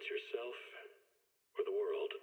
yourself or the world?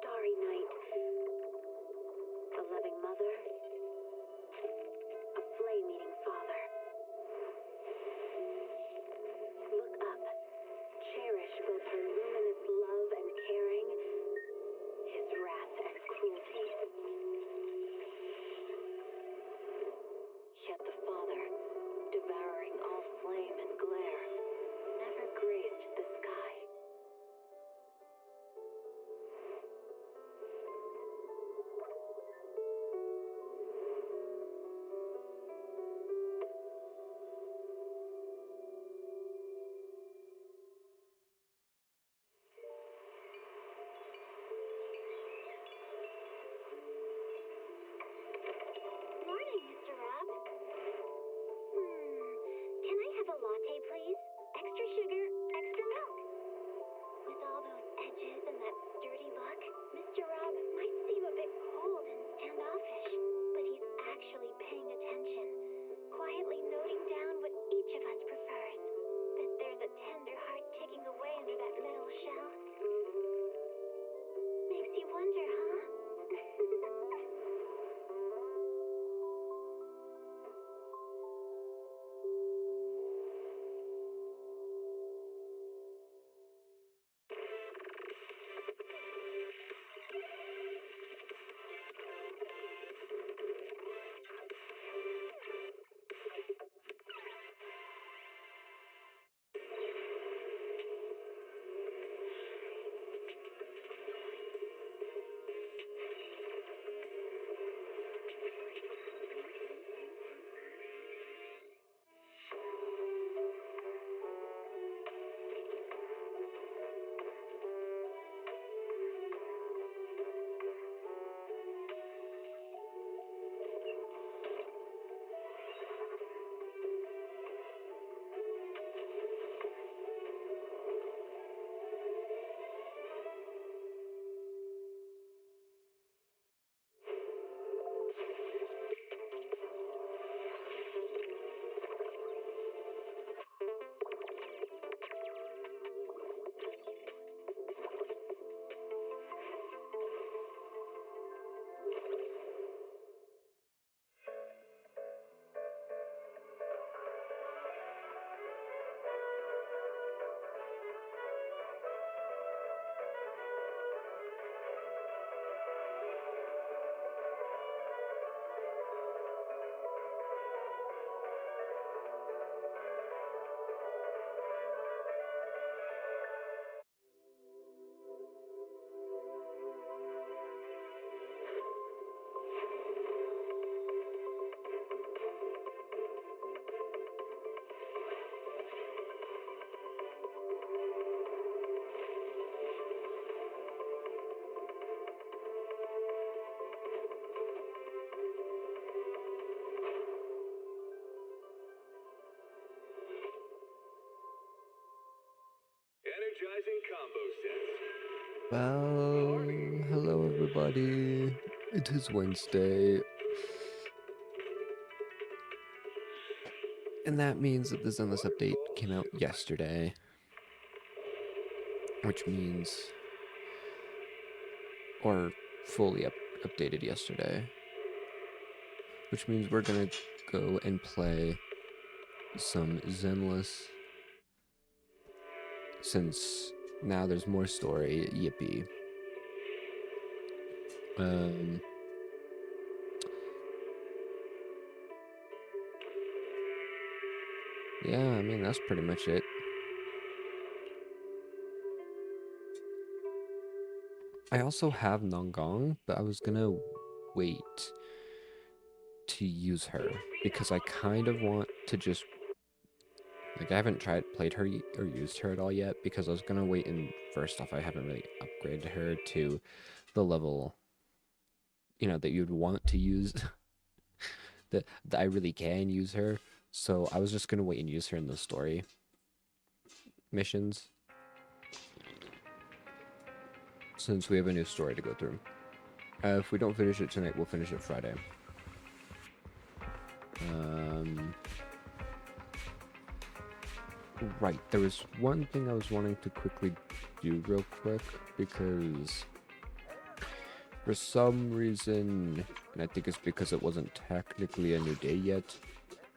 Starry night, a loving mother, a flame-eating father. Look up, cherish both her luminous love and caring, his wrath and cruelty. Yet the Father, devouring all flame and glare, never graced the sky. Morning, Mr. Rob. Can I have a latte, please? Extra sugar, extra milk. With all those edges and that sturdy look, Mr. Rob might seem a bit cold and standoffish, but he's actually paying attention, quietly noting down what each of us prefers. That there's a tender heart ticking away under that metal shell. Makes you wonder, huh? Energizing combo sets. Well, hello everybody. It is Wednesday. And that means that the Zenless update came out yesterday. Which means... or fully updated yesterday. Which means we're gonna go and play some Zenless. Since now there's more story, yippee. Um, yeah, I mean, that's pretty much it. I also have Nongong, but I was gonna wait to use her because I kind of want to just like I haven't played her or used her at all yet because I was gonna wait, and first off I haven't really upgraded her to the level that you'd want to use that I really can use her, so I was just gonna wait and use her in the story missions since we have a new story to go through. If we don't finish it tonight, we'll finish it Friday. Right, there was one thing I was wanting to quickly do real quick because for some reason, and I think it's because it wasn't technically a new day yet,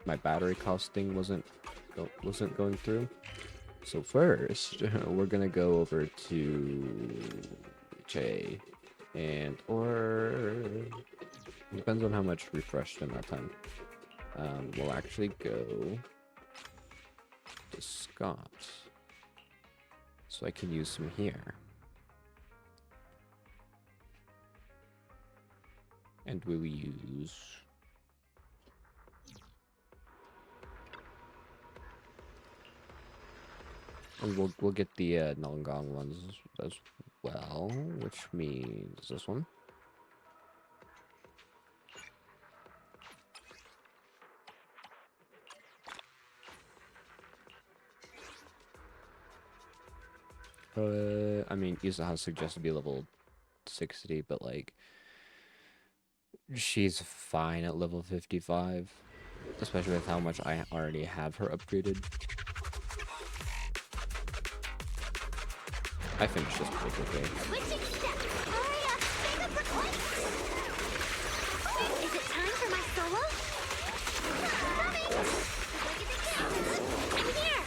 my battery costing wasn't going through. So first, we're gonna go over to J, or depends on how much refreshed in that time. We'll actually go to Scott, so I can use some here. And we'll use and we'll get the Nongong ones as well, which means this one. I mean, Yusaha suggests to be level 60, but like, she's fine at level 55, especially with how much I already have her upgraded. I finished this pretty quickly. Is it time for my solo? Coming! I'm here!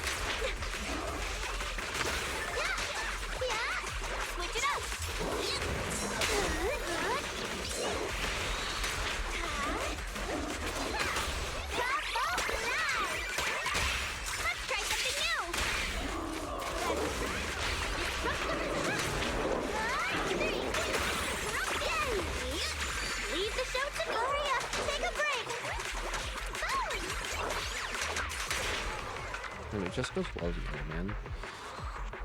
Switch it up! Let's try something new! Leave the show to Gloria! Take a break! And it just goes well together, man.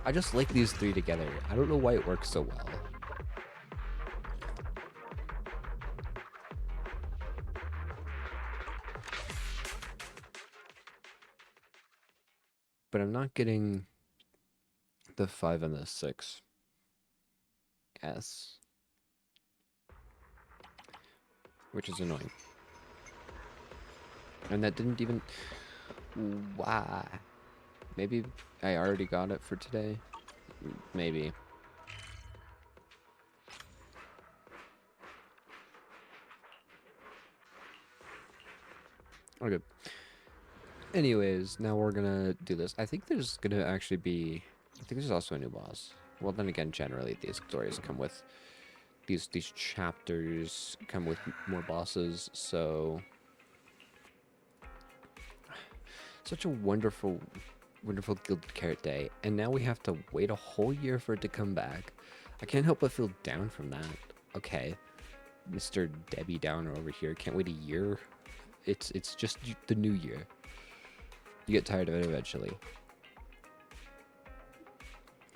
I just like these three together. I don't know why it works so well. But I'm not getting the 5 and the 6. S. Which is annoying. And that didn't even... Why? Maybe I already got it for today? Maybe. Okay. Anyways, now we're gonna do this. I think there's gonna actually be... I think there's also a new boss. Well, then again, generally these stories come with... These chapters come with more bosses, so... Such a wonderful Gilded Carrot Day, and now we have to wait a whole year for it to come back. I can't help but feel down from that. Okay, Mr. Debbie Downer over here can't wait a year. It's just the new year. You get tired of it eventually.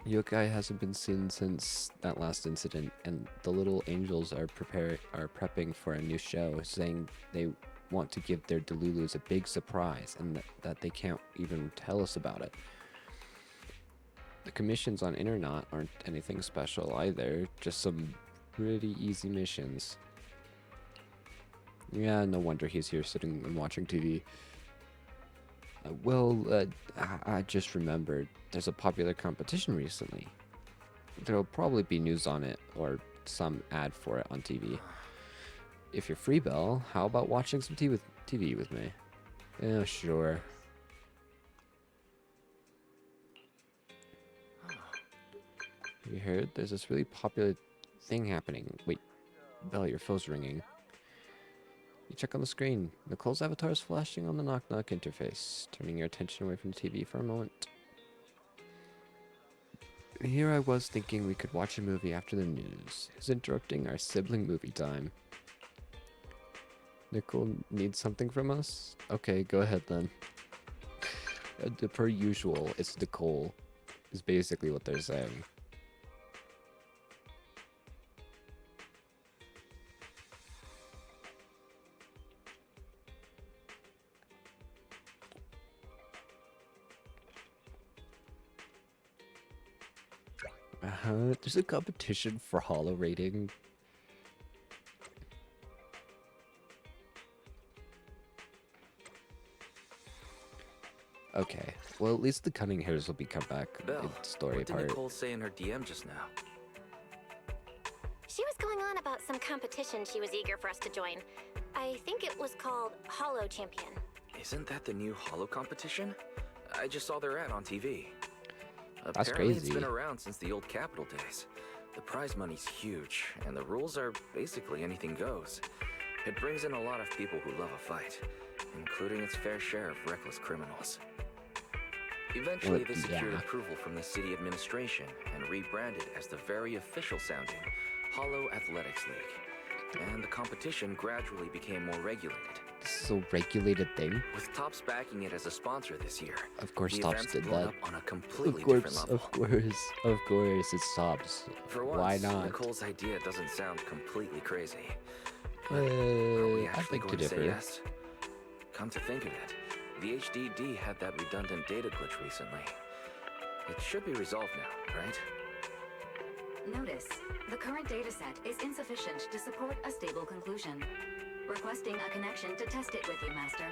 Yokai hasn't been seen since that last incident, and the little angels are prepping for a new show, saying they want to give their Delulus a big surprise, and that they can't even tell us about it. The commissions on Internaut aren't anything special either, just some pretty easy missions. Yeah, no wonder he's here sitting and watching TV. I just remembered there's a popular competition recently. There'll probably be news on it or some ad for it on TV. If you're free, Belle, how about watching some TV with me? Yeah, sure. Have you heard? There's this really popular thing happening. Wait, Belle, your phone's ringing. You check on the screen. Nicole's avatar is flashing on the knock-knock interface, turning your attention away from the TV for a moment. Here I was thinking we could watch a movie after the news. Who's interrupting our sibling movie time? Nicole needs something from us? Okay, go ahead then. Per usual, it's Nicole, is basically what they're saying. There's a competition for holo rating. Okay, well at least the cunning hairs will be come back Belle, in story what did part. Nicole say in her DM just now? She was going on about some competition she was eager for us to join. I think it was called Hollow Champion. Isn't that the new holo competition? I just saw their ad on TV. That's Apparently crazy. It's been around since the old Capital days. The prize money's huge, and the rules are basically anything goes. It brings in a lot of people who love a fight, including its fair share of reckless criminals. Eventually, they secured Yeah. approval from the city administration and rebranded as the very official sounding Hollow Athletics League. And the competition gradually became more regulated. This is a regulated thing? With Topps backing it as a sponsor this year, Of course the Topps event's did blown that. up on a completely Of different course, level. of course, it's Topps. For once, Why not? Nicole's idea doesn't sound completely crazy. Are we I actually think to going to say differ. yes? Come to think of it, the HDD had that redundant data glitch recently. It should be resolved now, right? Notice, the current dataset is insufficient to support a stable conclusion. Requesting a connection to test it with you, Master.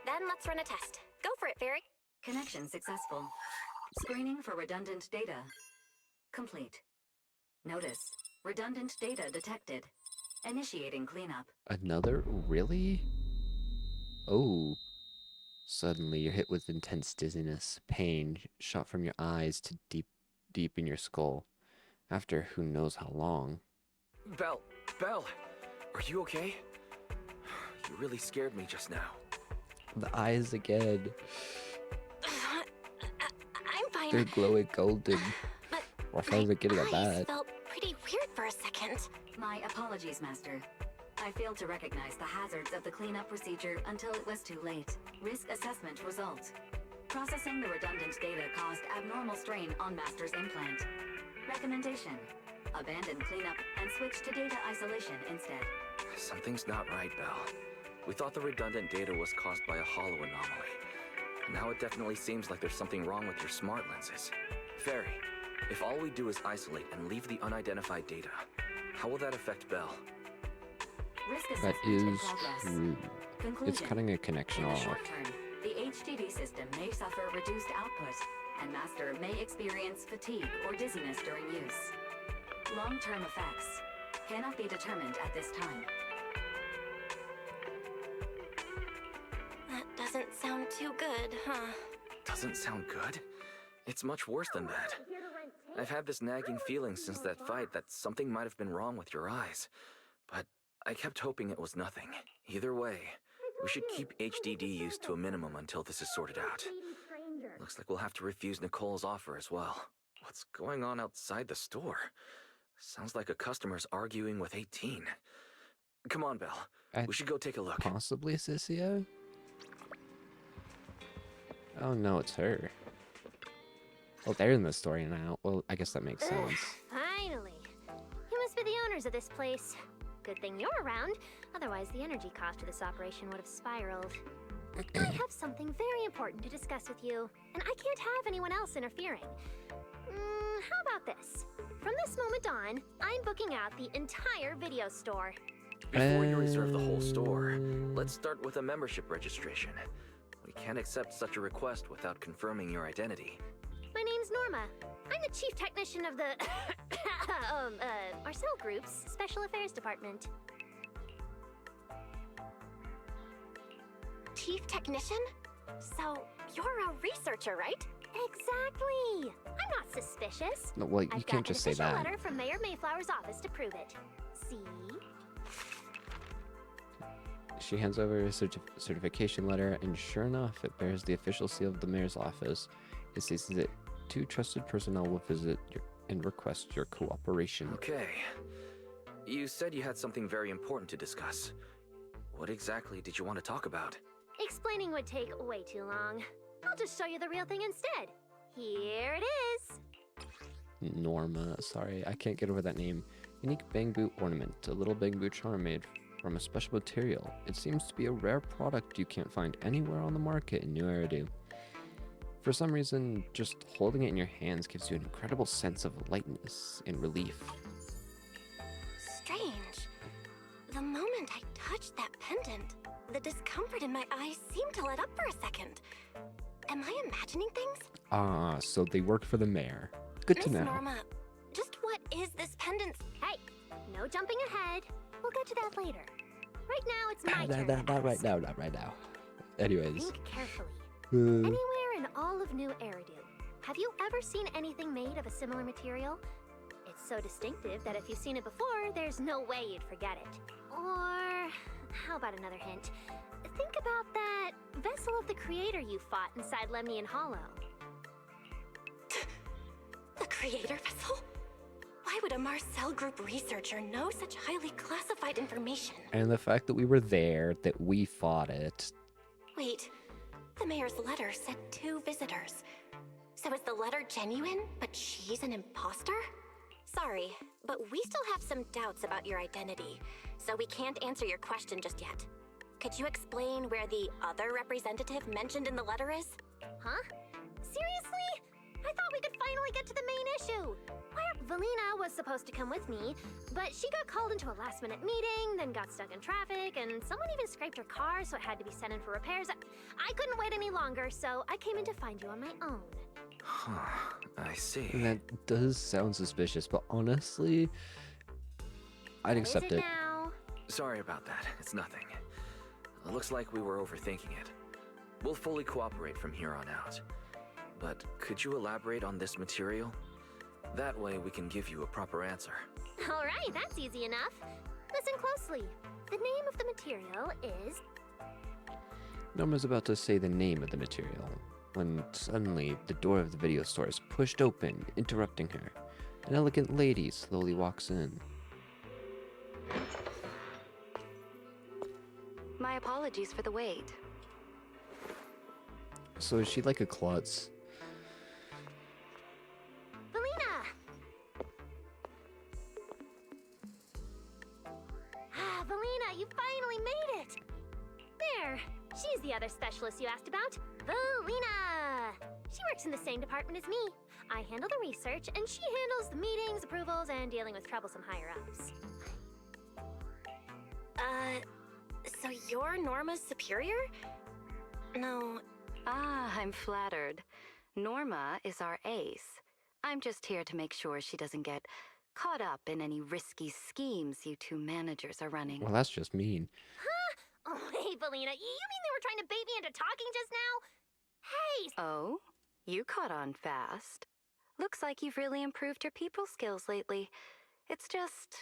Then let's run a test. Go for it, Fairy. Connection successful. Screening for redundant data. Complete. Notice, redundant data detected. Initiating cleanup. Another? Really? Oh. Suddenly you're hit with intense dizziness, pain, shot from your eyes to deep in your skull. After who knows how long. Belle, are you okay? You really scared me just now. The eyes again. I'm fine. They're glowing golden. But Or sounds like getting a eyes bat. felt pretty weird for a second. My apologies, Master. I failed to recognize the hazards of the cleanup procedure until it was too late. Risk assessment results. Processing the redundant data caused abnormal strain on Master's implant. Recommendation: abandon cleanup and switch to data isolation instead. Something's not right, Belle. We thought the redundant data was caused by a hollow anomaly. Now it definitely seems like there's something wrong with your smart lenses. Fairy, if all we do is isolate and leave the unidentified data, how will that affect Belle? Risk That assessment in is progress. true. Conclusion: It's cutting a connection in the off. short term, the HDD system may suffer reduced output, and Master may experience fatigue or dizziness during use. Long-term effects cannot be determined at this time. That doesn't sound too good, huh? Doesn't sound good? It's much worse than that. I've had this nagging feeling since that fight that something might have been wrong with your eyes. But I kept hoping it was nothing. Either way, we should keep HDD use to a minimum until this is sorted out. Looks like we'll have to refuse Nicole's offer as well. What's going on outside the store? Sounds like a customer's arguing with 18. Come on, Belle. We should go take a look. Possibly Sissio? Oh no, it's her. Well, they're in the story now. Well, I guess that makes sense. Finally. You must be the owners of this place. Good thing you're around. Otherwise, the energy cost of this operation would have spiraled. I have something very important to discuss with you, and I can't have anyone else interfering. How about this? From this moment on, I'm booking out the entire video store. Before you reserve the whole store, let's start with a membership registration. We can't accept such a request without confirming your identity. My name's Norma. I'm the chief technician of the Marcel Group's Special Affairs Department. Chief technician? So, you're a researcher, right? Exactly. I'm not suspicious. No, well, you I've can't got just an say official that. letter from Mayor Mayflower's office to prove it. See? She hands over a certification letter, and sure enough, it bears the official seal of the mayor's office. It states that 2 trusted personnel will visit and request your cooperation. Okay. You said you had something very important to discuss. What exactly did you want to talk about? Explaining would take way too long. I'll just show you the real thing instead. Here it is. Norma, sorry, I can't get over that name. Unique bamboo ornament, a little bamboo charm made from a special material. It seems to be a rare product you can't find anywhere on the market in New Eridu. For some reason, just holding it in your hands gives you an incredible sense of lightness and relief. Strange. The moment I touched that pendant, the discomfort in my eyes seemed to let up for a second. Am I imagining things? Ah, so they work for the mayor. Good to Miss know. Norma, just what is this pendant? Hey, no jumping ahead. We'll get to that later. Right now, it's my turn. Not right now. Anyways. Think carefully. Uh, Anywhere in all of New Eridu, have you ever seen anything made of a similar material? It's so distinctive that if you've seen it before, there's no way you'd forget it. Or, how about another hint? Think about that vessel of the creator you fought inside Lemnian Hollow. The creator vessel? Why would a Marcel Group researcher know such highly classified information? and the fact that we were there, that we fought it. Wait, the mayor's letter said 2 visitors. So is the letter genuine, but she's an imposter? Sorry, but we still have some doubts about your identity, so we can't answer your question just yet. Could you explain where the other representative mentioned in the letter is? Huh? Seriously? I thought we could finally get to the main issue. Valina was supposed to come with me, but she got called into a last-minute meeting, then got stuck in traffic, and someone even scraped her car, so it had to be sent in for repairs. I couldn't wait any longer, so I came in to find you on my own. Huh, I see. And that does sound suspicious, but honestly, I'd What is accept it. now? Sorry about that. It's nothing. It looks like we were overthinking it. We'll fully cooperate from here on out. But could you elaborate on this material? That way we can give you a proper answer. All right, that's easy enough. Listen closely. The name of the material is... Norma's about to say the name of the material, when suddenly the door of the video store is pushed open, interrupting her. An elegant lady slowly walks in. My apologies for the wait. So is she like a klutz? Valina! Ah, Valina, you finally made it! There, she's the other specialist you asked about. Valina! She works in the same department as me. I handle the research, and she handles the meetings, approvals, and dealing with troublesome higher-ups. So you're Norma's superior? No. Ah, I'm flattered. Norma is our ace. I'm just here to make sure she doesn't get caught up in any risky schemes you 2 managers are running. Well, that's just mean. Huh? Oh, hey, Valina, you mean they were trying to bait me into talking just now? Hey! Oh, you caught on fast. Looks like you've really improved your people skills lately. It's just...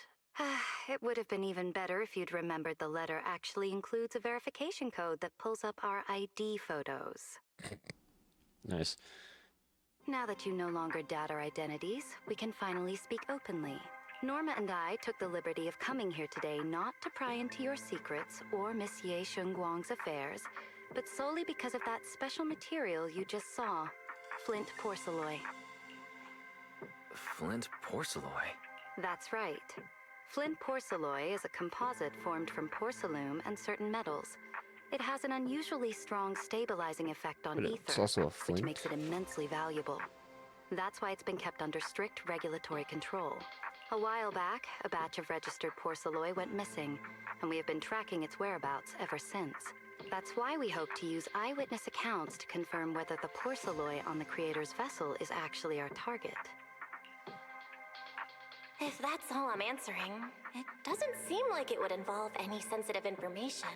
it would have been even better if you'd remembered the letter actually includes a verification code that pulls up our ID photos. Nice. Now that you no longer doubt our identities, we can finally speak openly. Norma and I took the liberty of coming here today not to pry into your secrets or Miss Ye Shengguang's affairs, but solely because of that special material you just saw, flint porcelain. Flint porcelain? That's right. Flint porcelain is a composite formed from porcelain and certain metals. It has an unusually strong stabilizing effect on But ether, it's also a flint. which makes it immensely valuable. That's why it's been kept under strict regulatory control. A while back, a batch of registered porcelain went missing, and we have been tracking its whereabouts ever since. That's why we hope to use eyewitness accounts to confirm whether the porcelain on the creator's vessel is actually our target. If that's all I'm answering, it doesn't seem like it would involve any sensitive information.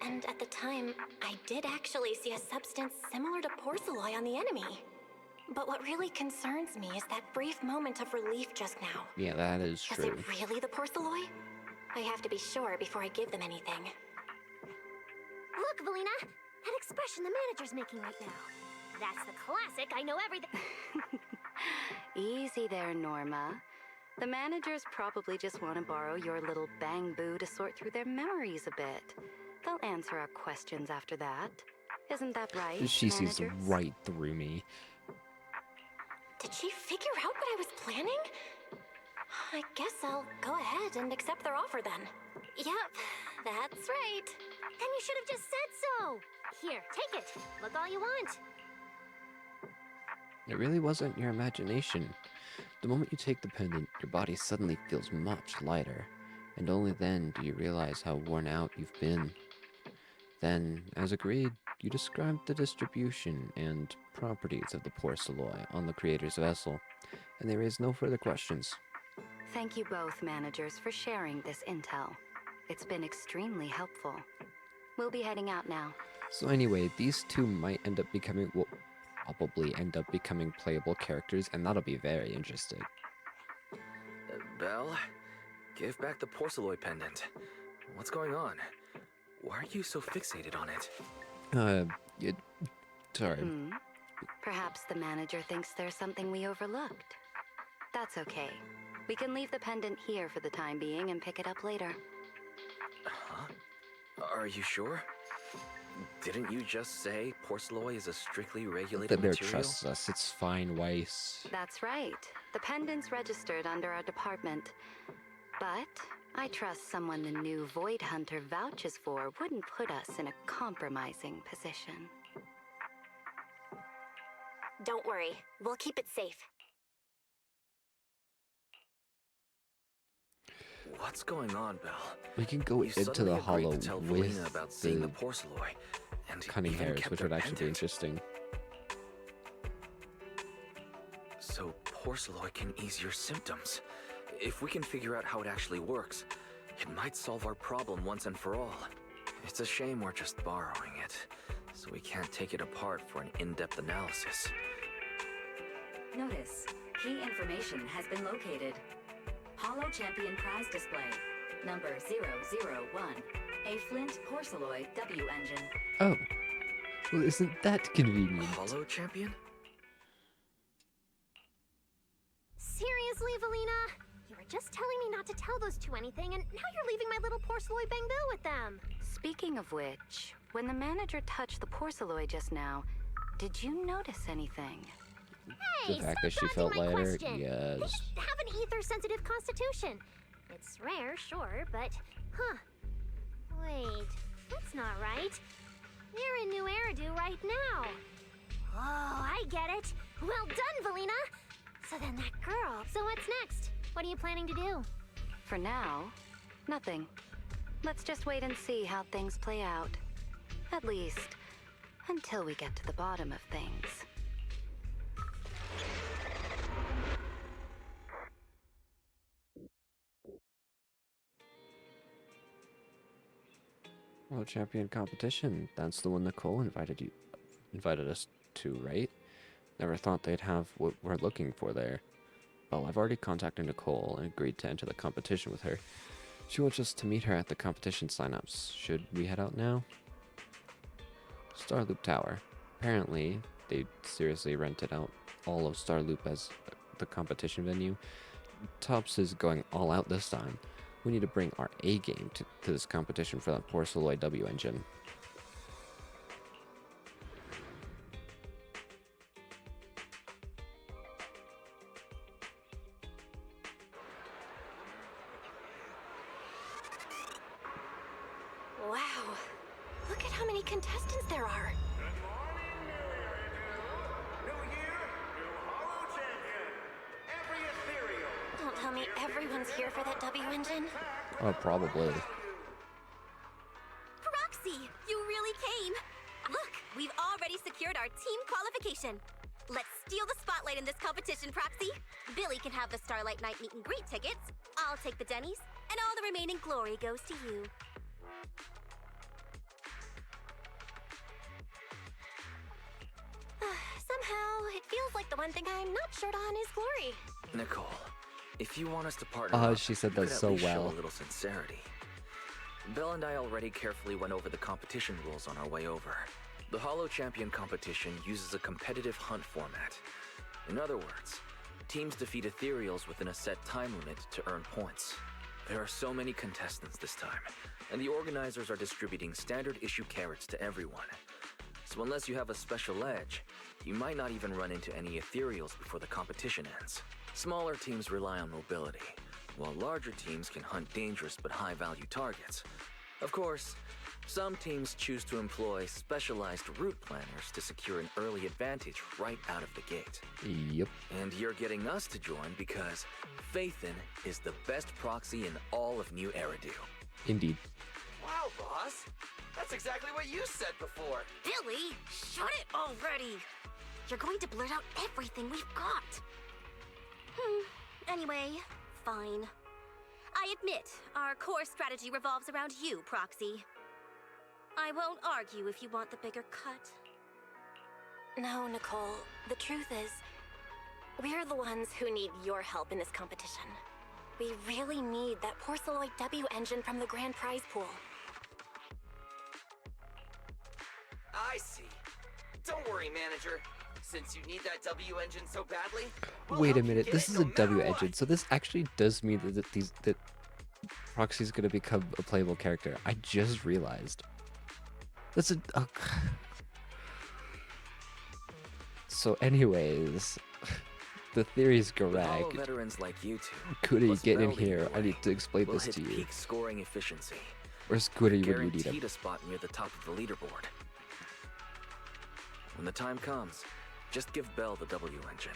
And at the time, I did actually see a substance similar to porcelain on the enemy. But what really concerns me is that brief moment of relief just now. Yeah, that is Was true. it really the porcelain? I have to be sure before I give them anything. Look, Valina! That expression the manager's making right now. That's the classic, I know everything. Easy there, Norma. The managers probably just want to borrow your little bang boo to sort through their memories a bit. They'll answer our questions after that. Isn't that right, She sees managers? right through me. Did she figure out what I was planning? I guess I'll go ahead and accept their offer then. Yep, that's right. Then you should have just said so. Here, take it. Look all you want. It really wasn't your imagination. The moment you take the pendant, your body suddenly feels much lighter, and only then do you realize how worn out you've been. Then, as agreed, you described the distribution and properties of the porcelain on the creator's vessel, and they raised no further questions. Thank you both, managers, for sharing this intel. It's been extremely helpful. We'll be heading out now. So anyway, these two might end up becoming, well, probably end up becoming playable characters, and that'll be very interesting. Belle, give back the porcelain pendant. What's going on? Why are you so fixated on it? Sorry. Perhaps the manager thinks there's something we overlooked. That's okay. We can leave the pendant here for the time being and pick it up later. Huh? Are you sure? Didn't you just say porcelain is a strictly regulated The bear material? trusts us. It's fine, Weiss. That's right. The pendant's registered under our department. But I trust someone the new Void Hunter vouches for wouldn't put us in a compromising position. Don't worry, we'll keep it safe. What's going on, Belle? We can go You into suddenly the agreed hollow to tell with Valina about seeing the the porcelain, and cunning even hairs, kept which her would actually be pendant. interesting. So porcelain can ease your symptoms. If we can figure out how it actually works, it might solve our problem once and for all. It's a shame we're just borrowing it, so we can't take it apart for an in-depth analysis. Notice, key information has been located. Hollow Champion prize display, number 001, a Flint Porceloid W engine. Oh. Well, isn't that convenient? Hollow Champion? Seriously, Valina? You were just telling me not to tell those two anything, and now you're leaving my little porcelain bangoo with them. Speaking of which, when the manager touched the porcelain just now, did you notice anything? Hey, The fact stop that she dodging felt my lighter? question. Yes. They have an ether-sensitive constitution. It's rare, sure, but... Huh. Wait, that's not right. You're in New Eridu right now. Oh, I get it. Well done, Valina. So then that girl... So what's next? What are you planning to do? For now, nothing. Let's just wait and see how things play out. At least, until we get to the bottom of things. World Champion competition. That's the one Nicole invited us to, right? Never thought they'd have what we're looking for there. Well, I've already contacted Nicole and agreed to enter the competition with her. She wants us to meet her at the competition signups. Should we head out now? Starloop Tower. Apparently, they seriously rented out all of Starloop as the competition venue. Tops is going all out this time. We need to bring our A game to this competition for that porcelain W engine. Wow, look at how many contestants there are. Don't tell me everyone's here for that W engine. Oh, probably. Proxy, you really came. Look, we've already secured our team qualification. Let's steal the spotlight in this competition, Proxy. Billy can have the Starlight Night meet and greet tickets. I'll take the Denny's, and all the remaining glory goes to you. Somehow, it feels like the one thing I'm not short on is glory. Nicole, if you want us to partner up, She said you that could at so least show well. a little sincerity. Belle and I already carefully went over the competition rules on our way over. The Hollow Champion competition uses a competitive hunt format. In other words, teams defeat ethereals within a set time limit to earn points. There are so many contestants this time, and the organizers are distributing standard issue carrots to everyone. So unless you have a special edge, you might not even run into any ethereals before the competition ends. Smaller teams rely on mobility, while larger teams can hunt dangerous but high-value targets. Of course, some teams choose to employ specialized route planners to secure an early advantage right out of the gate. Yep. And you're getting us to join because Phaethon is the best proxy in all of New Eridu. Indeed. Wow, boss. That's exactly what you said before. Billy, shut it already. You're going to blurt out everything we've got. Anyway, fine. I admit, our core strategy revolves around you, Proxy. I won't argue if you want the bigger cut. No, Nicole. The truth is, we're the ones who need your help in this competition. We really need that Porceloid W engine from the grand prize pool. I see. Don't worry, manager. Since you need that W engine so badly, we'll Wait a help you minute, get this it is no a W matter engine, what. so this actually does mean that Proxy's gonna become a playable character. I just realized. That's a. So, anyways, the theory's With Hollow correct. veterans like you two, Goody, plus get in Belle leading here. the I need way, to explain we'll this hit to you. peak scoring efficiency. Where's Goody when you need Guaranteed him? a spot near the top of the leaderboard. When the time comes, just give Belle the W engine.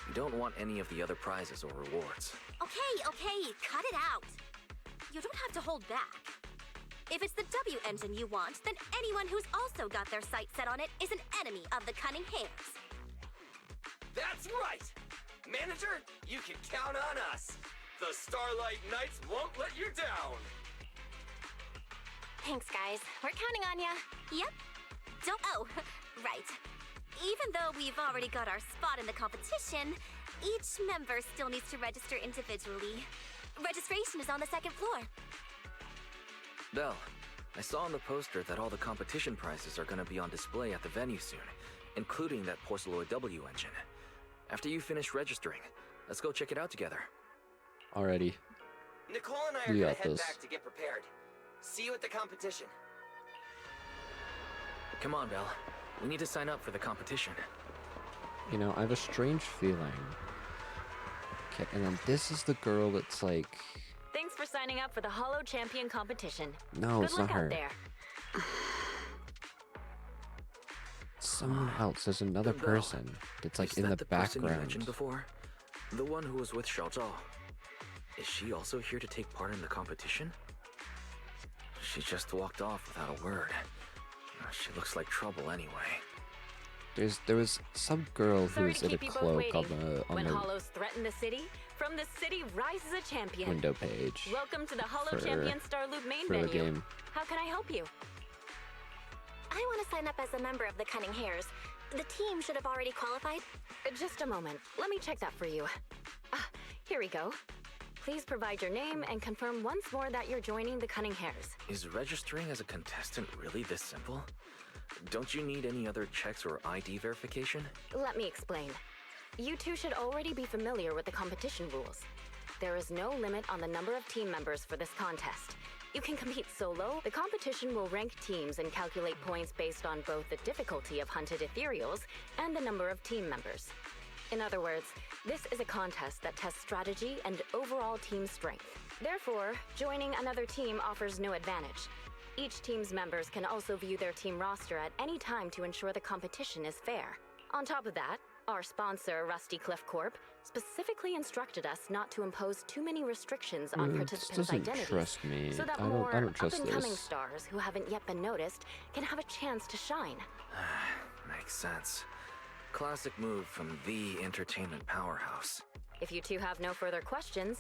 You don't want any of the other prizes or rewards. Okay, cut it out. You don't have to hold back. If it's the W engine you want, then anyone who's also got their sights set on it is an enemy of the Cunning Hares. That's right! Manager, you can count on us. The Starlight Knights won't let you down. Thanks, guys. We're counting on ya. Yep. Oh, right. Even though we've already got our spot in the competition, each member still needs to register individually. Registration is on the second floor. Belle, I saw on the poster that all the competition prizes are going to be on display at the venue soon, including that Porceloid W engine. After you finish registering, let's go check it out together. Alrighty. Nicole and I are You gonna got head this. back to get prepared. See you at the competition. Come on, Belle. We need to sign up for the competition. You know, I have a strange feeling. Okay, and then this is the girl that's like. Thanks for signing up for the Hollow Champion competition. No, Good it's luck not her. out there. Someone else. There's another Belle, person that's like Is in that the person you background. mentioned before? The one who was with Xiaozhao. Is she also here to take part in the competition? She just walked off without a word. She looks like trouble anyway. There was some girl who Sorry was to in a keep you both cloak on waiting. When the Hollows threaten the city, from the city rises a champion. window page Welcome to the Hollow for- Champion Starloop main for the menu. game. How can I help you? I want to sign up as a member of the Cunning Hares. The team should have already qualified. Just a moment. Let me check that for you. Here we go. Please provide your name and confirm once more that you're joining the Cunning Hares. Is registering as a contestant really this simple? Don't you need any other checks or ID verification? Let me explain. You two should already be familiar with the competition rules. There is no limit on the number of team members for this contest. You can compete solo. The competition will rank teams and calculate points based on both the difficulty of hunted ethereals and the number of team members. In other words, this is a contest that tests strategy and overall team strength. Therefore, joining another team offers no advantage. Each team's members can also view their team roster at any time to ensure the competition is fair. On top of that, our sponsor, Rusty Cliff Corp, specifically instructed us not to impose too many restrictions on This participants' doesn't identities, trust me. so that I more don't trust up-and-coming this. stars who haven't yet been noticed can have a chance to shine. Makes sense. Classic move from the entertainment powerhouse. If you two have no further questions,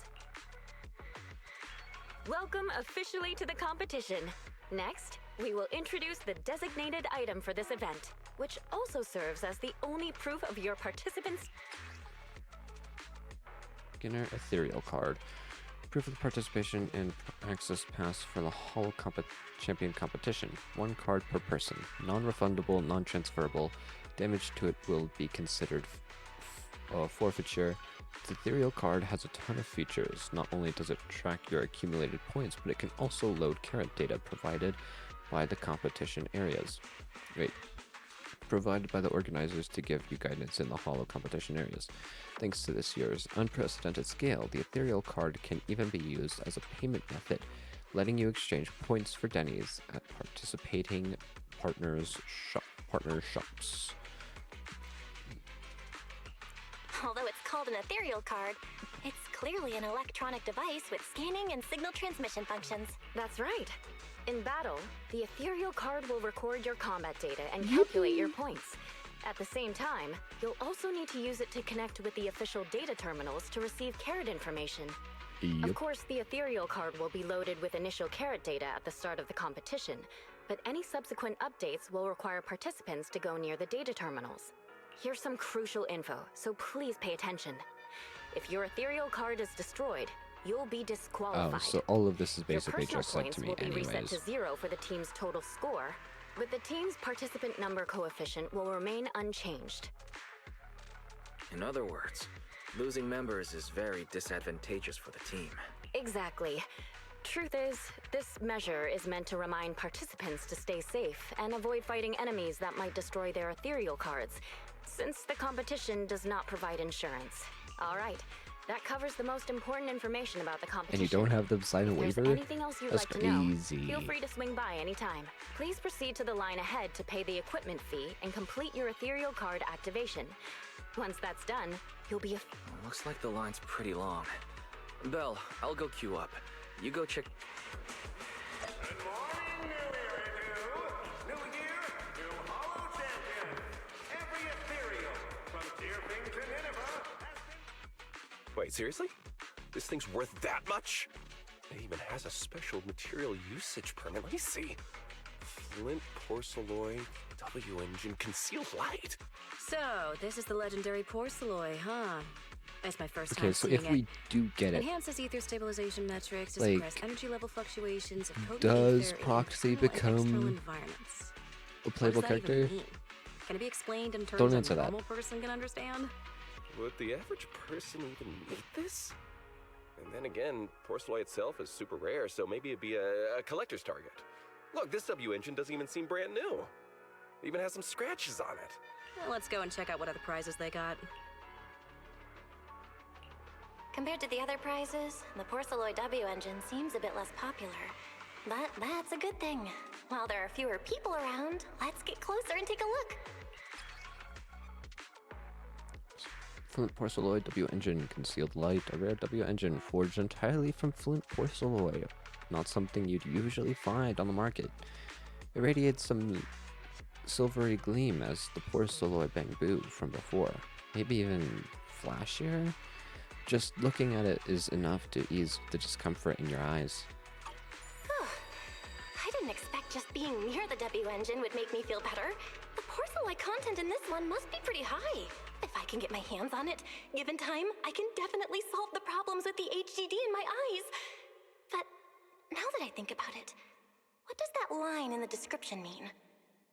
welcome officially to the competition. Next, we will introduce the designated item for this event. which also serves as the only proof of your participants' Beginner Ethereal card. Proof of participation in access pass for the Hall Champion competition. 1 card per person. Non-refundable, non-transferable. Damage to it will be considered forfeiture. The Ethereal card has a ton of features. Not only does it track your accumulated points, but it can also load carrot data provided by the competition areas. Provided by the organizers to give you guidance in the hollow competition areas. Thanks to this year's unprecedented scale, the Ethereal card can even be used as a payment method, letting you exchange points for Denny's at participating partner shops. Although it's called an ethereal card, it's clearly an electronic device with scanning and signal transmission functions. That's right. In battle, the ethereal card will record your combat data and calculate your points. At the same time, you'll also need to use it to connect with the official data terminals to receive carrot information. Of course, the ethereal card will be loaded with initial carrot data at the start of the competition, but any subsequent updates will require participants to go near the data terminals. Here's some crucial info, so please pay attention. If your ethereal card is destroyed, you'll be disqualified. Oh, so all of this is basically your just sent to me points will be reset anyways. to 0 for the team's total score, but the team's participant number coefficient will remain unchanged. In other words, losing members is very disadvantageous for the team. Exactly. Truth is, this measure is meant to remind participants to stay safe and avoid fighting enemies that might destroy their ethereal cards, since the competition does not provide insurance. All right, that covers the most important information about the competition. And you don't have them sign a If waiver? there's anything else you'd That's like to know, crazy. feel free to swing by anytime. Please proceed to the line ahead to pay the equipment fee and complete your ethereal card activation. Once that's done, you'll be Looks like the line's pretty long. Belle, I'll go queue up. You go check. Good morning, New Year, new Hollow Champion. Every ethereal, from Deerfing to Nineveh, Wait, seriously? This thing's worth that much? It even has a special material usage permit. Let me see. Flint porcelloy, W-engine, concealed light. So, this is the legendary porcelloy, huh? It's my first time Okay, so seeing if we do get it, Enhances ether stabilization metrics to like, suppress energy level fluctuations of potent does ether in Proxy internal and external become environments. a What playable does that even character? mean? Can it be explained in terms Don't a answer that. normal person can understand? Would the average person even need this? And then again, porcelloy itself is super rare, so maybe it'd be a collector's target. Look, this W-engine doesn't even seem brand new. It even has some scratches on it. Well, let's go and check out what other prizes they got. Compared to the other prizes, the Porcelloy W engine seems a bit less popular. But that's a good thing. While there are fewer people around, let's get closer and take a look. Flint porcelloy W engine, concealed light, a rare W engine forged entirely from flint porcelloy. Not something you'd usually find on the market. It radiates some silvery gleam as the porcelloy bamboo from before. Maybe even flashier? Just looking at it is enough to ease the discomfort in your eyes. I didn't expect just being near the W engine would make me feel better. The porcelloy content in this one must be pretty high. If I can get my hands on it, given time, I can definitely solve the problems with the HDD in my eyes. But now that I think about it, what does that line in the description mean?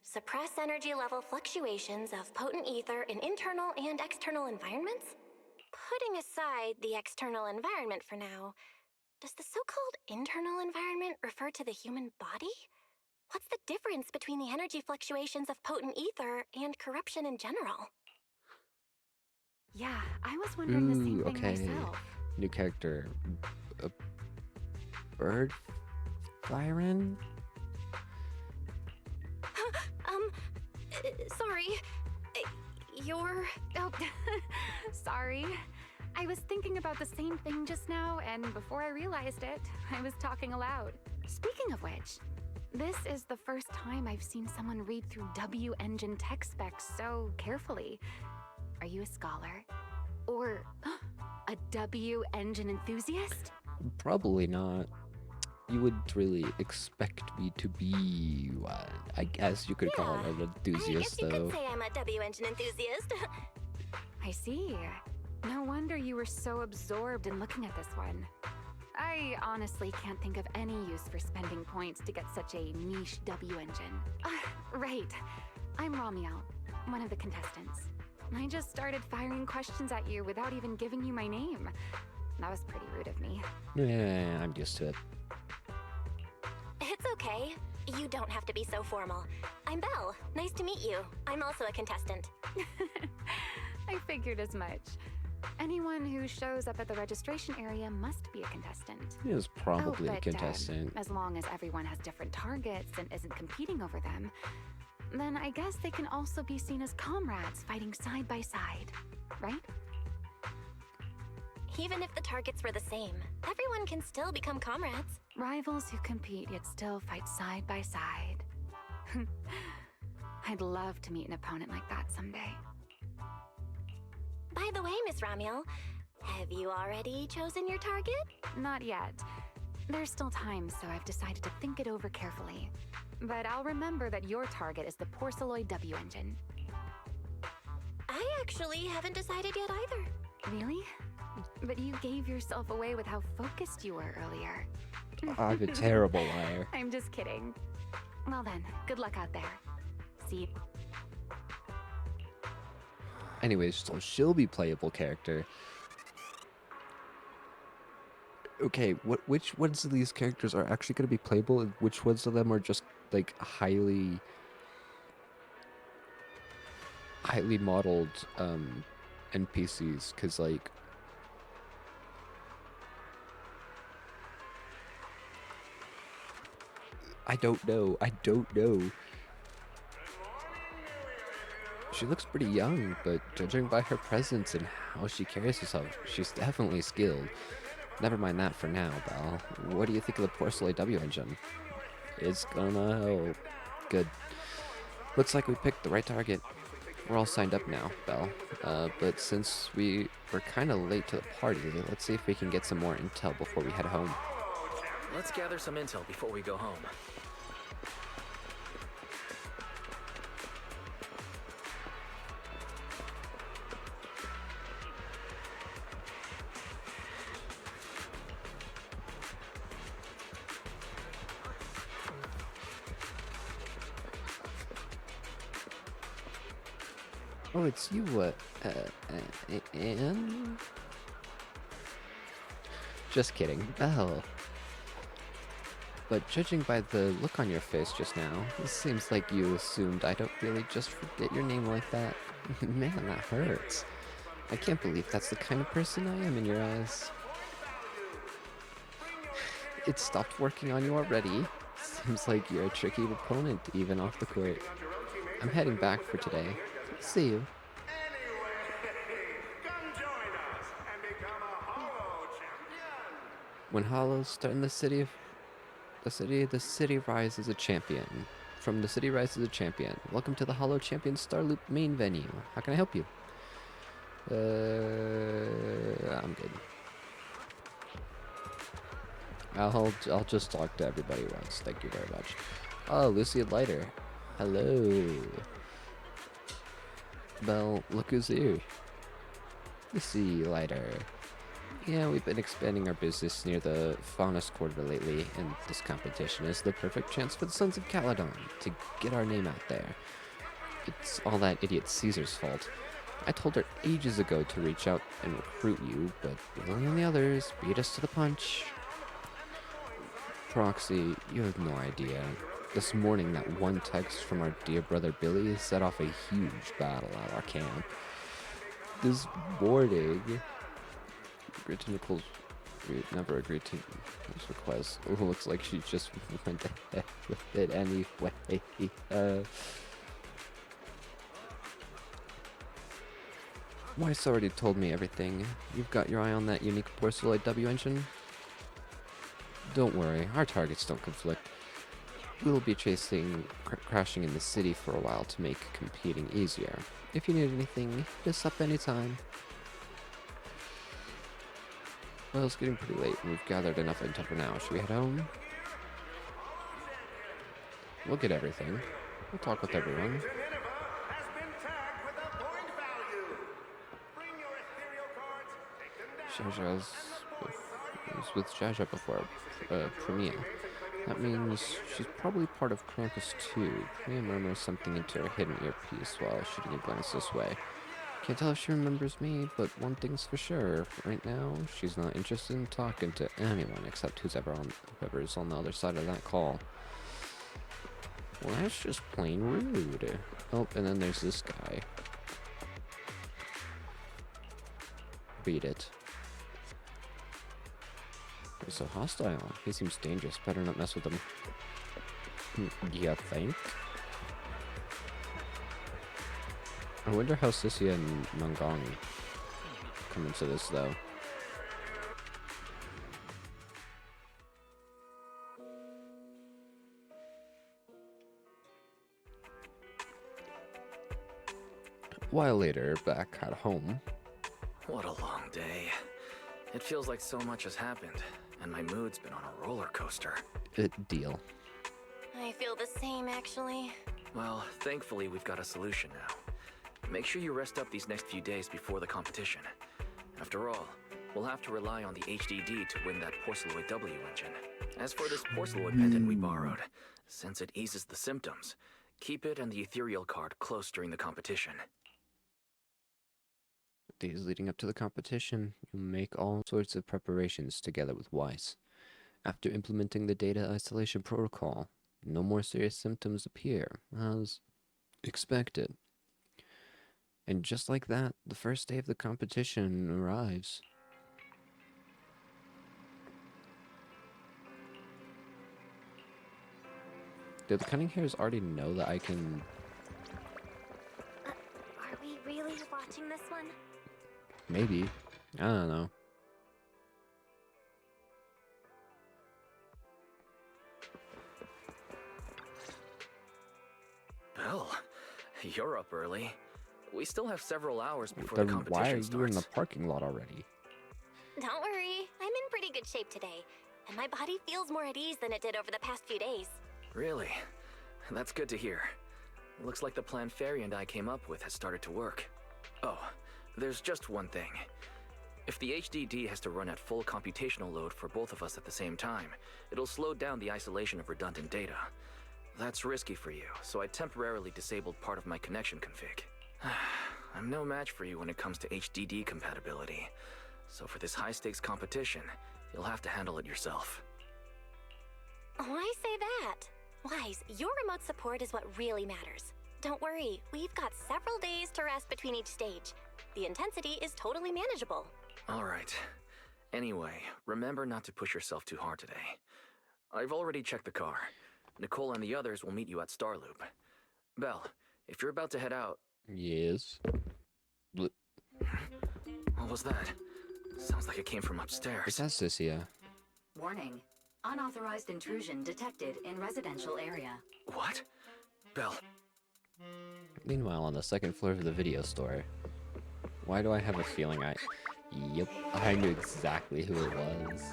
Suppress energy level fluctuations of potent ether in internal and external environments? Putting aside the external environment for now, does the so-called internal environment refer to the human body? What's the difference between the energy fluctuations of potent ether and corruption in general? Yeah, I was wondering the same thing okay. myself. New character. A bird? Byron? Sorry. You're... Oh, sorry. I was thinking about the same thing just now, and before I realized it, I was talking aloud. Speaking of which, this is the first time I've seen someone read through W engine tech specs so carefully. Are you a scholar? Or a W engine enthusiast? Probably not. you would really expect me to be what I guess you could call it an I enthusiast, guess you though. could say I'm a W engine enthusiast. I see. No wonder you were so absorbed in looking at this one. I honestly can't think of any use for spending points to get such a niche W engine. Right. I'm Ramiel, one of the contestants. I just started firing questions at you without even giving you my name. That was pretty rude of me. Yeah, I'm used to it. It's okay. You don't have to be so formal. I'm Belle. Nice to meet you. I'm also a contestant. I figured as much. Anyone who shows up at the registration area must be a contestant. He was probably a but, contestant. as long as everyone has different targets and isn't competing over them, then I guess they can also be seen as comrades fighting side by side, right? Even if the targets were the same, everyone can still become comrades. Rivals who compete yet still fight side by side. I'd love to meet an opponent like that someday. By the way, Miss Ramiel, have you already chosen your target? Not yet. There's still time, so I've decided to think it over carefully. But I'll remember that your target is the Porceloid W engine. I actually haven't decided yet either. Really? But you gave yourself away with how focused you were earlier. I'm a terrible liar. I'm just kidding. Well then, good luck out there. See. Anyways, so she'll be playable character. Okay, which ones of these characters are actually going to be playable, and which ones of them are just like highly modeled NPCs? Because like I don't know. She looks pretty young, but judging by her presence and how she carries herself, she's definitely skilled. Never mind that for now, Belle. What do you think of the Porceloid W engine? It's gonna help. Good. Looks like we picked the right target. We're all signed up now, Belle. But since we were kind of late to the party, let's see if we can get some more intel before we head home. Let's gather some intel before we go home. Oh, it's you, Anne? Just kidding, Belle. But judging by the look on your face just now, it seems like you assumed I don't really just forget your name like that. Man, that hurts. I can't believe that's the kind of person I am in your eyes. It stopped working on you already. Seems like you're a tricky opponent, even off the court. I'm heading back for today. See you. When Hollows start in the city rises a champion. From the city rises a champion. Welcome to the Hollow Champion Starloop main venue. How can I help you? I'm good. I'll just talk to everybody once. Thank you very much. Oh, Lucy Lighter. Hello. Belle, look who's here. Lucy Lighter. Yeah, we've been expanding our business near the Faunus Quarter lately, and this competition is the perfect chance for the Sons of Caledon to get our name out there. It's all that idiot Caesar's fault. I told her ages ago to reach out and recruit you, but Billy and the others beat us to the punch. Proxy, you have no idea. This morning, that one text from our dear brother Billy set off a huge battle at our camp. This morning, agreed to Nicole's. Never agreed to his request. Oh, looks like she just went ahead with it anyway. Weiss already told me everything. You've got your eye on that unique Porceloid W engine? Don't worry, our targets don't conflict. We'll be crashing in the city for a while to make competing easier. If you need anything, hit us up anytime. Well, it's getting pretty late, and we've gathered enough intel for now. Should we head home? We'll get everything. We'll talk with everyone. To Nineveh has been tagged with a point value. Bring your ethereal cards, take them down, Jaja's was with Jaja before Premiere. That means she's probably part of Krampus too. Premiere murmurs something into her hidden earpiece while shooting a glance this way. Can't tell if she remembers me, but one thing's for sure. Right now, she's not interested in talking to anyone except whoever's on the other side of that call. Well, that's just plain rude. Oh, and then there's this guy. Beat it. He's so hostile. He seems dangerous. Better not mess with him. You think? I wonder how Sissia and Mangong come into this, though. A while later, back at home. What a long day. It feels like so much has happened, and my mood's been on a roller coaster. Deal. I feel the same, actually. Well, thankfully we've got a solution now. Make sure you rest up these next few days before the competition. After all, we'll have to rely on the HDD to win that Porceloid W engine. As for this Porceloid pendant we borrowed, since it eases the symptoms, keep it and the ethereal card close during the competition. Days leading up to the competition, you make all sorts of preparations together with Weiss. After implementing the data isolation protocol, no more serious symptoms appear, as expected. And just like that, the first day of the competition arrives. Do the Cunning Hairs already know that I can... Are we really watching this one? Maybe. I don't know. Belle, you're up early. We still have several hours before the Then competition why are starts. you in the parking lot already? Don't worry, I'm in pretty good shape today, and my body feels more at ease than it did over the past few days. Really? That's good to hear. Looks like the plan Fairy and I came up with has started to work. Oh, there's just one thing. If the HDD has to run at full computational load for both of us at the same time, it'll slow down the isolation of redundant data. That's risky for you, so I temporarily disabled part of my connection config. I'm no match for you when it comes to HDD compatibility, so for this high-stakes competition, you'll have to handle it yourself. Why say that? Wise, your remote support is what really matters. Don't worry, we've got several days to rest between each stage. The intensity is totally manageable. All right. Anyway, remember not to push yourself too hard today. I've already checked the car. Nicole and the others will meet you at Starloop. Belle, if you're about to head out... Yes. What was that? Sounds like it came from upstairs. Is that Sissia? Warning. Unauthorized intrusion detected in residential area. What? Belle. Meanwhile, on the second floor of the video store. Why do I have a feeling Yep, I knew exactly who it was.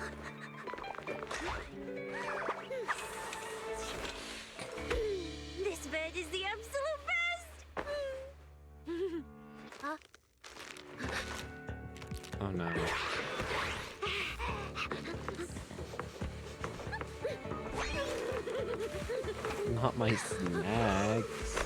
This bed is the absolute best! Huh? Oh no. Not my snacks.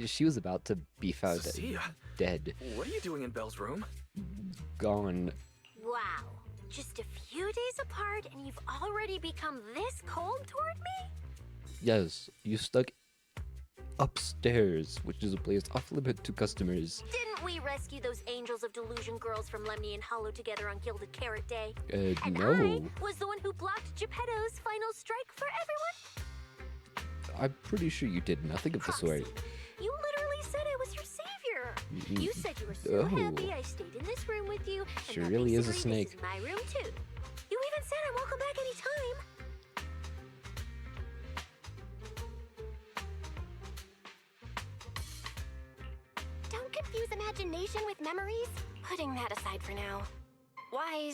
She was about to be found dead. What are you doing in Belle's room? Gone. Wow. Just a few days apart and you've already become this cold toward me? Yes, you stuck upstairs, which is a place off limit to customers. Didn't we rescue those angels of delusion girls from Lemny and Hollow together on Gilded Carrot Day? And No. I was the one who blocked Geppetto's final strike for everyone? I'm pretty sure you did nothing of the sort. You literally said I was your savior. You said you were so Oh. happy I stayed in this room with you. And She that really is a basically snake. This is my room too. You time. Don't confuse imagination with memories. Putting that aside for now. Why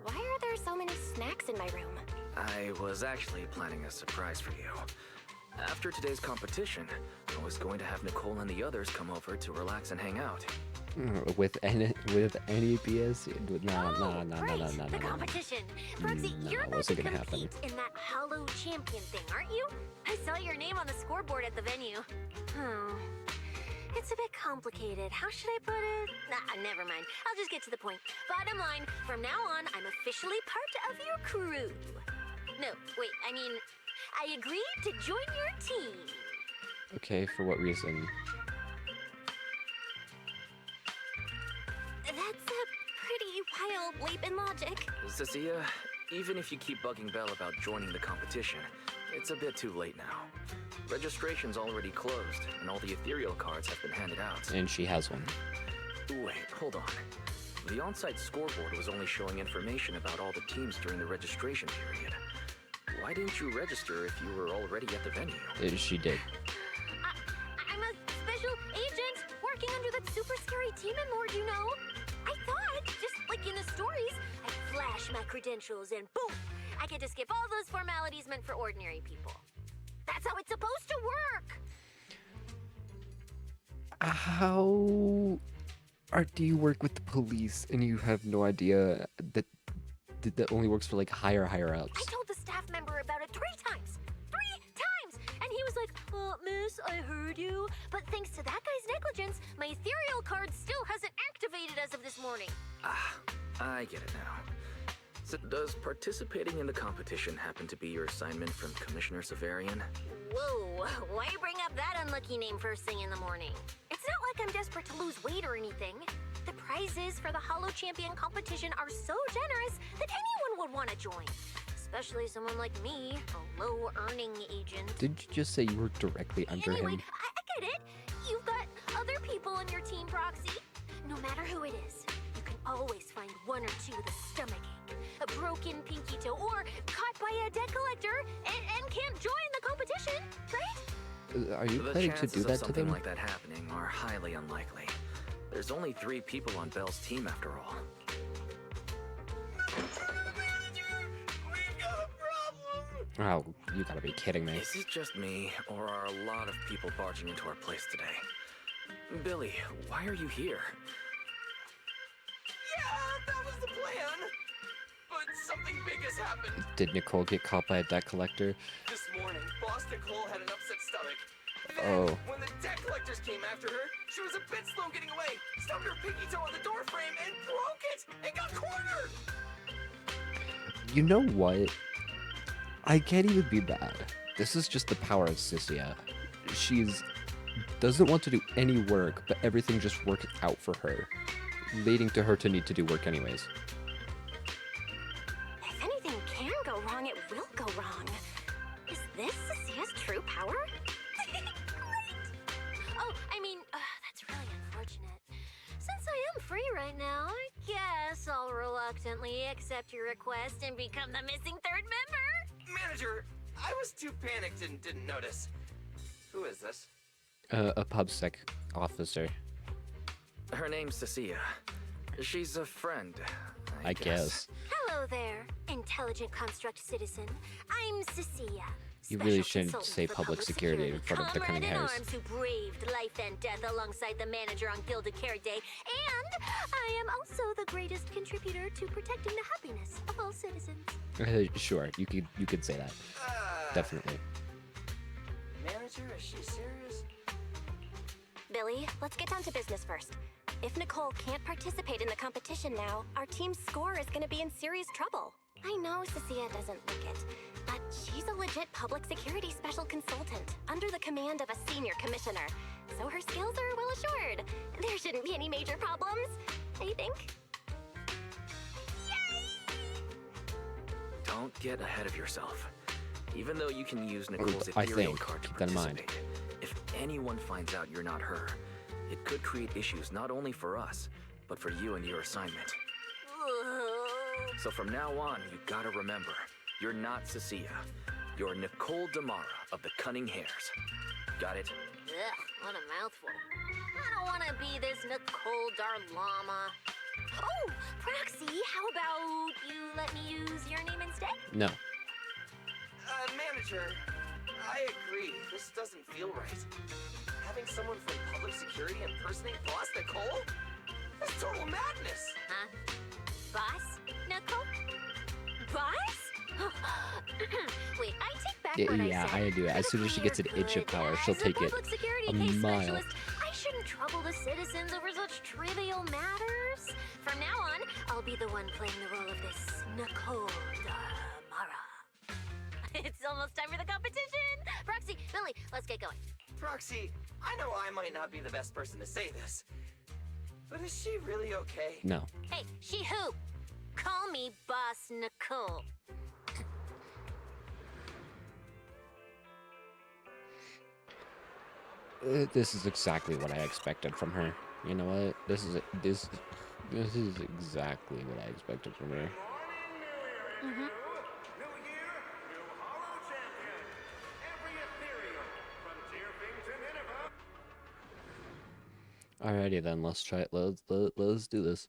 are there so many snacks in my room? I was actually planning a surprise for you. After today's competition, I was going to have Nicole and the others come over to relax and hang out. With any BS? No. The competition. Proxy, you're about to wasn't gonna compete in that hollow champion thing, aren't you? I saw your name on the scoreboard at the venue. It's a bit complicated. How should I put it? Nah, never mind. I'll just get to the point. Bottom line, from now on, I'm officially part of your crew. No, wait, I mean, I agreed to join your team. Okay, for what reason? That's a pretty wild leap in logic. Cecilia, even if you keep bugging Belle about joining the competition, it's a bit too late now. Registration's already closed, and all the ethereal cards have been handed out. And she has one. Wait, hold on. The on-site scoreboard was only showing information about all the teams during the registration period. Why didn't you register if you were already at the venue? She did. I'm a special agent working under that super scary demon lord, you know. I thought, just like in the stories, I'd flash my credentials and boom, I get to skip all those formalities meant for ordinary people. That's how it's supposed to work. How do you work with the police and you have no idea that only works for like higher ups? I told the staff member about it 3 times. 3 times! And he was like, miss, I heard you. But thanks to that guy's negligence, my ethereal card still hasn't activated as of this morning. I get it now. So does participating in the competition happen to be your assignment from Commissioner Severian? Whoa, why bring up that unlucky name first thing in the morning? It's not like I'm desperate to lose weight or anything. The prizes for the Hollow Champion competition are so generous that anyone would want to join. Especially someone like me, a low-earning agent. Did you just say you were directly under Anyway, him? I get it. You've got other people on your team, Proxy. No matter who it is, you can always find 1 or 2 with a stomachache, a broken pinky toe, or caught by a debt collector and can't join the competition, right? Are you The planning to chances do of that to something them? like that happening are highly unlikely. There's only 3 people on Belle's team after all. Oh, you gotta be kidding me. Is it just me, or are a lot of people barging into our place today? Billy, why are you here? Yeah, that was the plan. But something big has happened. Did Nicole get caught by a debt collector? This morning, Boss Nicole had an upset stomach. Oh. Then, when the debt collectors came after her, she was a bit slow getting away, stubbed her pinky toe on the door frame, and broke it, and got cornered! You know what? I can't even be bad. This is just the power of Cecilia. She's doesn't want to do any work, but everything just works out for her, leading to her to need to do work anyways. If anything can go wrong, it will go wrong. Is this Cecilia's true power? Great! Oh, I mean, that's really unfortunate. Since I am free right now, I guess I'll reluctantly accept your request and become the missing 3rd member. Manager, I was too panicked and didn't notice. Who is this? A PubSec officer. Her name's Cecilia. She's a friend, I guess. Hello there, intelligent construct citizen. I'm Cecilia. You really special shouldn't consultant say for public security in front of the comrade Cunning in Hares. arms who braved life and death alongside the manager on Gilded Carrot Day, and I am also the greatest contributor to protecting the happiness of all citizens. Sure, you could say that. Definitely. Manager, is she serious? Billy, let's get down to business first. If Nicole can't participate in the competition now, our team's score is going to be in serious trouble. I know Cecilia doesn't look it, but she's a legit public security special consultant under the command of a senior commissioner, so her skills are well assured. There shouldn't be any major problems, I think. Don't get ahead of yourself. Even though you can use Nicole's I ethereal think, card to keep that in mind. participate, if anyone finds out you're not her, it could create issues not only for us, but for you and your assignment. So from now on, you gotta remember, You're not Cecilia. You're Nicole Damara of the Cunning Hairs. Got it? Ugh, what a mouthful. I don't want to be this Nicole Darlama. Oh, Proxy, how about you let me use your name instead? No. Manager, I agree. This doesn't feel right. Having someone from public security impersonate Boss Nicole? That's total madness. Huh? Boss? Nicole? Boss? Wait, I take back what I said. I do it. As soon as she gets an inch of power, she'll take it a mile. I shouldn't trouble the citizens over such trivial matters. From now on, I'll be the one playing the role of this Nicole Damara. It's almost time for the competition. Proxy, Billy, let's get going. Proxy, I know I might not be the best person to say this, but is she really okay? No. Hey, she who? Call me Boss Nicole. This is exactly what I expected from her. You know what? This is exactly what I expected from her. New year, new hollow champion. Every ethereal, from Tearfing to Nineveh. Alrighty then, let's try it. Let's do this.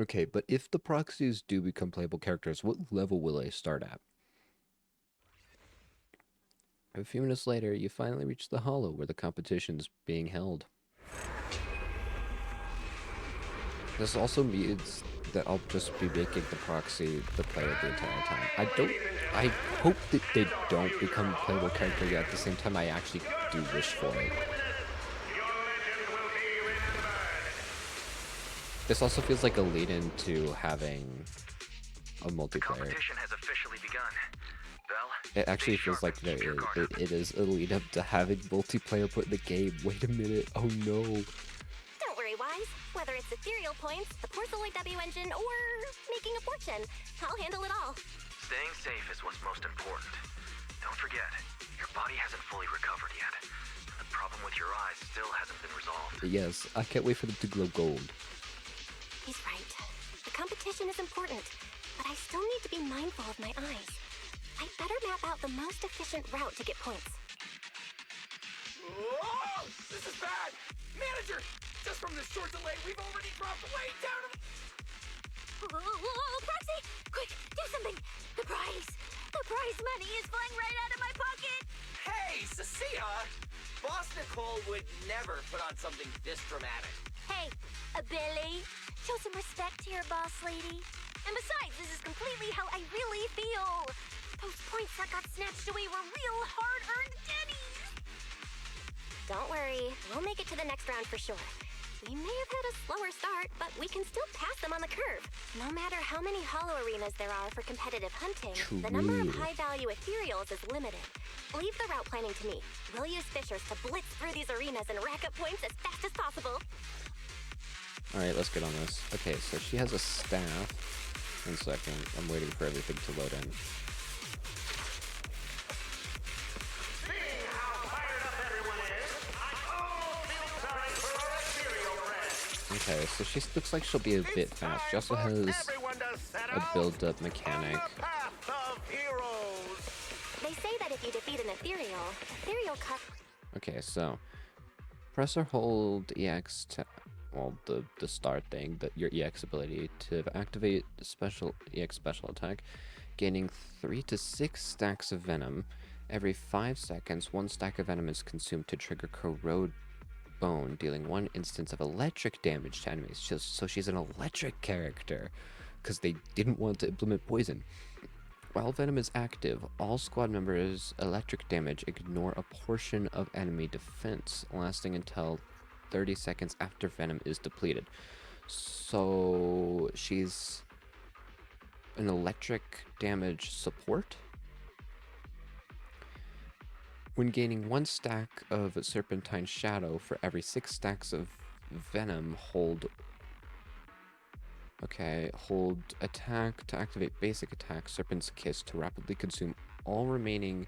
Okay, but if the proxies do become playable characters, what level will I start at? A few minutes later, you finally reach the hollow where the competition's being held. This also means that I'll just be making the proxy the player the entire time. I hope that they don't become a playable character, yet at the same time I actually do wish for it. This also feels like a lead-in to having a multiplayer. Competition has officially begun. Belle, It actually feels like there is. It is a lead-up to having multiplayer put in the game.Ait a minute. Oh no. Don't worry, Wise. Whether it's ethereal points, the Porceloid W engine, or making a fortune, I'll handle it all. Staying safe is what's most important. Don't forget, your body hasn't fully recovered yet. The problem with your eyes still hasn't been resolved. Yes, I can't wait for them to glow gold. He's right. The competition is important, but I still need to be mindful of my eyes. I'd better map out the most efficient route to get points. Whoa! This is bad! Manager! Just from this short delay, we've already dropped way down to Whoa, Proxy! Quick, do something! The prize money is flying right out of my pocket! Hey, Cecilia! Boss Nicole would never put on something this dramatic. Hey, Billy, show some respect to your boss lady. And besides, this is completely how I really feel. Those points that got snatched away were real hard-earned pennies. Don't worry, we'll make it to the next round for sure. We may have had a slower start, but we can still pass them on the curve. No matter how many hollow arenas there are for competitive hunting, the number of high-value ethereals is limited. Leave the route planning to me. We'll use fishers to blitz through these arenas and rack up points as fast as possible. Alright, let's get on this. Okay, so she has a staff. 1 second. I'm waiting for everything to load in. Seeing how fired up everyone is, I almost feel sorry for our ethereal friends. Okay, so she looks like she'll be a bit fast. She also has Everyone to set a out build-up mechanic. on the path of heroes. They say that if you defeat an ethereal cut. Okay, so press or hold EX to, well, the start thing, your EX ability to activate the special EX special attack, gaining 3 to 6 stacks of venom. Every 5 seconds, 1 stack of venom is consumed to trigger corrode bone, dealing 1 instance of electric damage to enemies. So she's an electric character, because they didn't want to implement poison. While venom is active, all squad members' electric damage ignore a portion of enemy defense, lasting until 30 seconds after venom is depleted. So she's an electric damage support. When gaining 1 stack of Serpentine Shadow for every 6 stacks of venom, hold attack to activate basic attack, Serpent's Kiss to rapidly consume all remaining,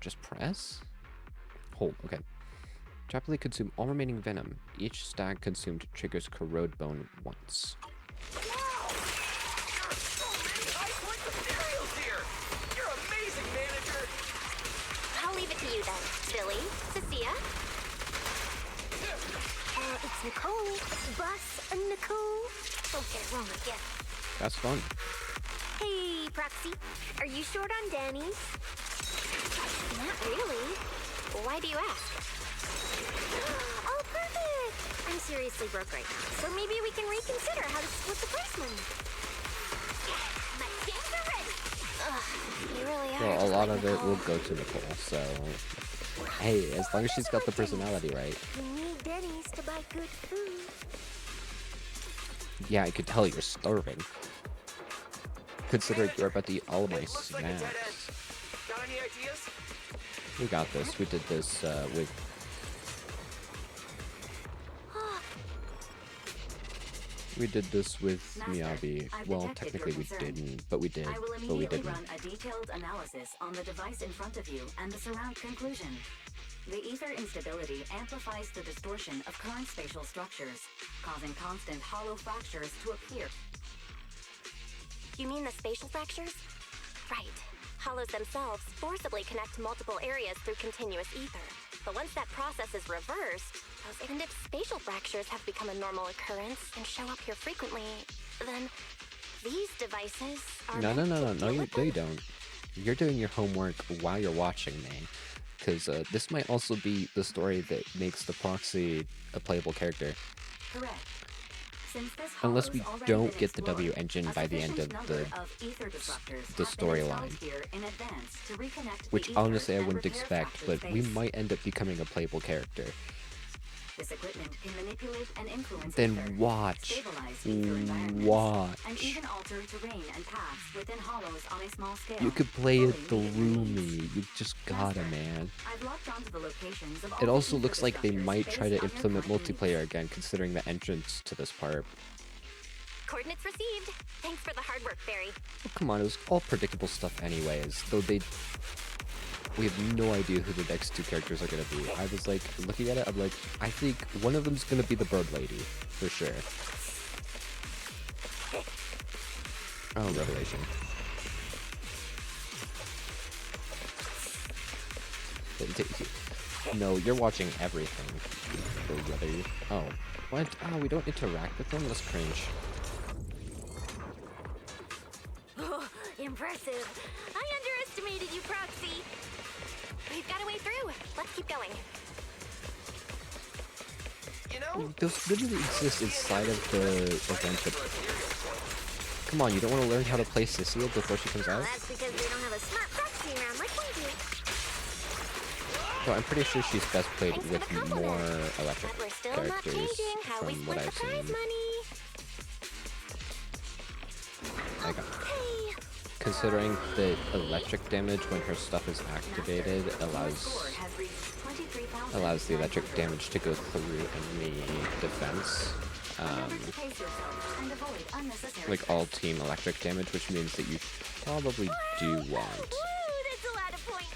just press? Hold, okay. Rapidly consume all remaining venom. Each stag consumed triggers corrode bone once. Wow! There are so many high points of cereals here! You're amazing, manager! I'll leave it to you then. Billy, Cecilia. It's Nicole. Bus Nicole. Don't get it wrong again. That's fun. Hey, Proxy. Are you short on Danny's? Not really. Why do you ask? Oh, perfect! I'm seriously broke right now, so maybe we can reconsider how to split the prize money. My games are ready! Ugh, you really are. Well, a just lot like of it Nicole. will go to Nicole, so... Hey, as long as she's got the personality right. You need Denny's to buy good food. Yeah, I could tell you're starving. Considering you're about to eat all of my Looks like a dead snacks. end. Got any ideas? We got this. We did this with... We did this with Master, Miyabi. I've Well, detected technically your we concern. didn't, but we did. I will But we immediately didn't. run a detailed analysis on the device in front of you and the surround conclusion. The ether instability amplifies the distortion of current spatial structures, causing constant hollow fractures to appear. You mean the spatial fractures? Right. Hollows themselves forcibly connect multiple areas through continuous ether. But once that process is reversed, and if spatial fractures have become a normal occurrence and show up here frequently, then these devices are No, meant to no, deal you, with no, you them? don't. You're doing your homework while you're watching me. Because this might also be the story that makes the proxy a playable character. Correct. Since this Unless we hollow's already don't been get the explored, W engine a by the end of sufficient the number of ether disruptors the have been storyline. installed here in advance to reconnect Which the ether honestly I and wouldn't repair expect, fractured but we space. might end up becoming a playable character. This equipment can manipulate and influence Then ether, watch. stabilize ether environments, Watch. and even alter terrain and paths within hollows on a small scale. You could play it fully through meeting needs. me. You just gotta, Master, man. I've locked onto the locations of all It the also ether looks like they disruptors might try to based on your implement current needs. multiplayer again, considering the entrance to this part. Coordinates received. Thanks for the hard work, Barry. Oh, come on, it was all predictable stuff anyways, though we have no idea who the next two characters are gonna be. I was like, looking at it, I'm like, I think one of them's gonna be the bird lady, for sure. Oh, Revelation. No, you're watching everything. Or whether you... Oh. What? Oh, we don't interact with them? That's cringe. Oh, impressive. I underestimated you, Proxy. We've got a way through. Let's keep going. You know, Those literally exist inside of the event. Come on, you don't want to learn how to play Cecilia before she comes Well, out? that's because they don't have a smart Proxy around like we do. No, I'm pretty sure she's best played Thanks for with the compliment. more electric But we're still not characters changing how we from what split I've the prize seen. money. Like, Okay. considering the electric damage when her stuff is activated Your allows score has reached 23,900. allows the electric damage to go through enemy defense. Remember to pace yourself and avoid unnecessary Like all stress. team electric damage, which means that you probably do want. Woo, that's a lot of points.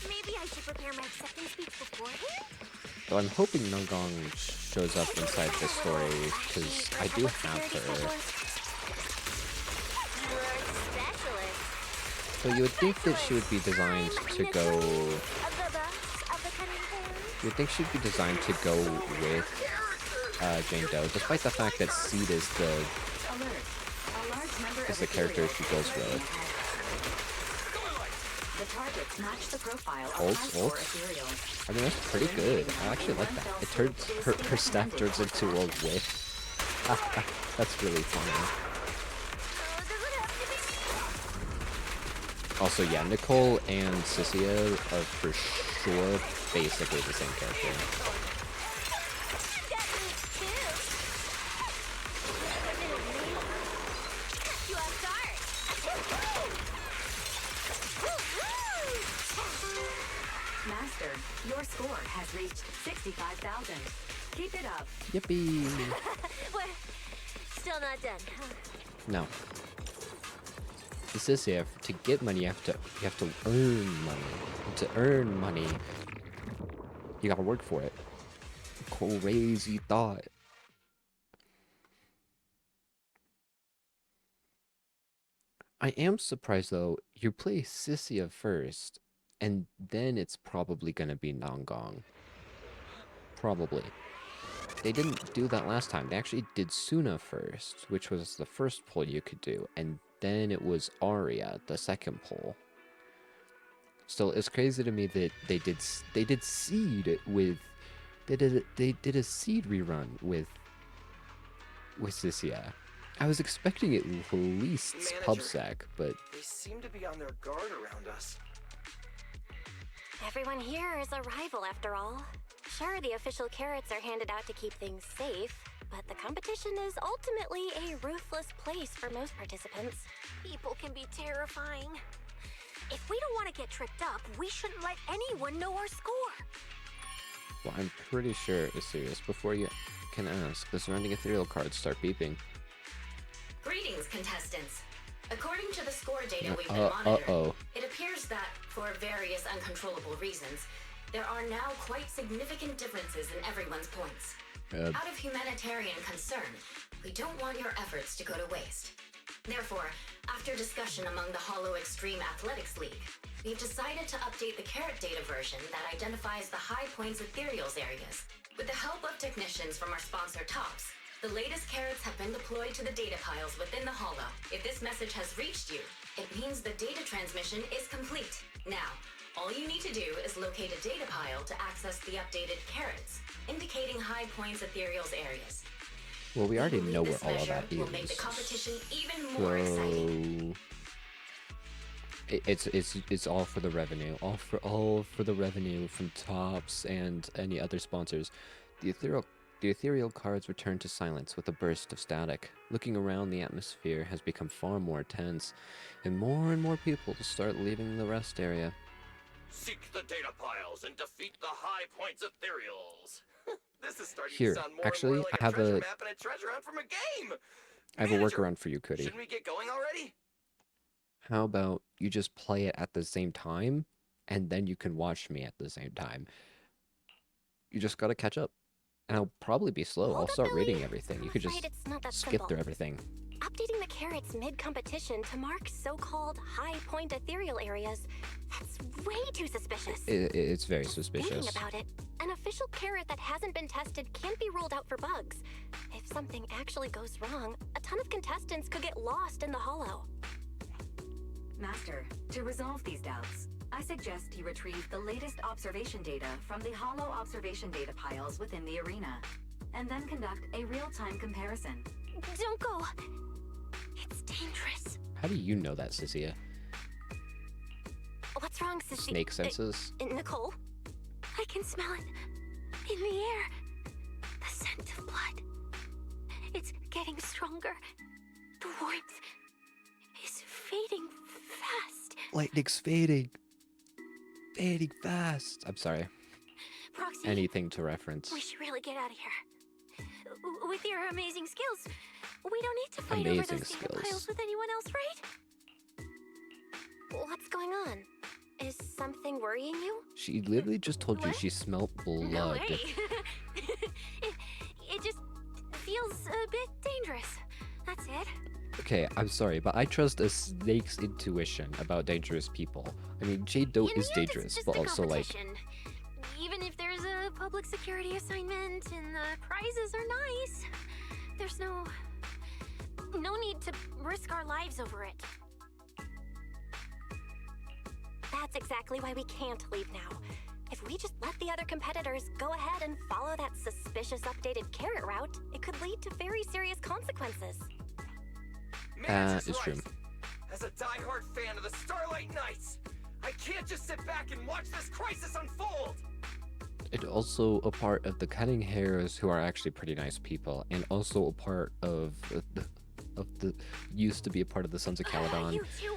Maybe I should prepare my acceptance speech beforehand? Though I'm hoping Nongong shows up inside this story, because I do have her. You're a specialist. So you would think that she would be designed to go... Of the boss of the cunning thing. You would think she'd be designed to go with Jane Doe, despite the fact that Seed is the Alert. A large number is of the character Ethereals she goes are lurking with. ahead. The targets match the profile of Ults, high-score ults? Ethereals. I mean, that's pretty good. I actually like that. It turns her staff turns into a whip. That's really funny. Oh, does it have to be me? Also, yeah, Nicole and Cecilia are for sure basically the same character. That means two. You off guard. Master, your score has reached 65,000. Keep it up. Yippee! We're still not done. Huh? No. This is here. To get money, you have to earn money. And to earn money, you gotta work for it. crazy thought. I am surprised though, you play Sissia first, and then it's probably gonna be Nangong. Probably. They didn't do that last time. They actually did Suna first, which was the first poll you could do, and then it was Arya, the second poll. Still, it's crazy to me that they did Seed with they did a Seed rerun with Sissia. I was expecting at least PubSec, but They seem to be on their guard around us. Everyone here is a rival after all. Sure, the official carrots are handed out to keep things safe, but the competition is ultimately a ruthless place for most participants. People can be terrifying. If we don't want to get tripped up, we shouldn't let anyone know our score. well, I'm pretty sure it's serious. Before you can ask, the surrounding ethereal cards start beeping. Greetings, contestants. According to the score data we've been monitoring, it appears that, for various uncontrollable reasons, there are now quite significant differences in everyone's points. Out of humanitarian concern, we don't want your efforts to go to waste. Therefore, after discussion among the Hollow Extreme Athletics League, we've decided to update the carrot data version that identifies the high points ethereals areas. With the help of technicians from our sponsor Tops, the latest carrots have been deployed to the data piles within the Hollow. If this message has reached you, it means the data transmission is complete. Now, all you need to do is locate a data pile to access the updated carrots, indicating high points ethereals areas. Well, we already know where all of that will make the competition even more exciting. It's all for the revenue, all for the revenue from Tops and any other sponsors. The ethereal cards return to silence with a burst of static. Looking around, the atmosphere has become far more tense, and more people start leaving the rest area. Seek the data piles and defeat the high points ethereals. This is starting Here, to sound more actually, and more like I have treasure a map and a treasure hunt from a game. I have Manager, a workaround for you, Cody. Shouldn't we get going already? How about you just play it at the same time, and then you can watch me at the same time. You just gotta catch up. And I'll probably be slow. I'll start reading everything. You could just skip through everything. Updating the carrots mid-competition to mark so-called high-point ethereal areas, that's way too suspicious. It's very suspicious. Thinking about it, an official carrot that hasn't been tested can't be ruled out for bugs. If something actually goes wrong, a ton of contestants could get lost in the Hollow. Master, to resolve these doubts, I suggest you retrieve the latest observation data from the Hollow observation data piles within the arena, and then conduct a real-time comparison. Don't go! It's dangerous. How do you know that, Sissia? What's wrong, Sissy? Snake senses? Nicole? I can smell it. In the air. The scent of blood. It's getting stronger. The warmth is fading fast. Lightning's fading. Fading fast. I'm sorry. Proxy, anything to reference. We should really get out of here. With your amazing skills, we don't need to fight over those data piles with anyone else, right? What's going on? Is something worrying you? She literally just told you she smelled blood. No way. it just feels a bit dangerous. That's it. Okay, I'm sorry, but I trust a snake's intuition about dangerous people. I mean, Jade Doe is dangerous, but also like... Even if there's a public security assignment and the prizes are nice, there's no need to risk our lives over it. That's exactly why we can't leave now. If we just let the other competitors go ahead and follow that suspicious updated carrot route, it could lead to very serious consequences. It's true. As a diehard fan of the Starlight Knights, I can't just sit back and watch this crisis unfold! It's also a part of the Cutting Hairs, who are actually pretty nice people, and also a part of the used to be a part of the Sons of Caledon, You two,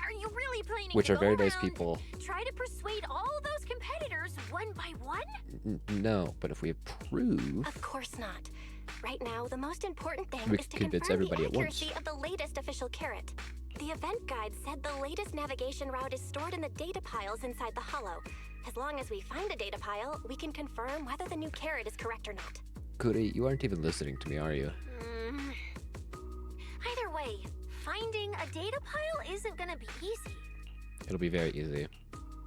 are you really planning which to are very go nice around, people. Try to persuade all those competitors one by one? No, but if we approve... Of course not. Right now, the most important thing we is to convince confirm everybody the at once. accuracy of the latest official carrot. The event guide said the latest navigation route is stored in the data piles inside the hollow. As long as we find a data pile, we can confirm whether the new carrot is correct or not. Goody, you aren't even listening to me, are you? Either way, finding a data pile isn't gonna be easy. It'll be very easy.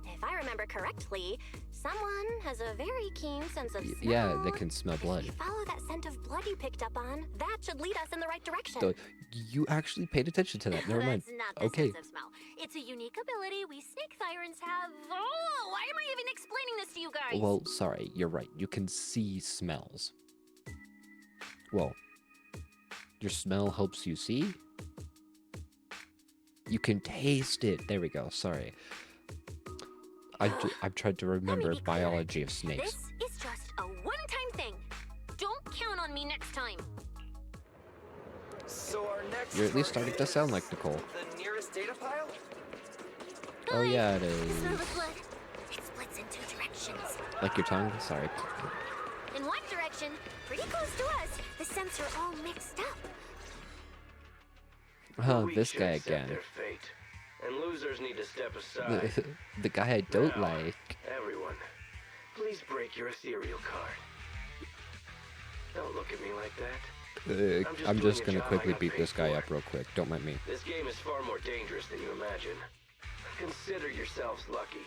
If I remember correctly, someone has a very keen sense of smell. Yeah, they can smell blood. If we follow that scent of blood you picked up on, that should lead us in the right direction. So, you actually paid attention to that. Never mind. That's not the Okay. sense of smell. It's a unique ability we snake sirens have. Oh, why am I even explaining this to you guys? Well, sorry, you're right. You can see smells. Well, your smell helps you see? You can taste it. There we go. Sorry. I've tried to remember be clear. biology of snakes. This is just a one-time thing. Don't count on me next time. So our next You're at least starting target to sound is like Nicole. the nearest data pile? Oh yeah, it The smell is. of blood. It splits in 2 directions. Like your tongue? Sorry. In one direction, pretty close to us, the scents are all mixed up. Oh, We this should guy accept again. Their fate. And losers need to step aside. The guy I don't Now, like. Everyone, please break your ethereal card. Don't look at me like that. I'm just doing gonna a job I quickly got beat paid this guy for. up real quick. Don't mind me. This game is far more dangerous than you imagine. Consider yourselves lucky.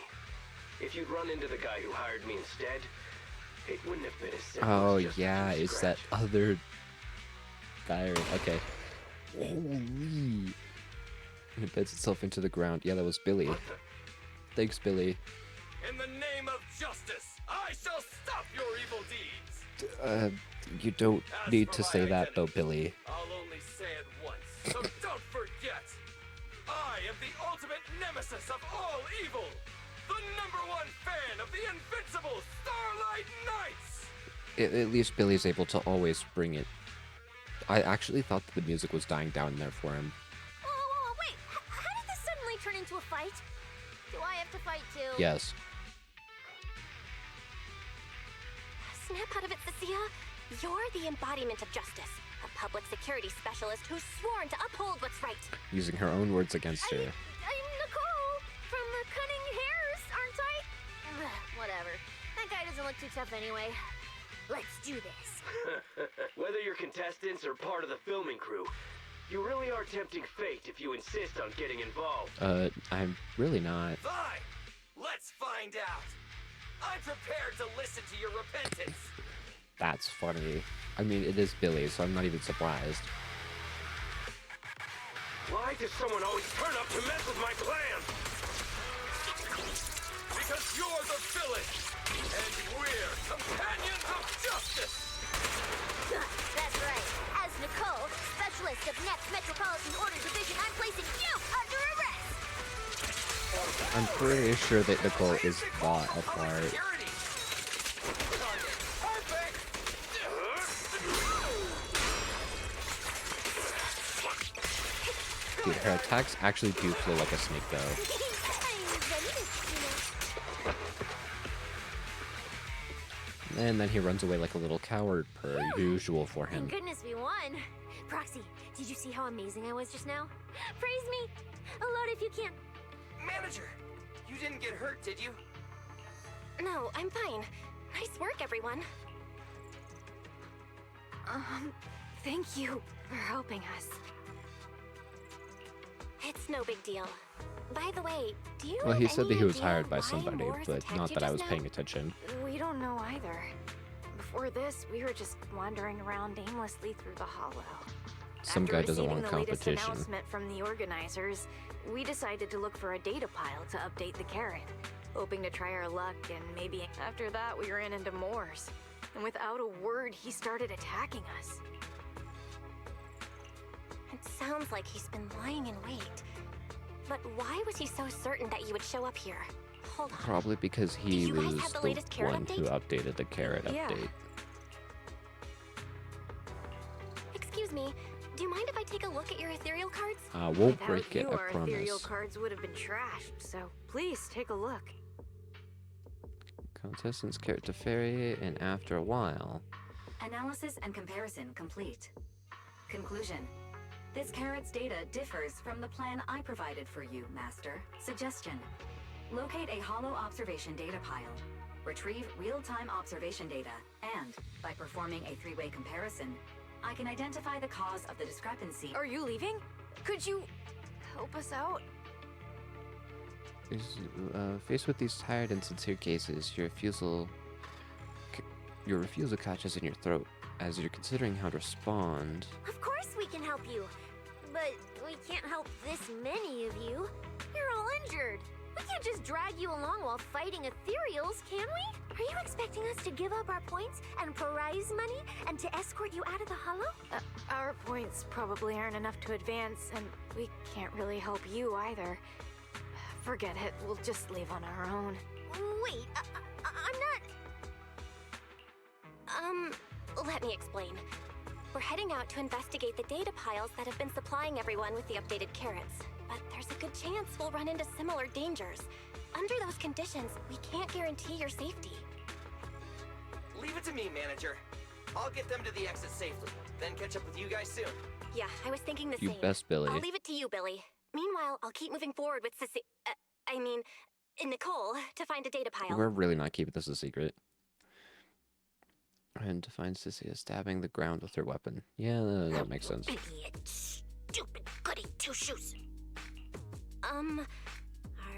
If you'd run into the guy who hired me instead, it wouldn't have been as simple Oh as just a yeah, few it's that scratches. other guy. Okay. Holy. It embeds itself into the ground. Yeah, that was Billy. Thanks, Billy. In the name of justice, I shall stop your evil deeds. You don't As need for to my say that though, identity, Billy. I'll only say it once, so don't forget. I am the ultimate nemesis of all evil. The #1 fan of the invincible Starlight Knights. At least Billy's able to always bring it. I actually thought that the music was dying down there for him. Whoa, wait. How did this suddenly turn into a fight? Do I have to fight too? Yes. Snap out of it, Cecilia. You're the embodiment of justice. A public security specialist who's sworn to uphold what's right. Using her own words against her. I'm Nicole from the Cunning Hairs, aren't I? Ugh, whatever. That guy doesn't look too tough anyway. Let's do this. Whether you're contestants or part of the filming crew, you really are tempting fate if you insist on getting involved. I'm really not. Fine, let's find out. I'm prepared to listen to your repentance. That's funny. I mean, it is Billy, so I'm not even surprised. Why does someone always turn up to mess with my plans? Because you're the villain, and we're companions of justice. That's right. As Nicole, specialist of Next Metropolitan Order Division, I'm placing you under arrest. I'm pretty sure that Nicole is not a part. Security. Perfect. Dude, her attacks actually do feel like a snake, though. And then he runs away like a little coward, per usual for him. Thank goodness we won. Proxy, did you see how amazing I was just now? Praise me. Aloud if you can. Manager, you didn't get hurt, did you? No, I'm fine. Nice work, everyone. Thank you for helping us. It's no big deal. By the way, do you Well, have he said that any he was idea hired by why somebody, Morris but attacked not you that I just was now? paying attention. We don't know either. Before this, we were just wandering around aimlessly through the hollow. Some After guy doesn't receiving want the latest competition. announcement from the organizers, we decided to look for a data pile to update the carrot, hoping to try our luck, and maybe after that we ran into Moors. And without a word, he started attacking us. It sounds like he's been lying in wait. But why was he so certain that you would show up here? Hold on. Probably because he you guys was have the the latest carrot one who updated the carrot Yeah. update. Excuse me, do you mind if I take a look at your ethereal cards? Won't Without break it, you, I our ethereal promise. cards would have been trashed, so please take a look. Contestants character fairy, and after a while. Analysis and comparison complete. Conclusion. This carrot's data differs from the plan I provided for you, Master. Suggestion: locate a hollow observation data pile, retrieve real-time observation data, and, by performing a three-way comparison, I can identify the cause of the discrepancy. Are you leaving? Could you help us out? Faced with these tired and sincere cases, your refusal catches in your throat. As you're considering how to respond, Of course we can help you. But we can't help this many of you. You're all injured. We can't just drag you along while fighting ethereals, can we? Are you expecting us to give up our points and prize money and to escort you out of the hollow? Our points probably aren't enough to advance, and we can't really help you either. Forget it, we'll just leave on our own. Wait, I'm not... Let me explain. We're heading out to investigate the data piles that have been supplying everyone with the updated carrots. But there's a good chance we'll run into similar dangers. Under those conditions, we can't guarantee your safety. Leave it to me, manager. I'll get them to the exit safely, then catch up with you guys soon. Yeah, I was thinking the you same. best, Billy. I'll leave it to you, Billy. Meanwhile, I'll keep moving forward with Nicole, to find a data pile. We're really not keeping this a secret. And to find Cecilia stabbing the ground with her weapon. Yeah, that makes sense. Idiot, stupid goody two-shoes. Are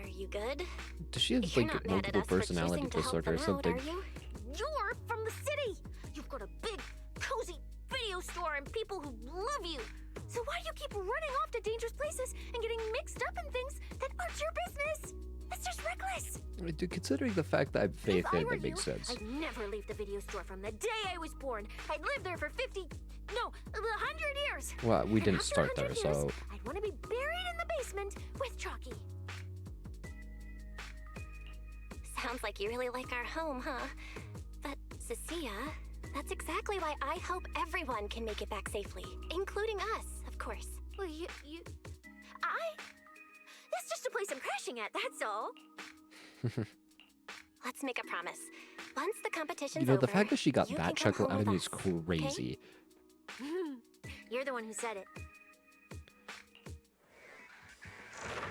you good? Does she have, You're like, not mad at multiple us for personality choosing to help disorder or them out, something? are you? You're from the city. You've got a big, cozy video store and people who love you. So why do you keep running off to dangerous places and getting mixed up in things that aren't your business? It's just reckless. Considering the fact that I have faith If I in were it, that makes you, sense. I'd never leave the video store from the day I was born. I'd live there for 100 years. Well, we And didn't after start there, 100 years, so... I'd want to be buried in the basement with Chalky. Sounds like you really like our home, huh? But, Cecilia, that's exactly why I hope everyone can make it back safely. Including us, of course. Well, that's just a place I'm crashing at, that's all. Let's make a promise. Once the competition's You know, over, the fact that she got you that can come chuckle home out of me with is us, okay? crazy. You're the one who said it.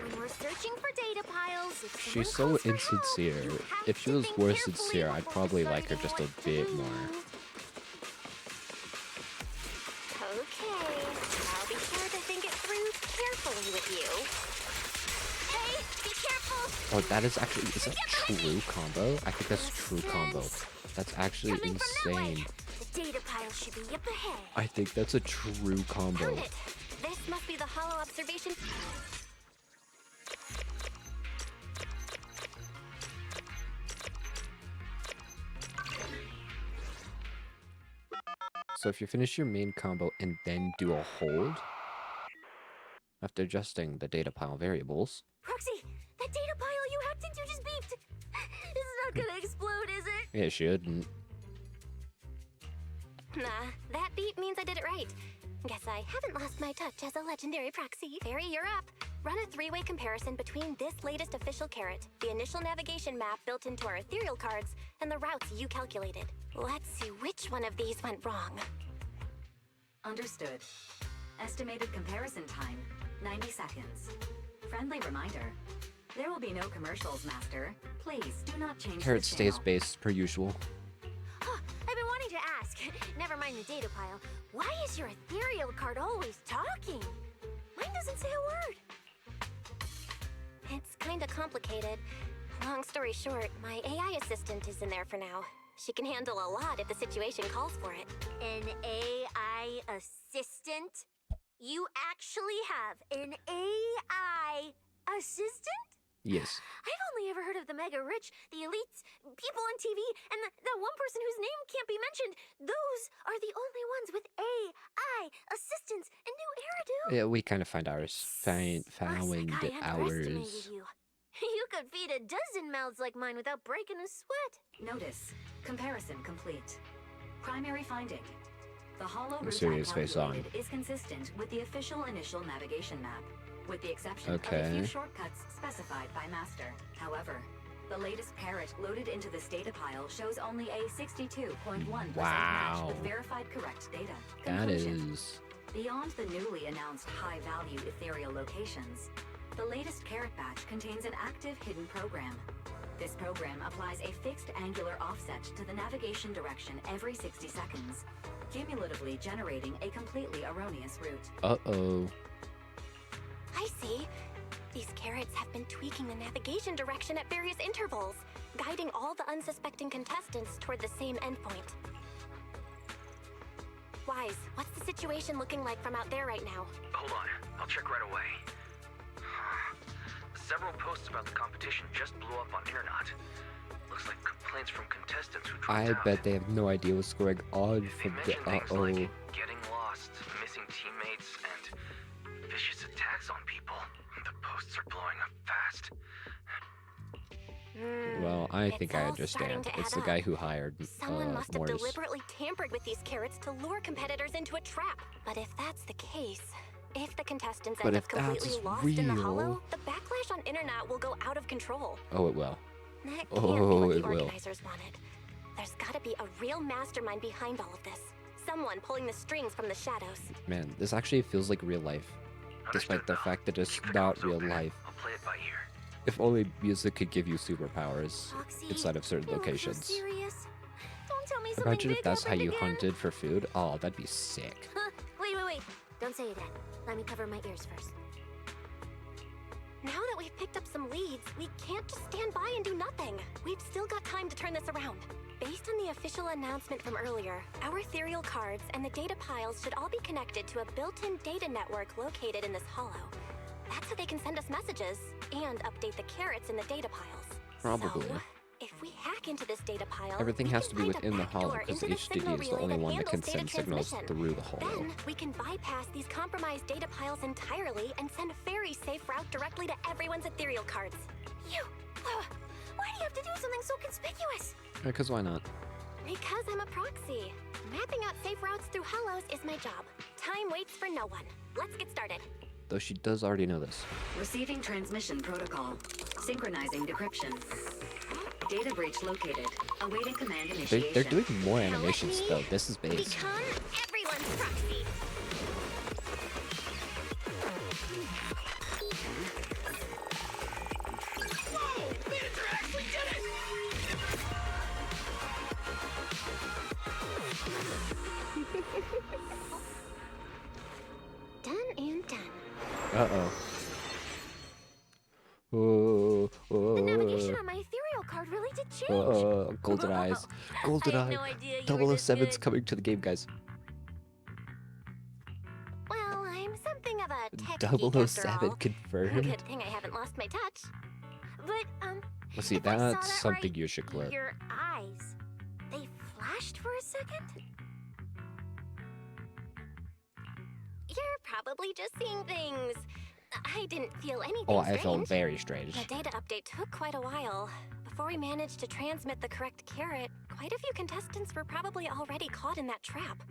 When we're searching for data piles, if someone She's so calls for help, insincere. you have If she to was think more carefully sincere, I'd before probably like her deciding just a what to bit do. more. Okay, I'll be sure to think it through carefully with you. Hey, be careful! Oh, that is actually... Is that true combo? I think that's true combo. That's actually Coming from that way. insane. The data pile should be up ahead. I think that's a true combo. Found it. This must be the hollow observation. So if you finish your main combo and then do a hold, after adjusting the data pile variables... Proxy, that data pile you hacked into just beeped. It's not gonna explode, is it? It shouldn't. Nah, that beep means I did it right. Guess I haven't lost my touch as a legendary proxy. Fairy, you're up. Run a three-way comparison between this latest official carrot, the initial navigation map built into our ethereal cards, and the routes you calculated. Let's see which one of these went wrong. Understood. Estimated comparison time, 90 seconds. Friendly reminder, there will be no commercials, Master. Please do not change Carrot the stays channel. based per usual. Huh, I've been wanting to ask. Never mind the data pile. Why is your ethereal card always talking? Mine doesn't say a word. It's kinda complicated. Long story short, my AI assistant is in there for now. She can handle a lot if the situation calls for it. An AI assistant? You actually have an AI assistant? Yes. I've only ever heard of the mega rich, the elites, people on TV, and that one person whose name can't be mentioned. Those are the only ones with AI assistants and new Eridu. Yeah, we kind of found ours. Found Looks like I underestimated ours. you. You could feed a dozen mouths like mine without breaking a sweat. Notice. Comparison complete. Primary finding. The hollow route I Serious face on. calculated is consistent with the official initial navigation map, with the exception of a Okay. few shortcuts specified by Master. However, the latest parrot loaded into this data pile shows only a 62.1% match Wow. with verified correct data. That Conclusion. is... Beyond the newly announced high-value ethereal locations, the latest carrot batch contains an active hidden program. This program applies a fixed angular offset to the navigation direction every 60 seconds, cumulatively generating a completely erroneous route. Uh-oh. I see. These carrots have been tweaking the navigation direction at various intervals, guiding all the unsuspecting contestants toward the same endpoint. Wise, what's the situation looking like from out there right now? Hold on, I'll check right away. Several posts about the competition just blew up on Internet. Looks like complaints from contestants who dropped I out. bet they have no idea what's going on They from the mentioned things uh-oh. like getting lost, missing teammates, and vicious attacks on people. The posts are blowing up fast. Well, I It's think I all starting understand. to It's add the guy up. who hired Someone must have Morris. deliberately tampered with these carrots to lure competitors into a trap. But if that's the case, if the contestants But end if up completely that's lost in the real- hollow, the backlash on internet will go out of control. Oh, it will. That can't Oh, be what it the will. organizers wanted. There's gotta be a real mastermind behind all of this. Someone pulling the strings from the shadows. Man, this actually feels like real life. Despite the fact that it's not real life. I'll play it by ear. If only music could give you superpowers Foxy, inside of certain you look so locations. serious. Don't tell me something Imagine if big that's how happened you again. hunted for food. Oh, that'd be sick. Huh? Wait. Don't say that. Let me cover my ears first. Now that we've picked up some leads, we can't just stand by and do nothing. We've still got time to turn this around. Based on the official announcement from earlier, our ethereal cards and the data piles should all be connected to a built-in data network located in this hollow. That's how they can send us messages and update the carrots in the data piles. Probably. So, if we hack into this data pile, Everything we has can to be find a within the backdoor hollow because into the HDD signal is the relay only one that can handles data send signals transmission. through the hollow. Then we can bypass these compromised data piles entirely and send a very safe route directly to everyone's ethereal cards. Why do you have to do something so conspicuous? Because why not? Because I'm a proxy. Mapping out safe routes through hollows is my job. Time waits for no one. Let's get started. Though she does already know this. Receiving transmission protocol. Synchronizing decryption. Data breach located. Awaiting command initiation. They're doing more animations though. This is base. Become everyone's proxy. Whoa! Manager actually did it! Done and done. Uh-oh. Oh, The navigation oh, on my ethereal card really did change. golden eyes. Golden I had eye. no idea you were this 007's good. coming to the game, guys. Well, I'm something of a tech geek after 007 all. confirmed. Good thing I haven't lost my touch. But, Well, see, if I saw that's that something right, you should clip. your eyes, they flashed for a second? You're probably just seeing things. I didn't feel anything Oh, I strange. felt very strange. The data update took quite a while. Before we managed to transmit the correct carrot, quite a few contestants were probably already caught in that trap.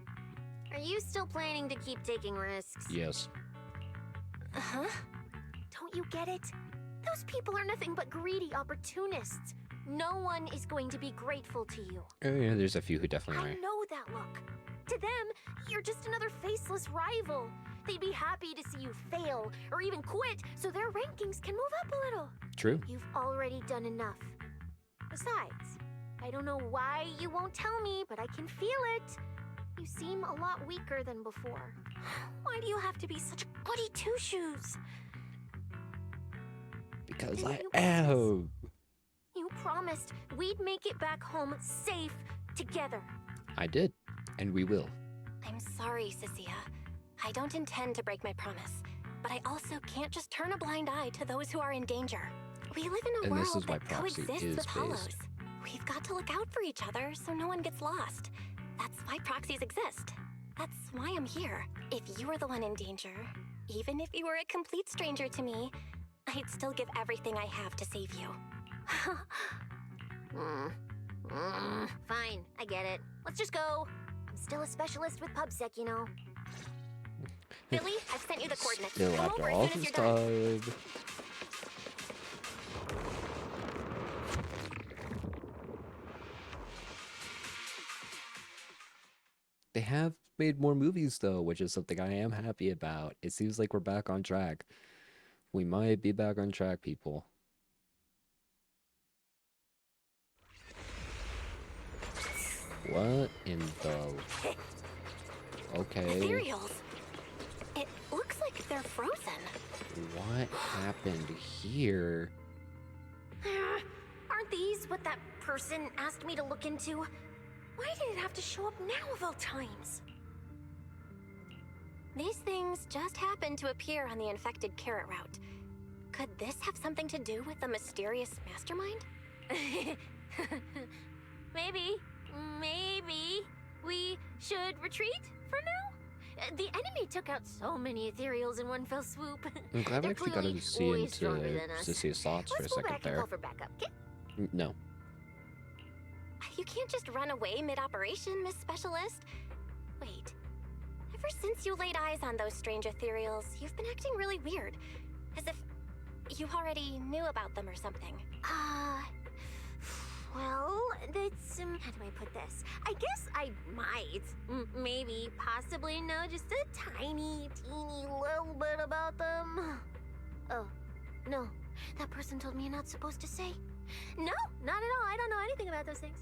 Are you still planning to keep taking risks? Yes. Uh-huh. Don't you get it? Those people are nothing but greedy opportunists. No one is going to be grateful to you. Oh, yeah, there's a few who definitely I are. know that look. To them, you're just another faceless rival. They'd be happy to see you fail or even quit so their rankings can move up a little. True. You've already done enough. Besides, I don't know why you won't tell me, but I can feel it. You seem a lot weaker than before. Why do you have to be such goody two-shoes? Because Didn't I you am. You promised we'd make it back home safe together. I did. And we will. I'm sorry, Cecilia. I don't intend to break my promise, but I also can't just turn a blind eye to those who are in danger. We live in a And world this is why that proxy coexists is with hollows. based. We've got to look out for each other so no one gets lost. That's why proxies exist. That's why I'm here. If you were the one in danger, even if you were a complete stranger to me, I'd still give everything I have to save you. Fine, I get it. Let's just go. I'm still a specialist with PubSec, you know. Billy, I've sent you the coordinates. Still Come after over all as soon as this you're done. time. They have made more movies though, which is something I am happy about. It seems like we're back on track. We might be back on track, people. What in the... Okay. Ethereals. It looks like they're frozen. What happened here? Aren't these what that person asked me to look into? Why did it have to show up now of all times? These things just happened to appear on the infected carrot route. Could this have something to do with the mysterious mastermind? Maybe we should retreat for now? The enemy took out so many ethereals in one fell swoop. I'm glad we actually got They're to see clearly way into stronger than us. to see his thoughts for a Let's go second back and there. call for backup, okay? No. You can't just run away mid-operation, Miss Specialist. Wait. Ever since you laid eyes on those strange ethereals, you've been acting really weird. As if you already knew about them or something. Well, that's, how do I put this? I guess I might, maybe, possibly know just a tiny, teeny little bit about them. Oh, no. That person told me you're not supposed to say. No, not at all. I don't know anything about those things.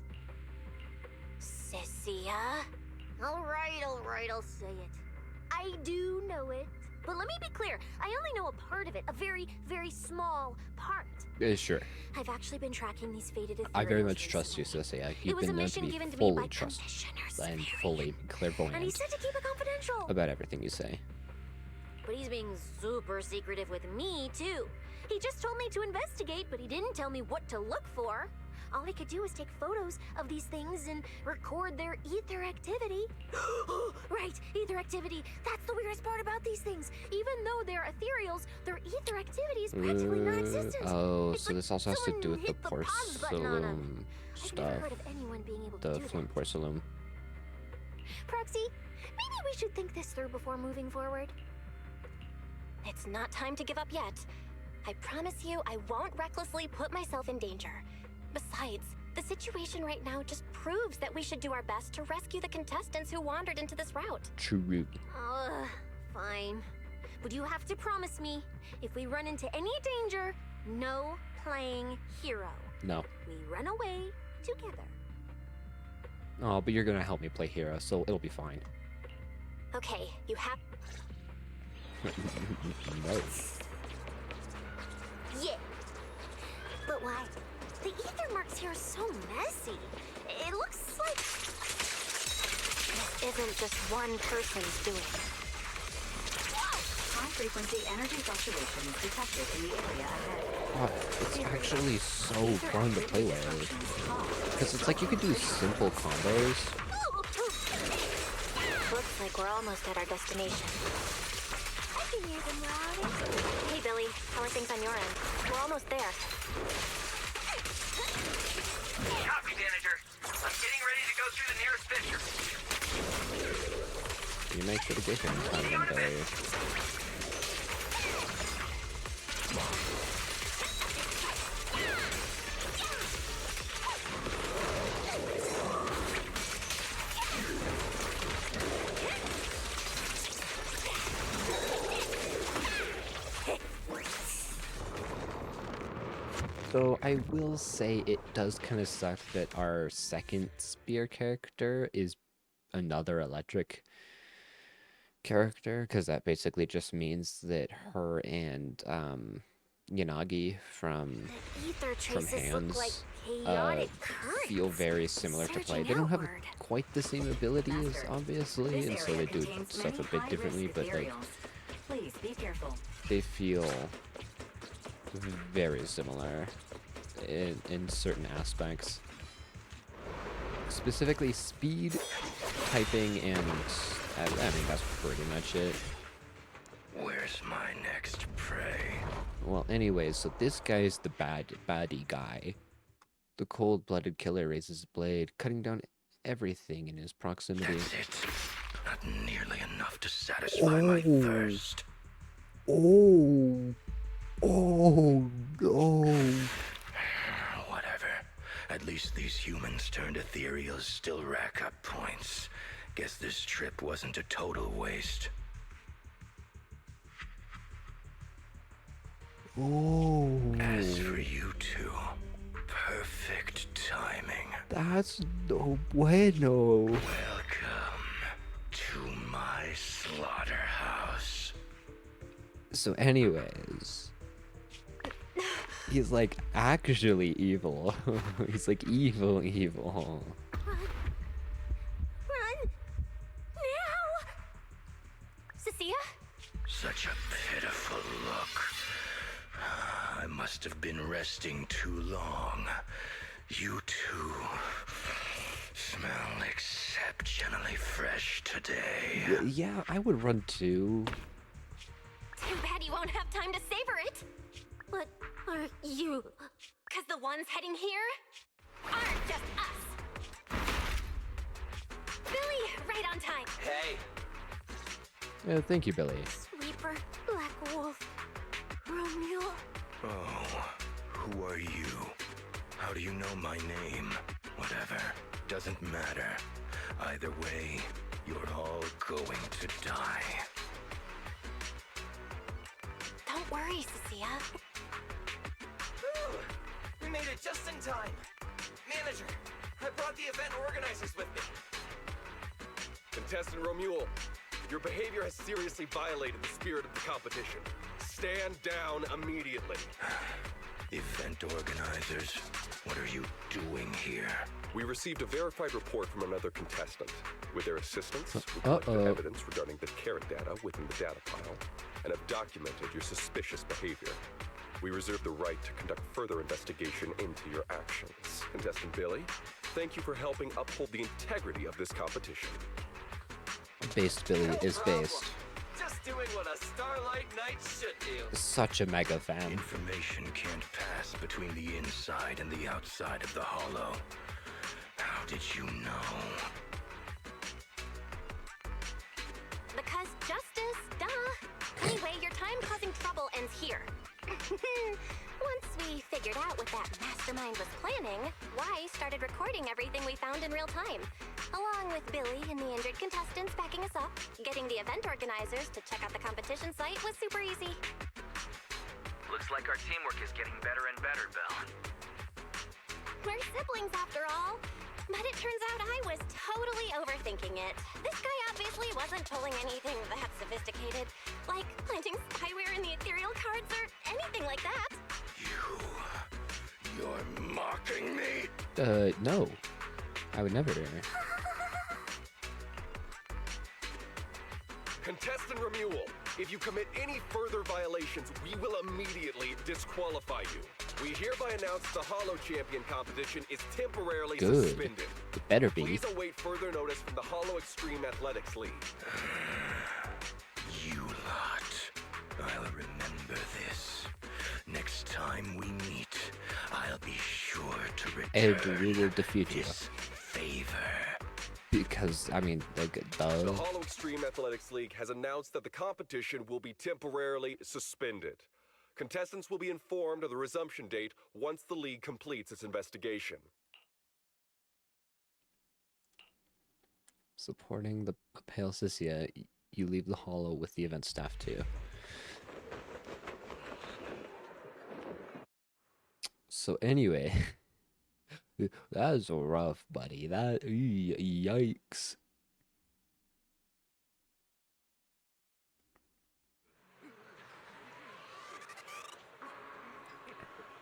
Sissia. All right, I'll say it. I do know it. But let me be clear, I only know a part of it, a very, very small part. Sure. I've actually been tracking these faded ethereals I very much recently. trust you, Sissia. It You've was a been known to mission be given to me by fully trustworthy Commissioner and Spirit. fully And he clairvoyant said to keep it confidential. about everything you say. But he's being super secretive with me, too. He just told me to investigate, but he didn't tell me what to look for. All he could do was take photos of these things and record their ether activity. Right, ether activity. That's the weirdest part about these things. Even though they're ethereals, their ether activity is practically non-existent. Oh, It's so like this also has to do with the someone hit the pause button on 'em. I've stuff. never heard of anyone being able to The do that. flint porcelain. Proxy, maybe we should think this through before moving forward. It's not time to give up yet. I promise you I won't recklessly put myself in danger. Besides, the situation right now just proves that we should do our best to rescue the contestants who wandered into this route. True. Fine. But you have to promise me, if we run into any danger, no playing hero. No. We run away together. Oh, but you're gonna help me play hero, so it'll be fine. Okay, you have... No. Yeah. But why? The ether marks here are so messy. It looks like... This isn't just one person's doing. High-frequency energy fluctuations detected in the area ahead. Oh, it's actually so fun to play with. Because it's like you could do simple combos. Looks like we're almost at our destination. I can hear them loud. Hey, Billy. How are things on your end? We're almost there. Copy, manager. I'm getting ready to go through the nearest fissure. You make sure to get here in time one day. So I will say it does kind of suck that our second spear character is another electric character, because that basically just means that her and Yanagi from Hands feel very similar to play. They don't have quite the same abilities, obviously, and so they do stuff a bit differently, but like Please be careful. they feel very similar in certain aspects. Specifically speed, typing, and I mean that's pretty much it. Where's my next prey? Well, anyways, so this guy's the baddie guy. The cold-blooded killer raises his blade, cutting down everything in his proximity. That's it. Not nearly enough to satisfy my thirst. Oh no. Whatever. At least these humans turned ethereals still rack up points. Guess this trip wasn't a total waste. Oh, As for you two, perfect timing. that's no bueno. Welcome to my slaughterhouse. So anyways, he's like actually evil. He's like evil. Run! Now! Cecilia? Such a pitiful look. I must have been resting too long. You two smell exceptionally fresh today. Yeah, I would run too. Too bad you won't have time to savor it. But are you? Because the ones heading here aren't just us. Billy, right on time. Hey, Yeah, thank you, Billy. Sweeper, Black Wolf, Romeo. Oh, who are you? How do you know my name? Whatever, doesn't matter. Either way, you're all going to die. Don't worry, Cecilia. whew, we made it just in time. Manager, I brought the event organizers with me. Contestant Romuald, your behavior has seriously violated the spirit of the competition. Stand down immediately. Event organizers, what are you doing here? We received a verified report from another contestant. With their assistance, we collected evidence regarding the carrot data within the data pile and have documented your suspicious behavior. We reserve the right to conduct further investigation into your actions. Contestant Billy, thank you for helping uphold the integrity of this competition. Based Billy is based. Just doing what a Starlight Knight should do. Such a mega fan. Information can't pass between the inside and the outside of the hollow. How did you know? Because justice, duh. Anyway, your time causing trouble ends here. Once we figured out what that mastermind was planning, Y started recording everything we found in real time. Along with Billy and the injured contestants backing us up, getting the event organizers to check out the competition site was super easy. Looks like our teamwork is getting better and better, Belle. We're siblings after all. But it turns out I was totally overthinking it. This guy obviously wasn't pulling anything that sophisticated, like planting spyware in the ethereal cards or anything like that. You're mocking me? No. I would never. Contestant Romuald, if you commit any further violations, we will immediately disqualify you. We hereby announce the Hollow Champion competition is temporarily suspended. It better be. Please await further notice from the Hollow Extreme Athletics League. You lot. I'll remember this. Next time we meet, I'll be sure to return And we will defeat you. this favor. Because, I mean, like, The Hollow Extreme Athletics League has announced that the competition will be temporarily suspended. Contestants will be informed of the resumption date once the league completes its investigation. supporting the Pale Cecilia, you leave the hollow with the event staff too. So anyway, that's rough, buddy. That yikes.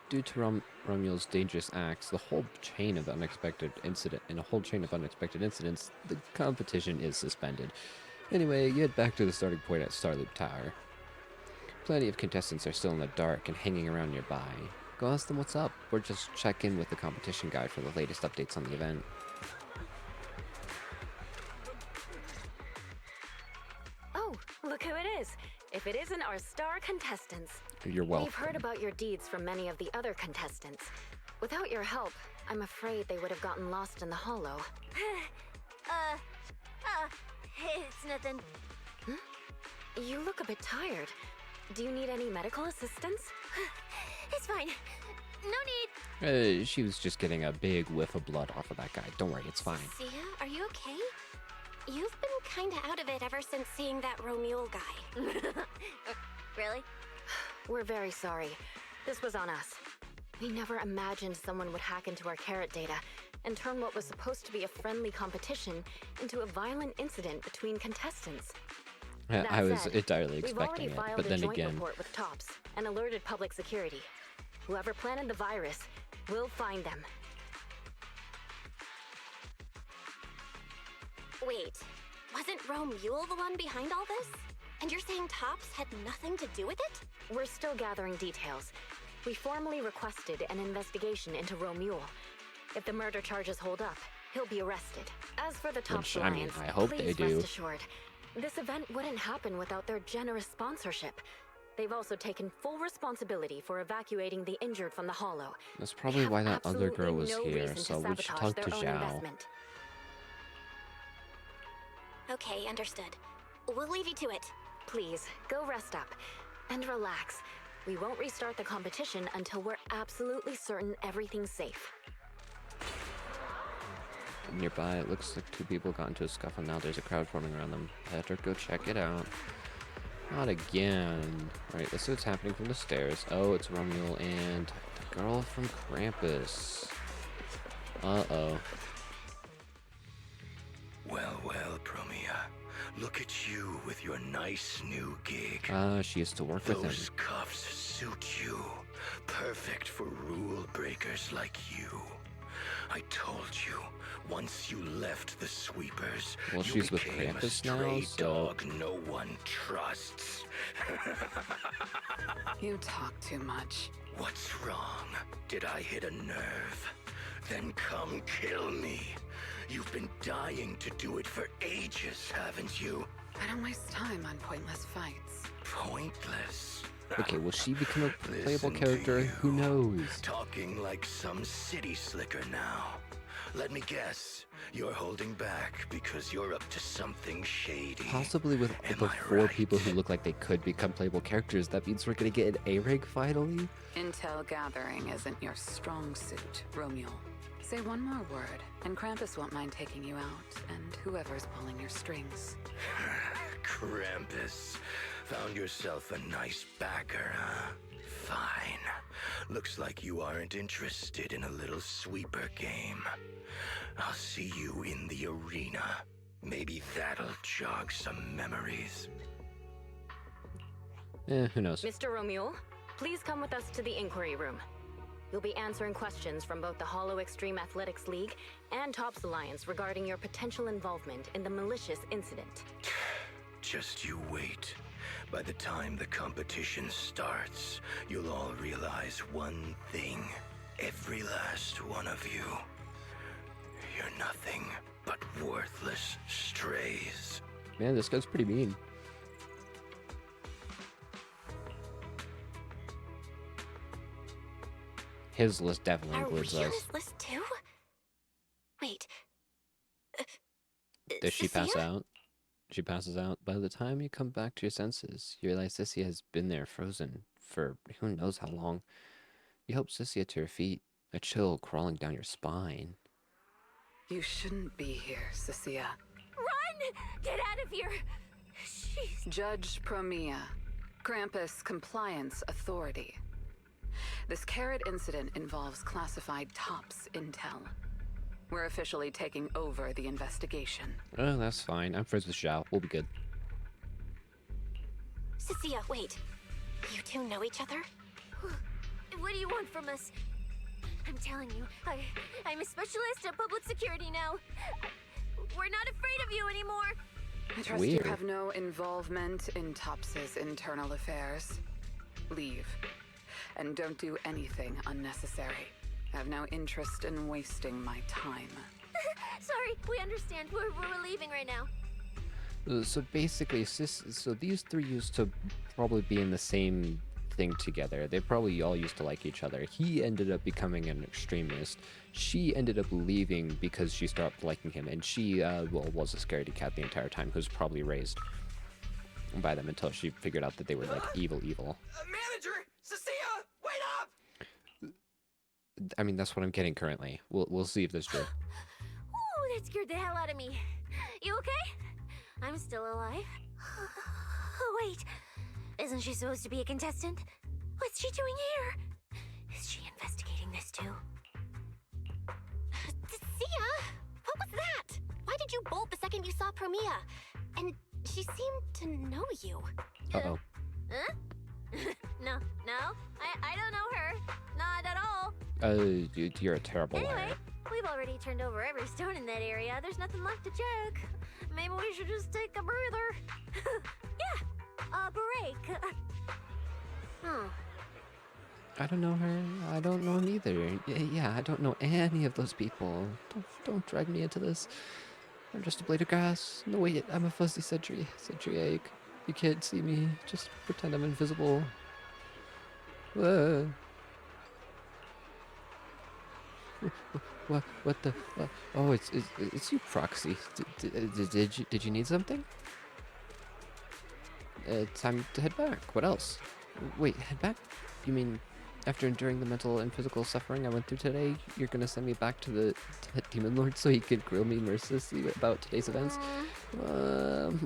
Due to Romuald's dangerous acts, a whole chain of unexpected incidents, the competition is suspended. Anyway, you head back to the starting point at Starloop Tower. Plenty of contestants are still in the dark and hanging around nearby. Go ask them what's up, or just check in with the competition guide for the latest updates on the event. Oh, look who it is. If it isn't our star contestants. You're welcome. We've heard about your deeds from many of the other contestants. Without your help, I'm afraid they would have gotten lost in the hollow. It's nothing. You look a bit tired. Do you need any medical assistance? It's fine. No need. She was just getting a big whiff of blood off of that guy. Don't worry, it's fine. Sia, are you okay? you've been kinda out of it ever since seeing that Romule guy. Really? We're very sorry. This was on us. We never imagined someone would hack into our carrot data and turn what was supposed to be a friendly competition into a violent incident between contestants. Yeah, I was said, entirely we've already expecting it, filed but a then joint again, report with TOPS and alerted public security. Whoever planted the virus, we'll find them. Wait, wasn't Romule the one behind all this? And you're saying Tops had nothing to do with it? We're still gathering details. We formally requested an investigation into Romule. If the murder charges hold up, he'll be arrested. As for the TOPS which, I mean, Alliance, I hope they please do. rest assured, this event wouldn't happen without their generous sponsorship. They've also taken full responsibility for evacuating the injured from the Hollow. That's probably why that other girl was Absolutely no here, reason so to we should sabotage talk to their own Zhao. investment. Okay, understood. We'll leave you to it. Please, go rest up. And relax. We won't restart the competition until we're absolutely certain everything's safe. Nearby, it looks like 2 people got into a scuffle. Now there's a crowd forming around them. Better go check it out. Not again. Alright, let's see what's happening from the stairs. Oh, it's Romule and the girl from Krampus. Uh-oh. Well, well, Promia. Look at you with your nice new gig. She used to work with him. Those cuffs suit you. Perfect for rule breakers like you. I told you, once you left the sweepers, Well, you she's with became a Krampus now, stray so... dog no one trusts. You talk too much. What's wrong? Did I hit a nerve? Then come kill me. You've been dying to do it for ages, haven't you? I don't waste time on pointless fights. Pointless. Okay, will she become a playable Listen to character? you. Who knows? Talking like some city slicker now. Let me guess. You're holding back because you're up to something shady. Possibly with Am the I 4 right? people who look like they could become playable characters. That means we're gonna get an A-rank finally? Intel gathering isn't your strong suit, Romule. Say one more word, and Krampus won't mind taking you out, and whoever's pulling your strings. Krampus. Found yourself a nice backer, huh? Fine. Looks like you aren't interested in a little sweeper game. I'll see you in the arena. Maybe that'll jog some memories. Who knows? Mr. Romule, please come with us to the inquiry room. You'll be answering questions from both the Hollow Extreme Athletics League and TOPS Alliance regarding your potential involvement in the malicious incident. Just you wait. By the time the competition starts, you'll all realize one thing. Every last one of you. You're nothing but worthless strays. Man, this guy's pretty mean. His list definitely Are we includes on us. this list too? Wait. Does she pass Cecilia? out? She passes out. By the time you come back to your senses, you realize Sissia has been there frozen for who knows how long. You help Sissia to her feet, a chill crawling down your spine. You shouldn't be here, Cecilia. Run! Get out of here! She's... Judge Promia, Krampus Compliance Authority. This carrot incident involves classified TOPS intel. We're officially taking over the investigation. Oh, that's fine. I'm friends with Zhao. We'll be good. Cecilia, wait. You two know each other? What do you want from us? I'm telling you, I'm a specialist at public security now. We're not afraid of you anymore. I trust Weird. you have no involvement in TOPS's internal affairs. Leave. And don't do anything unnecessary. I have no interest in wasting my time. Sorry, we understand. We're leaving right now. So basically, so these 3 used to probably be in the same thing together. They probably all used to like each other. He ended up becoming an extremist. She ended up leaving because she stopped liking him, and she well, was a scaredy cat the entire time, who was probably raised by them until she figured out that they were like evil. Manager! Cecilia! Wait up! I mean, that's what I'm getting currently. We'll see if that's true. Ooh, that scared the hell out of me. You okay? I'm still alive. Wait, isn't she supposed to be a contestant? What's she doing here? Is she investigating this too? Sia, what was that? Why did you bolt the second you saw Promia? And she seemed to know you. Uh-oh. Huh? No, I don't know her. Not at all. You're a terrible Anyway, liar. we've already turned over every stone in that area. There's nothing left to check. Maybe we should just take a breather. Yeah, a break. Hmm. I don't know her. I don't know him either. Yeah, I don't know any of those people. Don't drag me into this. I'm just a blade of grass. No, wait, I'm a fuzzy sentry egg. You can't see me. Just pretend I'm invisible. What the? Oh, it's you, Proxy. Did you need something? Time to head back. What else? Wait, head back? You mean after enduring the mental and physical suffering I went through today, you're gonna send me back to the Demon Lord so he can grill me mercilessly about today's events?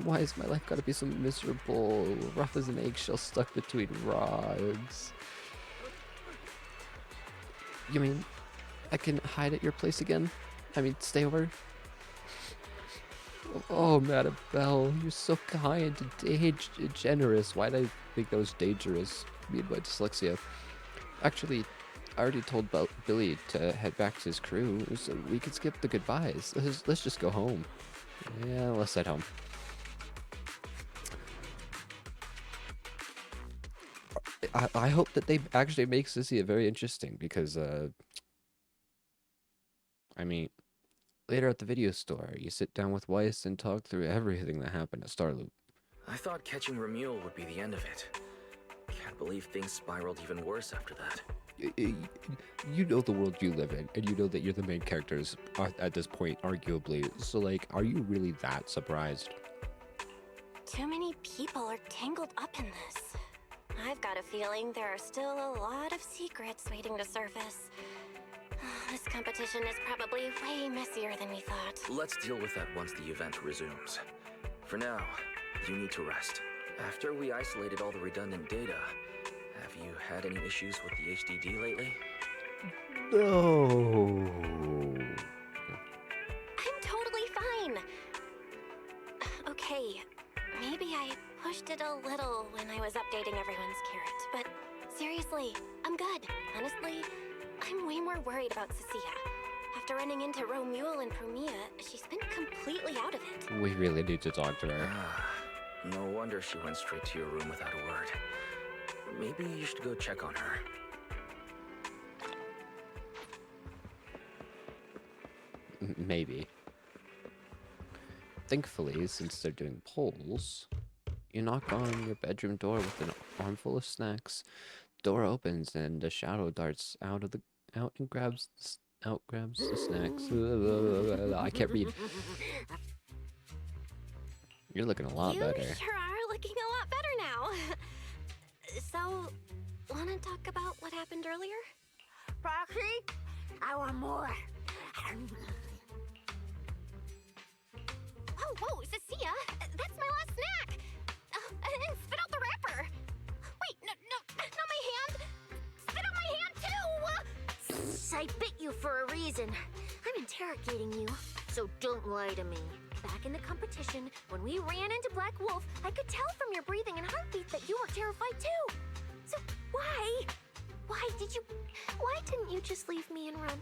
Why has my life gotta be so miserable, rough as an eggshell stuck between rods? You mean I can hide at your place again? I mean, stay over? Oh, Madam Belle, you're so kind and generous. Why'd I think that was dangerous? Me and my dyslexia. Actually, I already told Billy to head back to his crew, so we could skip the goodbyes. Let's just go home. Yeah, let's head home. I hope that they actually make Sissy very interesting because, I mean, later at the video store, you sit down with Weiss and talk through everything that happened at Starloop. I thought catching Remuel would be the end of it. Can't believe things spiraled even worse after that. You know the world you live in, and you know that you're the main characters at this point, arguably. So, like, are you really that surprised? Too many people are tangled up in this. I've got a feeling there are still a lot of secrets waiting to surface. This competition is probably way messier than we thought. Let's deal with that once the event resumes. For now, you need to rest. After we isolated all the redundant data, have you had any issues with the HDD lately? No. I'm totally fine. Okay, maybe I pushed it a little when I was updating everyone's carrot, but seriously, I'm good. Honestly, I'm way more worried about Cecilia. After running into Romuel and Promia, she's been completely out of it. We really need to talk to her. No wonder she went straight to your room without a word. Maybe you should go check on her. Maybe. Thankfully, since they're doing polls, you knock on your bedroom door with an armful of snacks. Door opens and a shadow darts out and grabs the snacks. I can't read. You're looking a lot better. You sure are looking a lot better now. So, wanna talk about what happened earlier? Proxy, I want more. Whoa, Cecilia, that's my last snack. And spit out the wrapper. Wait, no, not my hand. Spit out my hand too. I bit you for a reason. I'm interrogating you, so don't lie to me. Back in the competition, when we ran into Black Wolf, I could tell from your breathing and heartbeat that you were terrified too. So why didn't you just leave me and run?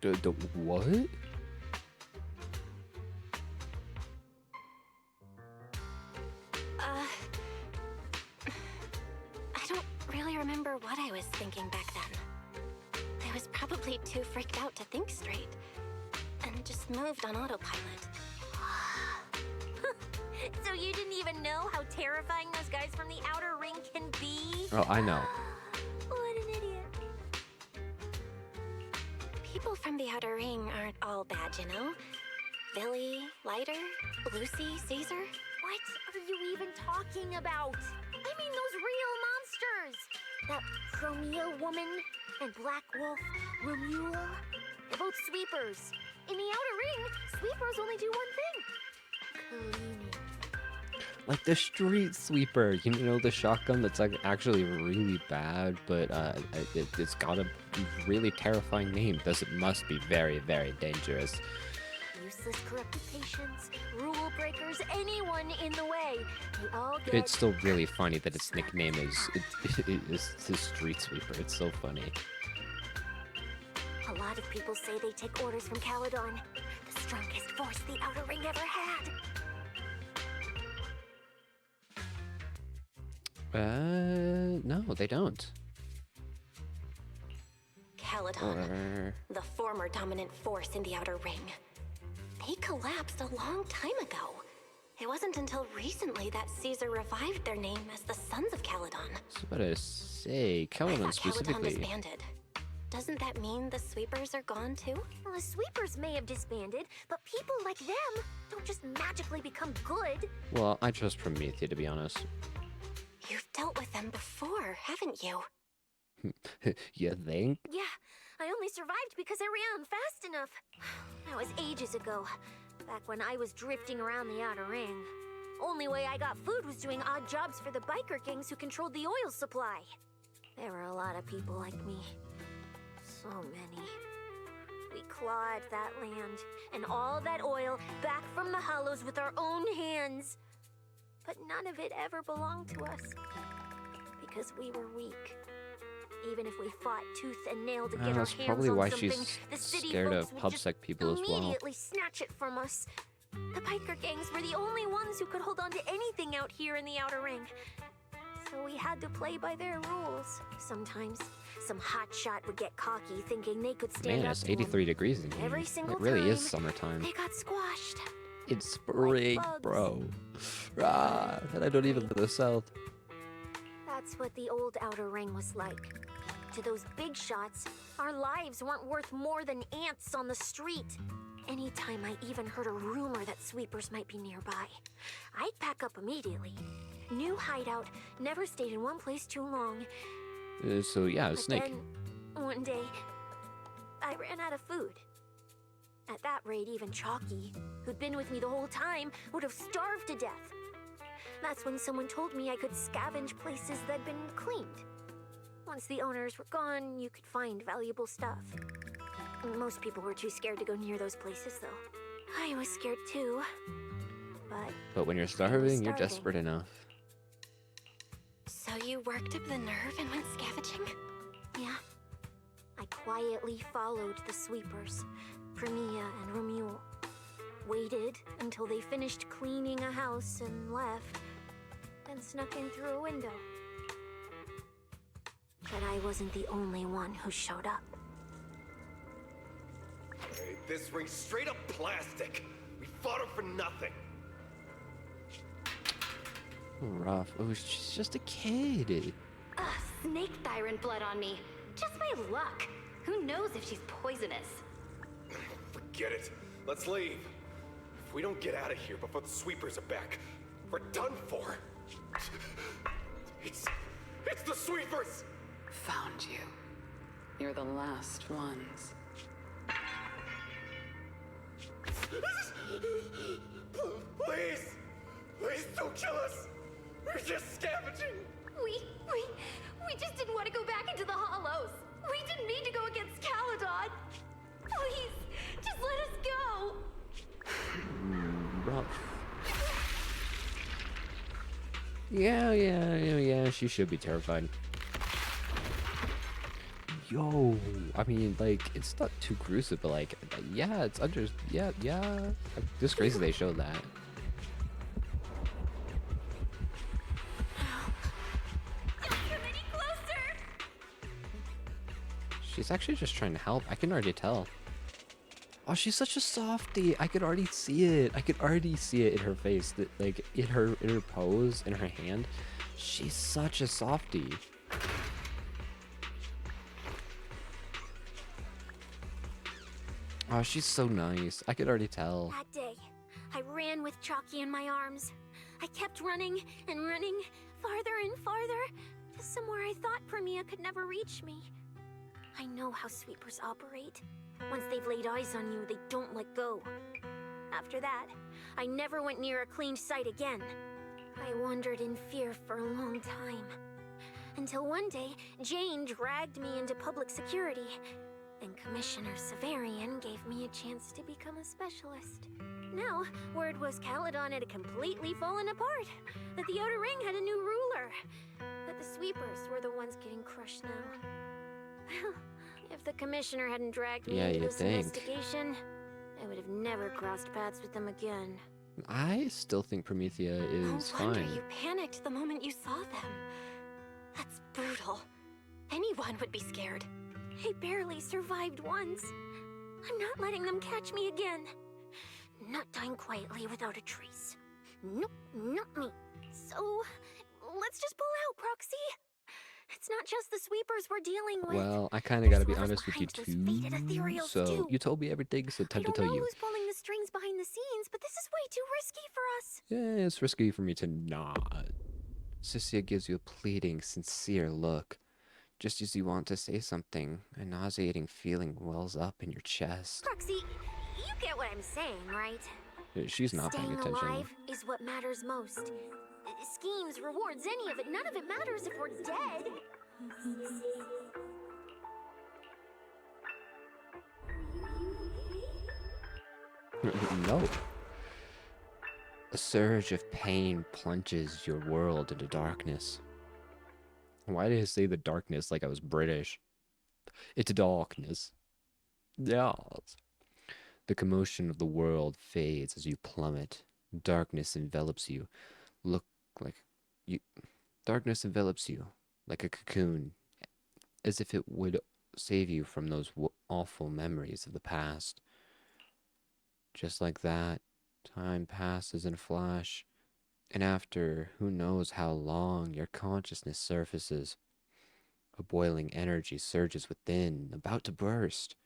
The what? I don't really remember what I was thinking back then. I was probably too freaked out to think straight, and just moved on autopilot. So you didn't even know how terrifying those guys from the Outer Ring can be? Oh, I know. What an idiot. People from the Outer Ring aren't all bad, you know? Billy, Lighter, Lucy, Caesar. What are you even talking about? I mean those real monsters! That Promia woman and Black Wolf, Romuel. They're both sweepers. In the outer ring, sweepers only do one thing. Cleaning. Like the street sweeper, you know, the shotgun that's like actually really bad, but it's got a really terrifying name. Thus, it must be very, very dangerous. Useless corrupted patients, rule breakers, anyone in the way. They all get... It's still really funny that its nickname is the street sweeper. It's so funny. A lot of people say they take orders from Caledon, the strongest force the Outer Ring ever had. No, they don't. Caledon, the former dominant force in the Outer Ring. They collapsed a long time ago. It wasn't until recently that Caesar revived their name as the Sons of Caledon. I was about to say, Caledon specifically. Caledon disbanded. Doesn't that mean the sweepers are gone too? Well, the sweepers may have disbanded, but people like them don't just magically become good. Well, I trust Promethea, to be honest. You've dealt with them before, haven't you? You think? Yeah, I only survived because I ran fast enough. That was ages ago, back when I was drifting around the Outer Ring. Only way I got food was doing odd jobs for the biker gangs who controlled the oil supply. There were a lot of people like me. So many. We clawed that land and all that oil back from the hollows with our own hands. But none of it ever belonged to us. Because we were weak. Even if we fought tooth and nail to get our That's hands probably on why something, she's the city scared folks of would pubsec just people as well. immediately snatch it from us. The biker gangs were the only ones who could hold on to anything out here in the Outer Ring. So we had to play by their rules. Sometimes some hotshot would get cocky, thinking they could stand Man, up it's to 83 him. degrees in here. Every single It really time, is summertime. They got squashed. It's spring, bugs. bro. Rah, and I don't even live in the south. That's what the old Outer Ring was like. To those big shots, our lives weren't worth more than ants on the street. Anytime I even heard a rumor that sweepers might be nearby, I'd pack up immediately. New hideout, never stayed in one place too long. So yeah, But snake. then, one day, I ran out of food. At that rate, even Chalky, who'd been with me the whole time, would have starved to death. That's when someone told me I could scavenge places that'd been cleaned. Once the owners were gone, you could find valuable stuff. Most people were too scared to go near those places, though. I was scared too. But when you're starving, you're desperate enough. So you worked up the nerve and went scavenging? Yeah. I quietly followed the sweepers, Premia and Romuald. Waited until they finished cleaning a house and left, then snuck in through a window. But I wasn't the only one who showed up. Hey, this ring's straight up plastic. We fought her for nothing. Rough. Oh, she's just a kid. Snake tyrant blood on me. Just my luck. Who knows if she's poisonous? Forget it. Let's leave. If we don't get out of here before the sweepers are back, we're done for. It's the sweepers! Found you. You're the last ones. Please! Please don't kill us! We're just scavenging! We just didn't want to go back into the hollows. We didn't mean to go against Caledon. Please, just let us go. Rough. Yeah, she should be terrified. Yo, I mean, like, it's not too gruesome, but like, yeah, it's yeah. Just crazy they showed that. She's actually just trying to help. I can already tell. Oh, she's such a softie. I could already see it. I could already see it in her face. That, like, in her pose, in her hand. She's such a softie. Oh, she's so nice. I could already tell. That day, I ran with Chalky in my arms. I kept running and running, farther and farther, to somewhere I thought Premia could never reach me. I know how sweepers operate. Once they've laid eyes on you, they don't let go. After that, I never went near a cleaned site again. I wandered in fear for a long time. Until one day, Jane dragged me into public security, and Commissioner Severian gave me a chance to become a specialist. Now, word was Caledon had completely fallen apart, that the Outer Ring had a new ruler, that the sweepers were the ones getting crushed now. Well, if the Commissioner hadn't dragged me into this investigation, I would have never crossed paths with them again. I still think Promethea is No wonder fine. you panicked the moment you saw them. That's brutal. Anyone would be scared. I barely survived once. I'm not letting them catch me again. Not dying quietly without a trace. Nope, not me. So, let's just pull out, Proxy. It's not just the sweepers we're dealing with. Well, I kind of gotta be There's honest with you whoever's behind those faded too. ethereals, So too. you told me everything, so time I to don't tell know you. who's pulling the strings behind the scenes, but this is way too risky for us. Yeah, it's risky for me to not. Cecilia gives you a pleading, sincere look. Just as you want to say something, a nauseating feeling wells up in your chest. Proxy, you get what I'm saying, right? She's not paying Staying attention. alive is what matters most. Schemes, rewards, any of it, none of it matters if we're dead. No. A surge of pain plunges your world into darkness. Why did I say the darkness like I was British? It's darkness. Yes. The commotion of the world fades as you plummet. Darkness envelops you. Darkness envelops you like a cocoon, as if it would save you from those awful memories of the past. Just like that, time passes in a flash, and after who knows how long, your consciousness surfaces. A boiling energy surges within, about to burst.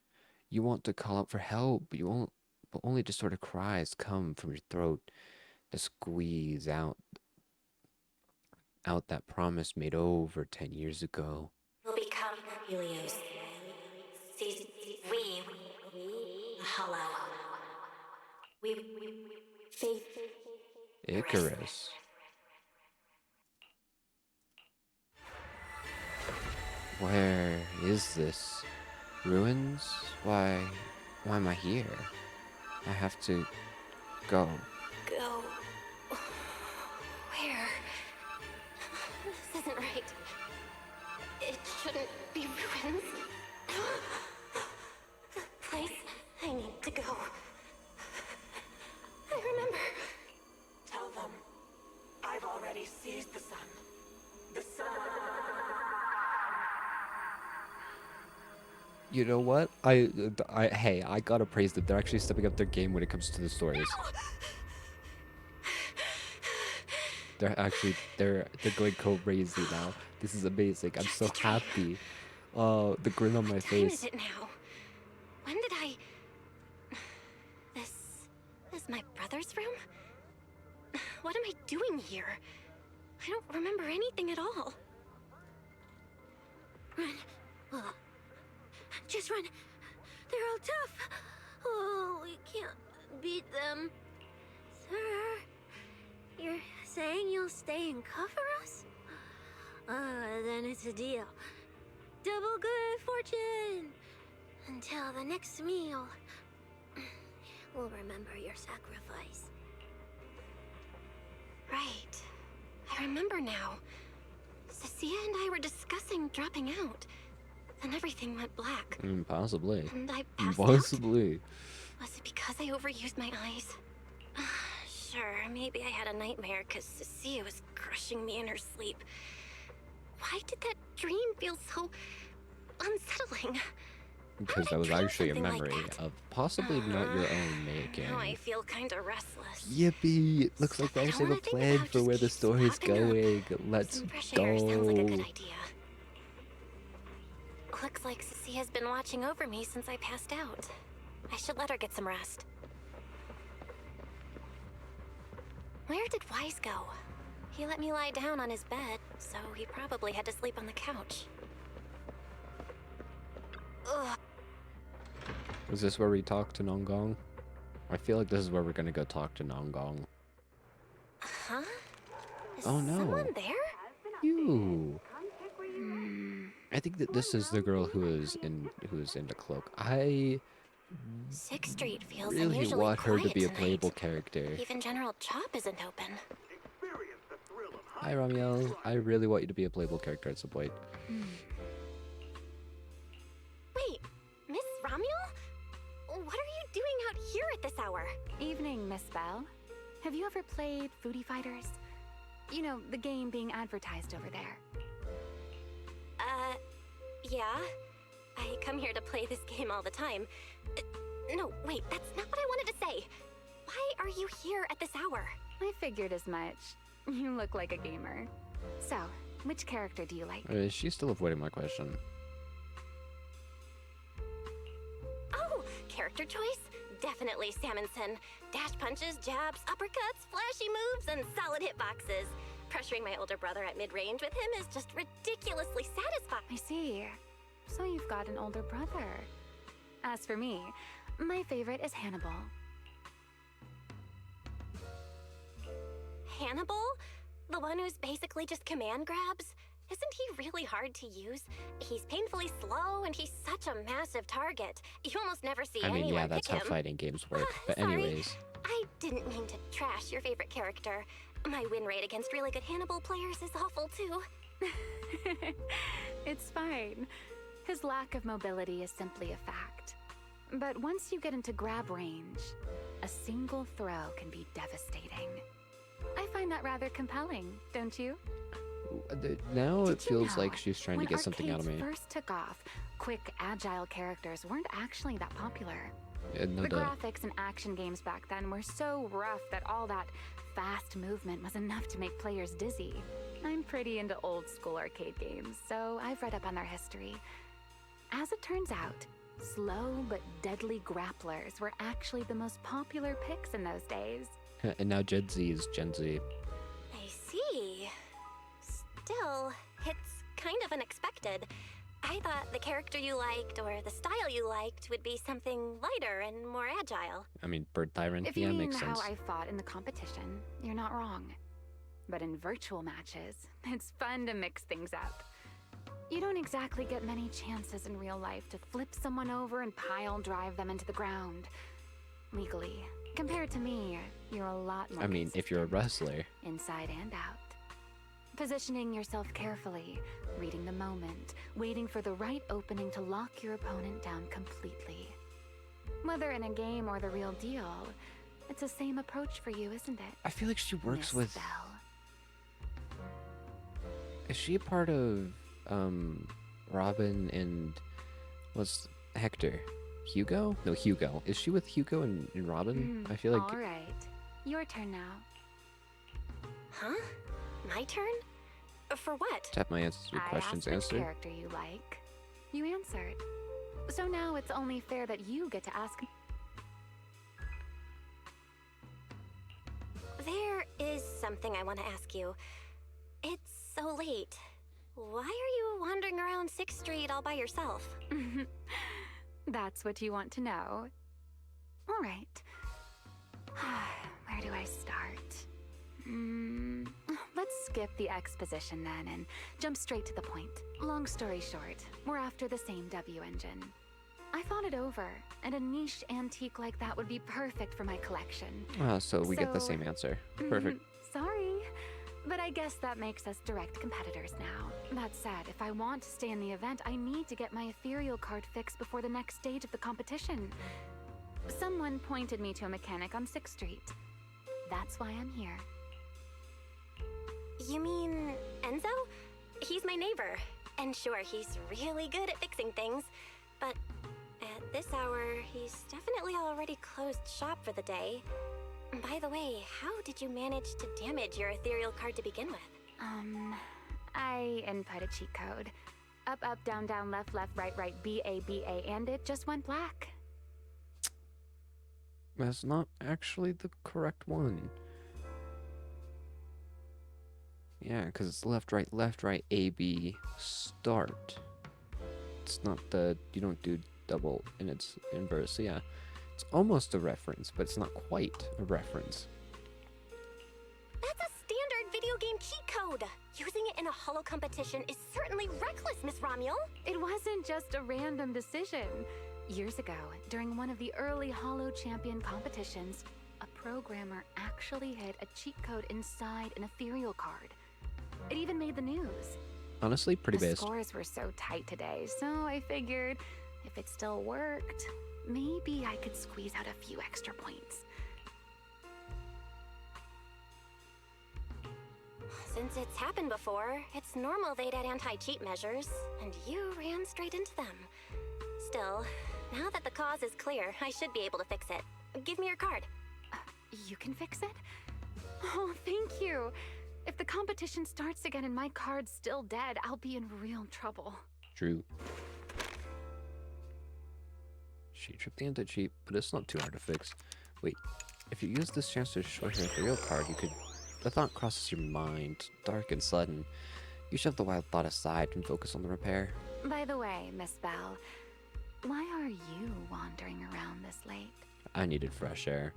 You want to call out for help, but only distorted cries come from your throat to squeeze out that promise made over 10 years ago. We'll become Helios. We hollow. We faith. Icarus. Where is this? Ruins? Why am I here? I have to go. Go. Where? This isn't right. It shouldn't be ruins. The place I need to go. I remember. Tell them I've already seized the sun. The sun. You know what? Hey, I gotta praise them. They're actually stepping up their game when it comes to the stories. They're going crazy now. This is amazing. I'm so happy. The grin on my face. Is it now? When did I? This is my brother's room? What am I doing here? I don't remember anything at all. Run. Just run. They're all tough. Oh, we can't beat them. Sir, you're saying you'll stay and cover us? Then it's a deal. Double good fortune. Until the next meal. We'll remember your sacrifice. Right. I remember now. Cecilia and I were discussing dropping out. Then everything went black. Possibly. And I passed out? Possibly. Was it because I overused my eyes? Sure, maybe I had a nightmare because Cecilia was crushing me in her sleep. Why did that dream feel so unsettling? Because that was actually a memory of possibly not your own making. Now I feel kind of restless. Yippee! Looks like they actually have a plan for where the story's going. Let's Fresh go. air sounds like a good idea. Looks like Cecilia's been watching over me since I passed out. I should let her get some rest. Where did Wise go? He let me lie down on his bed, so he probably had to sleep on the couch. Ugh. Is this where we talk to Nongong? I feel like this is where we're gonna go talk to Nongong. Huh? Is Oh no. someone there? You. I think that this is the girl who is in the cloak. I Sixth Street feels really unusually want her to quiet be a tonight. playable character. Even General Chop isn't open. Hi, Ramiel. I really want you to be a playable character at some point. Wait, Miss Ramiel? What are you doing out here at this hour? Evening, Miss Bell. Have you ever played Foodie Fighters? You know, the game being advertised over there. Yeah. I come here to play this game all the time. No, wait, that's not what I wanted to say. Why are you here at this hour? I figured as much. You look like a gamer. So, which character do you like? She's still avoiding my question. Oh, character choice? Definitely Salmonson. Dash punches, jabs, uppercuts, flashy moves, and solid hitboxes. Pressuring my older brother at mid-range with him is just ridiculously satisfying. I see. So you've got an older brother. As for me, my favorite is Hannibal. Hannibal? The one who's basically just command grabs? Isn't he really hard to use? He's painfully slow, and he's such a massive target. You almost never see I mean, anyone yeah, that's pick how him. fighting games work. But Sorry. anyways. I didn't mean to trash your favorite character. My win rate against really good Hannibal players is awful, too. It's fine. His lack of mobility is simply a fact. But once you get into grab range, a single throw can be devastating. I find that rather compelling, don't you? Now it Did you feels know, like she's trying to when get something out of me. arcades first took off, quick, agile characters weren't actually that popular. No The doubt. graphics in action games back then were so rough that all that fast movement was enough to make players dizzy. I'm pretty into old school arcade games, so I've read up on their history. As it turns out, slow but deadly grapplers were actually the most popular picks in those days. And now Gen Z is Gen Z. I see. Still, it's kind of unexpected. I thought the character you liked or the style you liked would be something lighter and more agile. I mean, Bird Tyrant, If yeah, you mean makes how sense. I fought in the competition, you're not wrong. But in virtual matches, it's fun to mix things up. You don't exactly get many chances in real life to flip someone over and pile drive them into the ground. Legally. Compared to me, you're a lot more I mean, if you're a wrestler. inside and out. Positioning yourself carefully, reading the moment, waiting for the right opening to lock your opponent down completely. Whether in a game or the real deal, it's the same approach for you, isn't it? I feel like she works Miss with... Bell. Is she a part of, Robin and... What's Hector? Hugo? No, Hugo. Is she with Hugo and Robin? I feel like... All right. Your turn now. Huh? My turn? For what? To have my answers, I questions asked which answered. character you like. You answered. So now it's only fair that you get to ask. There is something I want to ask you. It's so late. Why are you wandering around 6th Street all by yourself? That's what you want to know. All right. Where do I start? Let's skip the exposition then and jump straight to the point. Long story short, we're after the same W engine. I thought it over, and a niche antique like that would be perfect for my collection. So we get the So- same answer. Perfect. Sorry, but I guess that makes us direct competitors now. That said, if I want to stay in the event, I need to get my ethereal card fixed before the next stage of the competition. Someone pointed me to a mechanic on 6th Street. That's why I'm here. You mean Enzo? He's my neighbor. And sure, he's really good at fixing things. But at this hour, he's definitely already closed shop for the day. By the way, how did you manage to damage your ethereal card to begin with? I input a cheat code. Up, up, down, down, left, left, right, right, B, A, B, A, and it just went black. That's not actually the correct one. Yeah, because it's left, right, A, B, start. It's not the... You don't do double in its inverse. So yeah, it's almost a reference, but it's not quite a reference. That's a standard video game cheat code. Using it in a holo competition is certainly reckless, Miss Romuel. It wasn't just a random decision. Years ago, during one of the early Holo Champion competitions, a programmer actually hid a cheat code inside an ethereal card. It even made the news. Honestly, pretty The based. scores were so tight today, so I figured if it still worked, maybe I could squeeze out a few extra points. Since it's happened before, it's normal they'd add anti-cheat measures, and you ran straight into them. Still, now that the cause is clear, I should be able to fix it. Give me your card. You can fix it? Oh, thank you. If the competition starts again and my card's still dead, I'll be in real trouble. True. She tripped the anti-cheat, but it's not too hard to fix. Wait, if you use this chance to destroy her ethereal card, you could... The thought crosses your mind, dark and sudden. You shove the wild thought aside and focus on the repair. By the way, Miss Bell, why are you wandering around this late? I needed fresh air.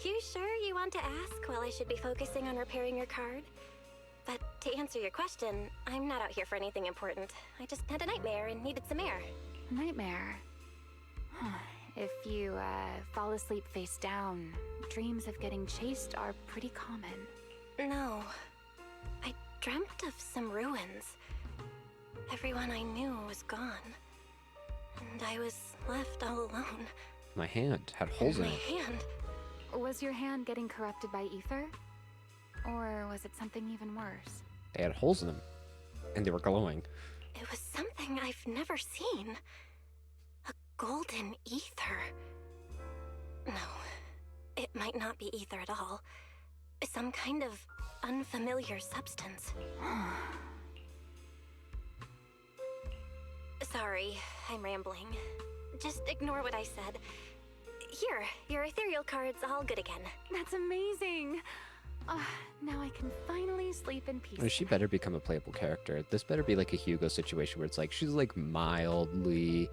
You sure you want to ask while I should be focusing on repairing your card? But to answer your question, I'm not out here for anything important. I just had a nightmare and needed some air. A nightmare? If you fall asleep face down, dreams of getting chased are pretty common. No. I dreamt of some ruins. Everyone I knew was gone. And I was left all alone. My hand had holes in it. My hand. Was your hand getting corrupted by ether? Or was it something even worse? They had holes in them, and they were glowing. It was something I've never seen. A golden ether. No, it might not be ether at all. Some kind of unfamiliar substance. Sorry, I'm rambling. Just ignore what I said. Here, your ethereal card's all good again. That's amazing! Now I can finally sleep in peace. She better become a playable character. This better be like a Hugo situation where it's like, she's like mildly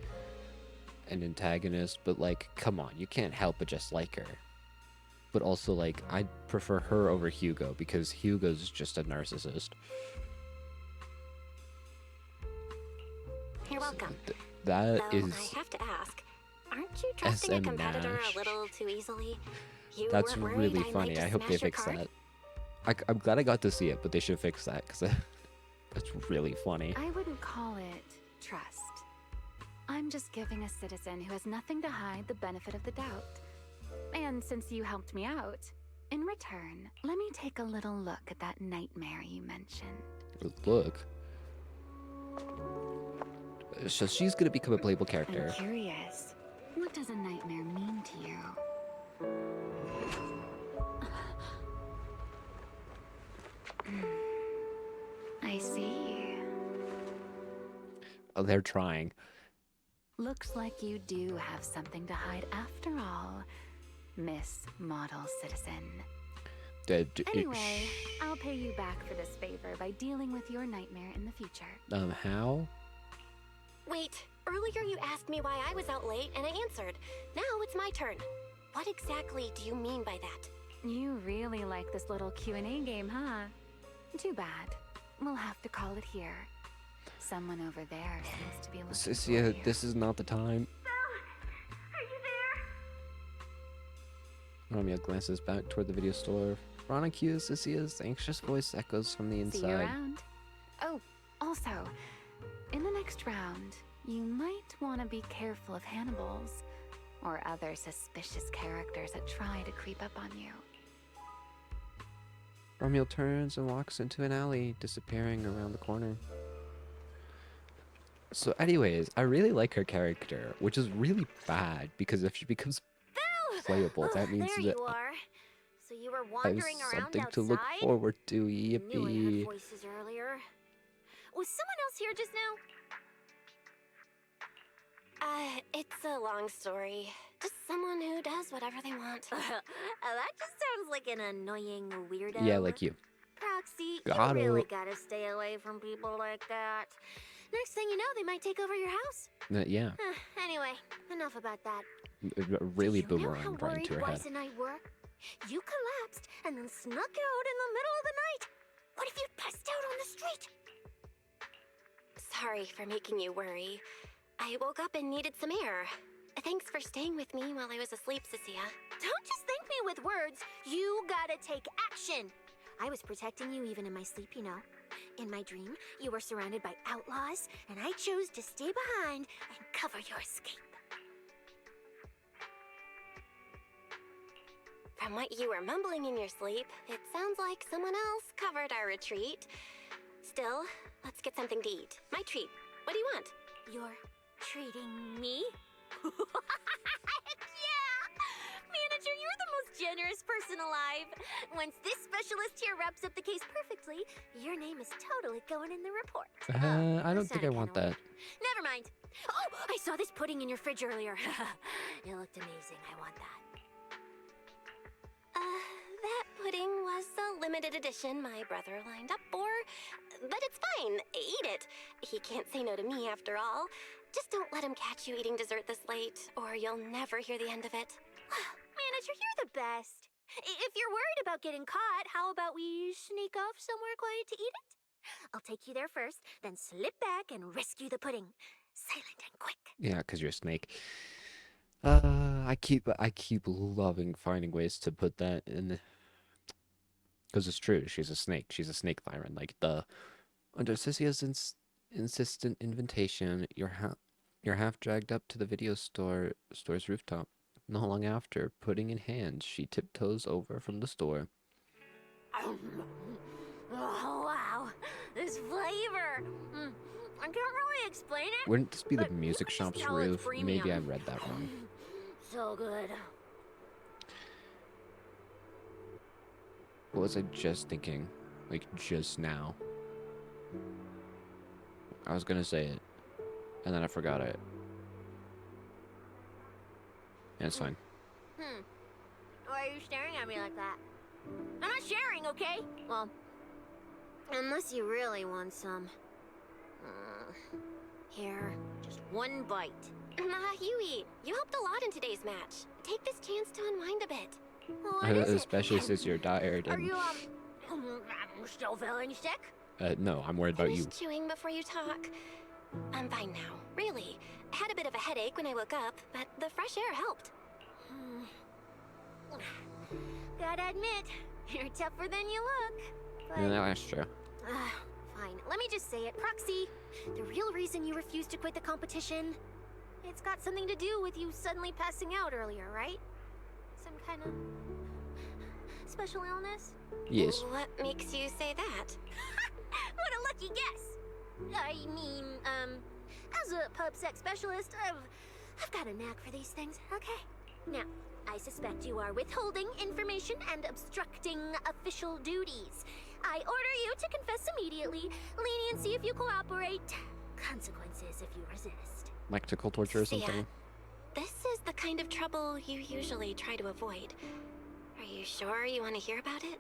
an antagonist, but like, come on, you can't help but just like her. But also like, I prefer her over Hugo because Hugo's just a narcissist. You're welcome. That Though, is... I have to ask, aren't you trusting a SM competitor Nash. a little too easily? You That's weren't worried really I funny. might I just hope they smash your fix card? that. I'm glad I got to see it, but they should fix that because that's really funny. I wouldn't call it trust. I'm just giving a citizen who has nothing to hide the benefit of the doubt. And since you helped me out, in return, let me take a little look at that nightmare you mentioned. Look. So she's gonna become a playable character. I'm curious. What does a nightmare mean to you? I see. Oh, they're trying. Looks like you do have something to hide after all, Miss Model Citizen. Anyway, I'll pay you back for this favor by dealing with your nightmare in the future. How? Wait, earlier you asked me why I was out late, and I answered. Now it's my turn. What exactly do you mean by that? You really like this little Q&A game, huh? Too bad. We'll have to call it here. Someone over there seems to be looking for Cynthia, you. this is not the time. Are you there? Romeo glances back toward the video store. Veronica, Cynthia's anxious voice echoes from the See you inside. around. Oh, also, in the next round, you might want to be careful of Hannibals or other suspicious characters that try to creep up on you. Romeo turns and walks into an alley, disappearing around the corner. So anyways, I really like her character, which is really bad, because if she becomes playable, that means there that you are. So you were I have wandering around something outside? to look forward to. Knew I heard Yippee. voices earlier. Was someone else here just now? It's a long story. Just someone who does whatever they want. That just sounds like an annoying weirdo. Yeah, like you. Proxy, Got you really it. gotta stay away from people like that. Next thing you know, they might take over your house. Yeah, Anyway, enough about that. really Do you know how boomeranged right worried into her head. Weiss and I were? You collapsed and then snuck out in the middle of the night. What if you'd passed out on the street? Sorry for making you worry. I woke up and needed some air. Thanks for staying with me while I was asleep, Cecilia. Don't just thank me with words. You gotta take action. I was protecting you even in my sleep, you know. In my dream, you were surrounded by outlaws, and I chose to stay behind and cover your escape. From what you were mumbling in your sleep, it sounds like someone else covered our retreat. Still, let's get something to eat. My treat. What do you want? You're treating me? Heck yeah! Manager, you're the most generous person alive. Once this specialist here wraps up the case perfectly, your name is totally going in the report. I don't think I want that. Never mind. Oh, I saw this pudding in your fridge earlier. It looked amazing. I want that. That pudding was a limited edition my brother lined up for. But it's fine. Eat it. He can't say no to me after all. Just don't let him catch you eating dessert this late, or you'll never hear the end of it. Manager, you're the best. If you're worried about getting caught, how about we sneak off somewhere quiet to eat it? I'll take you there first, then slip back and rescue the pudding. Silent and quick. Yeah, because you're a snake. I keep loving finding ways to put that in. Because it's true, she's a snake. She's a snake tyrant. Like under Cicia's insistent invitation, you're half dragged up to the video store's rooftop. Not long after, pudding in hand, she tiptoes over from the store. Oh, wow. This flavor. I can't really explain it. Wouldn't this be the but music you can shop's just tell it's roof? Maybe I premium. read that wrong. So good. What was I just thinking? Like, just now. I was gonna say it. And then I forgot it. And it's fine. Why are you staring at me like that? I'm not sharing, okay? Well, unless you really want some. Here, just one bite. You eat. You helped a lot in today's match. Take this chance to unwind a bit. What is it? Especially since you're tired Are and... you, still feeling sick? no, I'm worried about you. Finish chewing before you talk. I'm fine now, really. I had a bit of a headache when I woke up, but the fresh air helped. Gotta admit, you're tougher than you look. But... No, that's true. Fine, let me just say it. Proxy, the real reason you refused to quit the competition, it's got something to do with you suddenly passing out earlier, right? Some kind of special illness? Yes. What makes you say that? What a lucky guess! I mean, as a pub sex specialist, I've got a knack for these things, okay? Now, I suspect you are withholding information and obstructing official duties. I order you to confess immediately, leniency if you cooperate, consequences if you resist. Electrical torture or something? This is the kind of trouble you usually try to avoid. Are you sure you want to hear about it?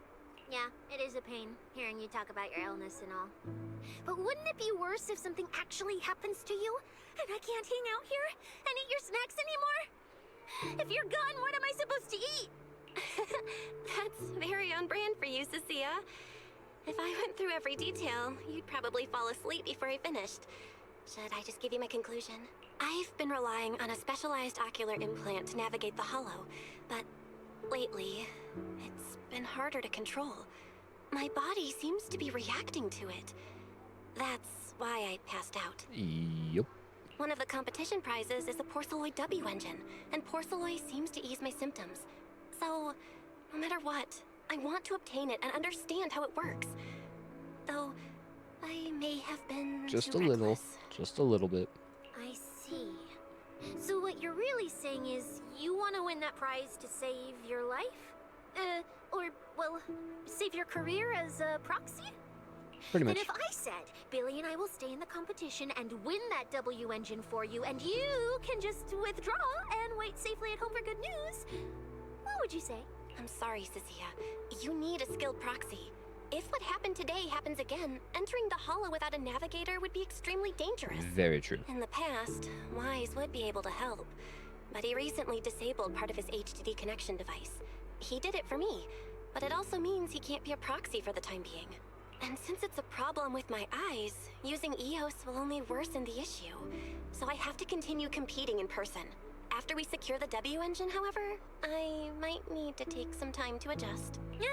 Yeah, it is a pain, hearing you talk about your illness and all. But wouldn't it be worse if something actually happens to you, and I can't hang out here and eat your snacks anymore? If you're gone, what am I supposed to eat? That's very on brand for you, Cecilia. If I went through every detail, you'd probably fall asleep before I finished. Should I just give you my conclusion? I've been relying on a specialized ocular implant to navigate the hollow, but lately, it's been harder to control. My body seems to be reacting to it. That's why I passed out. Yup. One of the competition prizes is a Porceloid W engine, and Porceloid seems to ease my symptoms. So, no matter what, I want to obtain it and understand how it works. Though, I may have been Just too a little. reckless. Just a little bit. I see. So what you're really saying is you want to win that prize to save your life? Save your career as a proxy? Pretty much. Then if I said, Billy and I will stay in the competition and win that W engine for you, and you can just withdraw and wait safely at home for good news, what would you say? I'm sorry, Cecilia. You need a skilled proxy. If what happened today happens again, entering the Hollow without a navigator would be extremely dangerous. Very true. In the past, Wise would be able to help, but he recently disabled part of his HDD connection device. He did it for me, but it also means he can't be a proxy for the time being. And since it's a problem with my eyes, using EOS will only worsen the issue. So I have to continue competing in person. After we secure the W engine, however, I might need to take some time to adjust. Yeah,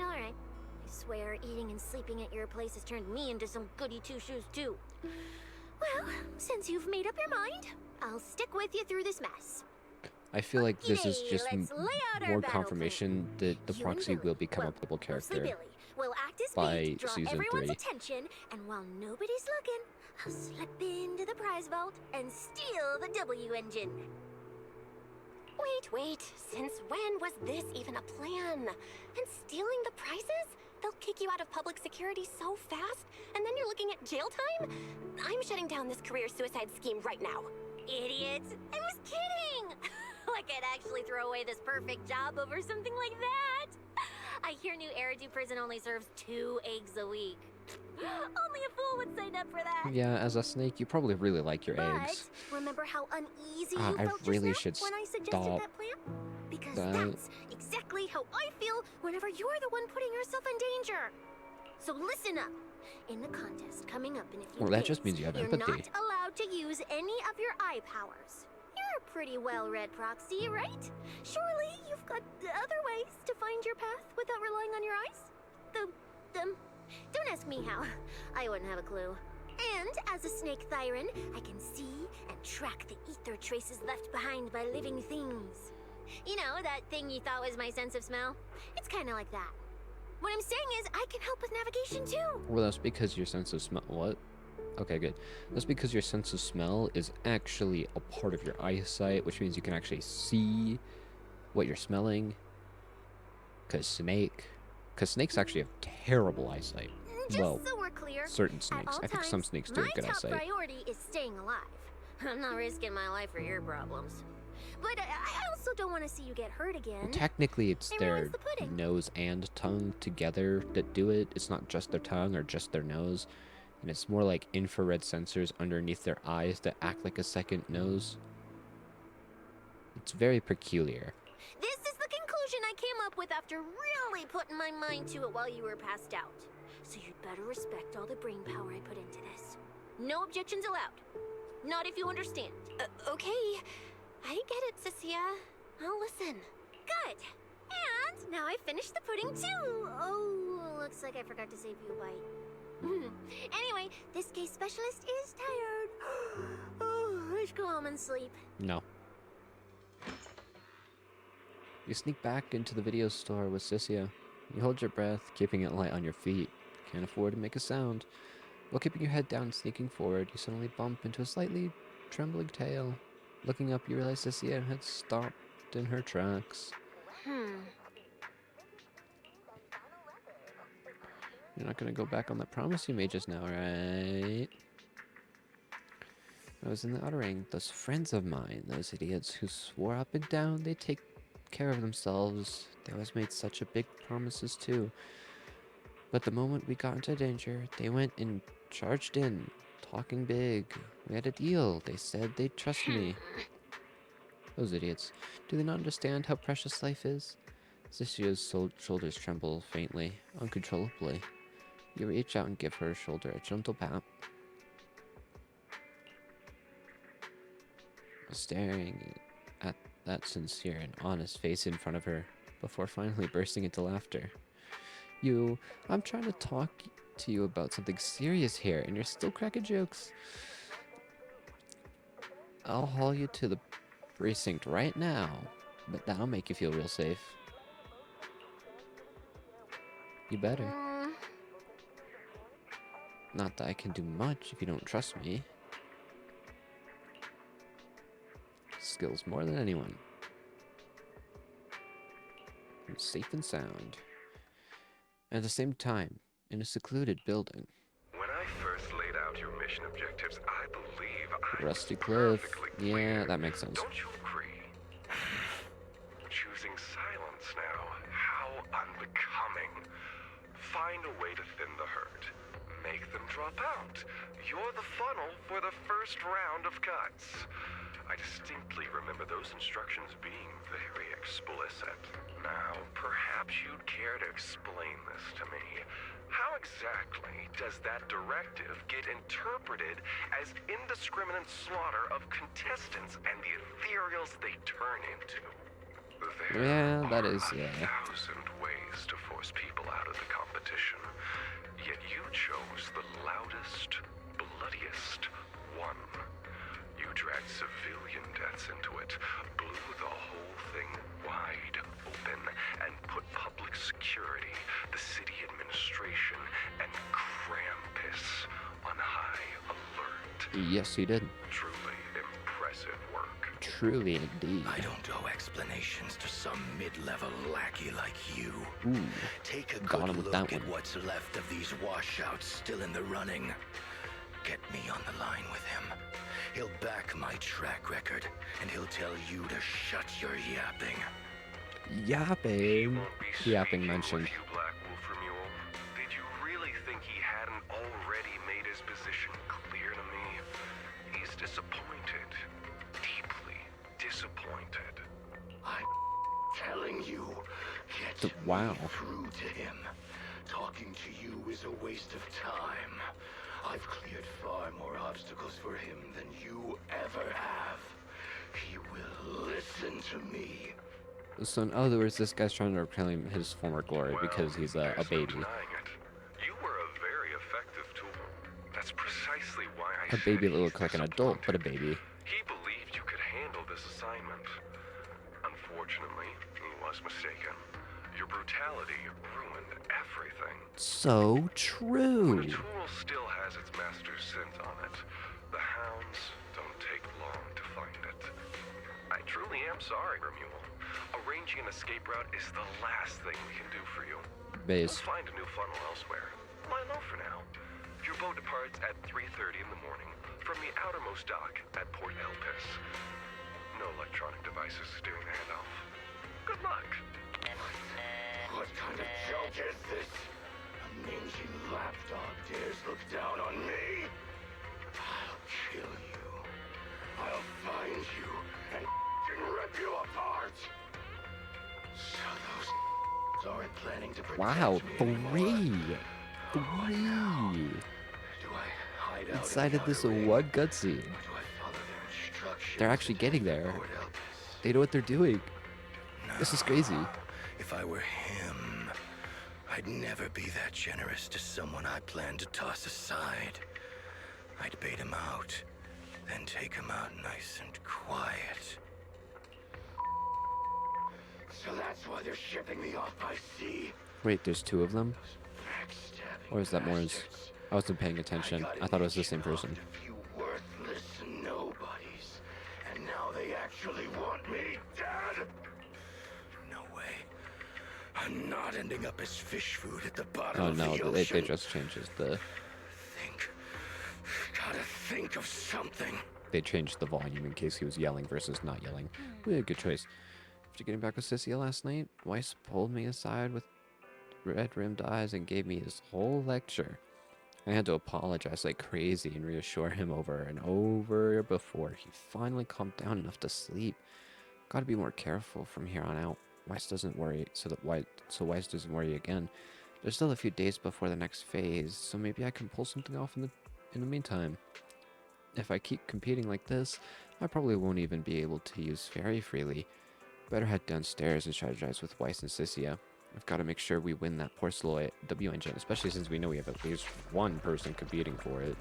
alright. I swear, eating and sleeping at your place has turned me into some goody two-shoes too. Well, since you've made up your mind, I'll stick with you through this mess. I feel like this is Yay, just let's lay out our more battle confirmation that the You proxy and Billy, will become a playable mostly character. Billy, will act as by bait, draw season everyone's 3. attention, and while nobody's looking, I'll slip into the prize vault and steal the W engine. Wait. Since when was this even a plan? And stealing the prizes? They'll kick you out of public security so fast, and then you're looking at jail time? I'm shutting down this career suicide scheme right now. Idiots! I was kidding! Like I'd actually throw away this perfect job over something like that. I hear New Eridu Prison only serves 2 eggs a week. Only a fool would sign up for that. Yeah, as a snake, you probably really like your eggs. Remember how uneasy you I felt really just now should when I suggested stop that plan? Because that. that's exactly how I feel whenever you're the one putting yourself in danger. So listen up. In the contest coming up in a few Well, that just days, means you have you're empathy. not allowed to use any of your eye powers. You're a pretty well-read proxy, right? Surely you've got other ways to find your path without relying on your eyes? Don't ask me how. I wouldn't have a clue. And as a snake Thyran, I can see and track the ether traces left behind by living things. You know, that thing you thought was my sense of smell? It's kind of like that. What I'm saying is, I can help with navigation too. Well, that's because your sense of smell. What? Okay, good. That's because your sense of smell is actually a part of your eyesight, which means you can actually see what you're smelling. Because snakes actually have terrible eyesight. Just Well, so we're clear, certain at snakes. all I think some times, snakes do have good my top eyesight. priority is staying alive. I'm not risking my life for your problems. But I also don't want to see you get hurt again. Technically, it's And their ruins the pudding. nose and tongue together that do it. It's not just their tongue or just their nose. And it's more like infrared sensors underneath their eyes that act like a second nose. It's very peculiar. This is the conclusion I came up with after really putting my mind to it while you were passed out. So you'd better respect all the brain power I put into this. No objections allowed. Not if you understand. Okay. I get it, Cecilia. I'll listen. Good. And now I finished the pudding too. Oh, looks like I forgot to save you a bite. Anyway, this case specialist is tired. Oh, let's go home and sleep. No. You sneak back into the video store with Cyssia. You hold your breath, keeping it light on your feet. Can't afford to make a sound. While keeping your head down, sneaking forward, you suddenly bump into a slightly trembling tail. Looking up, you realize Cyssia had stopped in her tracks. You're not gonna go back on that promise you made just now, right? I was in the outer ring. Those friends of mine, those idiots who swore up and down they'd take care of themselves. They always made such a big promises too. But the moment we got into danger, they went and charged in, talking big. We had a deal. They said they'd trust me. Those idiots. Do they not understand how precious life is? Cystia's shoulders tremble faintly, uncontrollably. You reach out and give her shoulder a gentle pat. Staring at that sincere and honest face in front of her, before finally bursting into laughter. I'm trying to talk to you about something serious here, and you're still cracking jokes. I'll haul you to the precinct right now, but that'll make you feel real safe. You better. Not that I can do much if you don't trust me. Skills more than anyone. I'm safe and sound. At the same time, in a secluded building. When I first laid out your mission objectives, I believe I Rusty was Cliff. perfectly Yeah, clear. that makes sense. Don't you agree? Choosing silence now, how unbecoming. find a way to thin the herd. Make them drop out. You're the funnel for the first round of cuts. I distinctly remember those instructions being very explicit. Now, perhaps you'd care to explain this to me. How exactly does that directive get interpreted as indiscriminate slaughter of contestants and the ethereals they turn into? Yeah, that is, There yeah. are 1,000 ways to force people out of the competition, yet you chose the loudest, bloodiest one. You dragged civilian deaths into it, blew the whole thing wide open, and put public security, the city administration, and Krampus on high alert. Yes, he did. Truly impressive work. Truly indeed. I don't owe explanations to some mid-level lackey like you. Ooh, Take a got good him with look that at one. what's left of these washouts still in the running. Get me on the line with him. He'll back my track record, and he'll tell you to shut your yapping. Yapping. Yapping mentioned. With you, Black Wolf Mule. Did you really think he hadn't already made his position clear to me? He's disappointed. Deeply disappointed. I'm telling you, get Wow. me through to him. Talking to you is a waste of time. I've cleared far more obstacles for him than you ever have. He will listen to me. So in other words, this guy's trying to reclaim his former glory because he's a There's baby. No denying it. You were a very effective tool. That's precisely why I A said baby that he's looks like an adult, but a baby. He believed you could handle this assignment. Unfortunately, he was mistaken. Your brutality ruined everything. So true. When a tool still has its master's scent on it, the hounds don't take long to find it. I truly am sorry, Remule. Arranging an escape route is the last thing we can do for you. Base. We'll find a new funnel elsewhere. Lie low for now. Your boat departs at 3:30 in the morning from the outermost dock at Port Elpis. No electronic devices doing the handoff. Good luck. What kind of joke is this? A mangy lapdog dares look down on me? I'll kill you. I'll find you and rip you apart. So those aren't planning to protect Wow, me anymore. 3. 3. Do I hide out Inside in of the this outer ring? one cutscene. Or do I follow their instructions? They're actually getting there. Port Elpis? They know what they're doing. This is crazy. If I were him, I'd never be that generous to someone I plan to toss aside. I'd bait him out, then take him out nice and quiet. So that's why they're shipping me off by sea. Wait, there's 2 of them? Backstabbing Or is that more? bastards. I wasn't paying attention. I thought it was the same person. A few worthless nobodies, and now they actually want me dead. No way. I'm not ending up as fish food at the bottom Oh of no, the they ocean. just changed the Gotta think of something. they changed the volume in case he was yelling versus not yelling. Really good choice. After getting back with Cynthia last night, Weiss pulled me aside with red-rimmed eyes and gave me his whole lecture. I had to apologize like crazy and reassure him over and over before he finally calmed down enough to sleep. Gotta be more careful from here on out. Weiss doesn't worry, so Weiss doesn't worry again. There's still a few days before the next phase, so maybe I can pull something off in the meantime. If I keep competing like this, I probably won't even be able to use Fairy freely. Better head downstairs and strategize with Weiss and Cynthia. I've got to make sure we win that Porceloid W engine, especially since we know we have at least one person competing for it.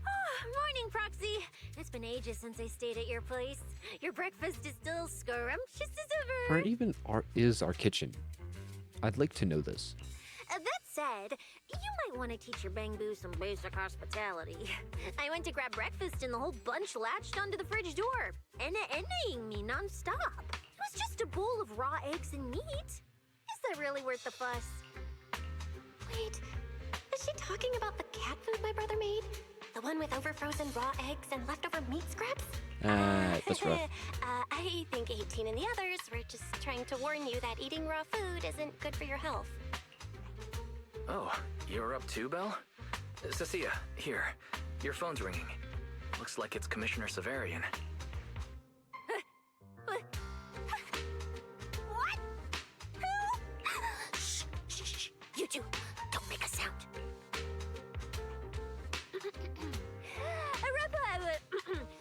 Morning, Proxy. It's been ages since I stayed at your place. Your breakfast is still scrumptious as ever. Where even is our kitchen? I'd like to know this. That said, you might want to teach your Bang Boo some basic hospitality. I went to grab breakfast and the whole bunch latched onto the fridge door, envying me nonstop. It was just a bowl of raw eggs and meat. Is that really worth the fuss? Wait, is she talking about the cat food my brother made? The one with overfrozen raw eggs and leftover meat scraps? That's rough. I think 18 and the others were just trying to warn you that eating raw food isn't good for your health. Oh, you're up too, Belle? Cecilia, here. Your phone's ringing. Looks like it's Commissioner Severian. What? Who? Shh, shh, shh. You two, don't make a sound.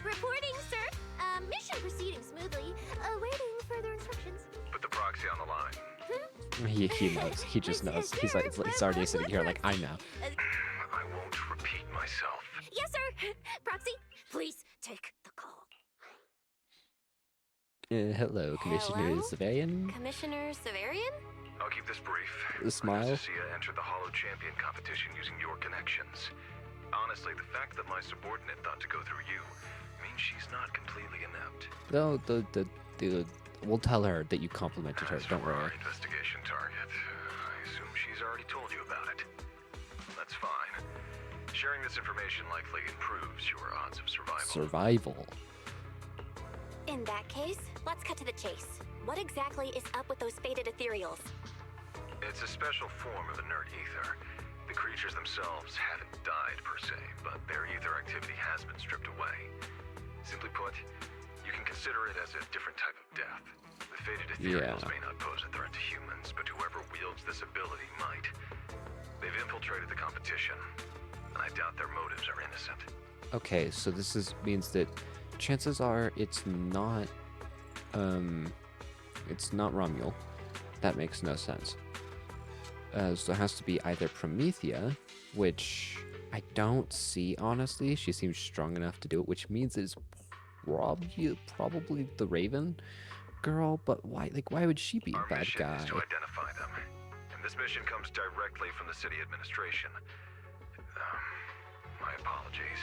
Reporting, sir. Mission proceeding smoothly. Awaiting further instructions. Put the proxy on the line. He knows. He just knows. He's like, he's already sitting here like, I know. I won't repeat myself. Yes, sir. Proxy, please take the call. Hello, Commissioner Severian. Commissioner Severian? I'll keep this brief. The smile. Cecilia entered the Hollow Champion competition using your connections. Honestly, the fact that my subordinate thought to go through you means she's not completely inept. No, we'll tell her that you complimented her. Don't As for our worry. investigation target, I assume she's already told you about it. That's fine. Sharing this information likely improves your odds of survival. Survival. In that case, let's cut to the chase. What exactly is up with those faded ethereals? It's a special form of inert ether. The creatures themselves haven't died per se, but their ether activity has been stripped away. Simply put, you can consider it as a different type of death. The faded ethereals may not pose a threat to humans, but whoever wields this ability might. They've infiltrated the competition, and I doubt their motives are innocent. Okay, so this means that chances are it's not Romuald. That makes no sense. So it has to be either Promethea, which I don't see, honestly. She seems strong enough to do it, which means it's probably the Raven girl, but why? Like, why would she be a bad guy? Is to identify them, and this mission comes directly from the city administration. My apologies.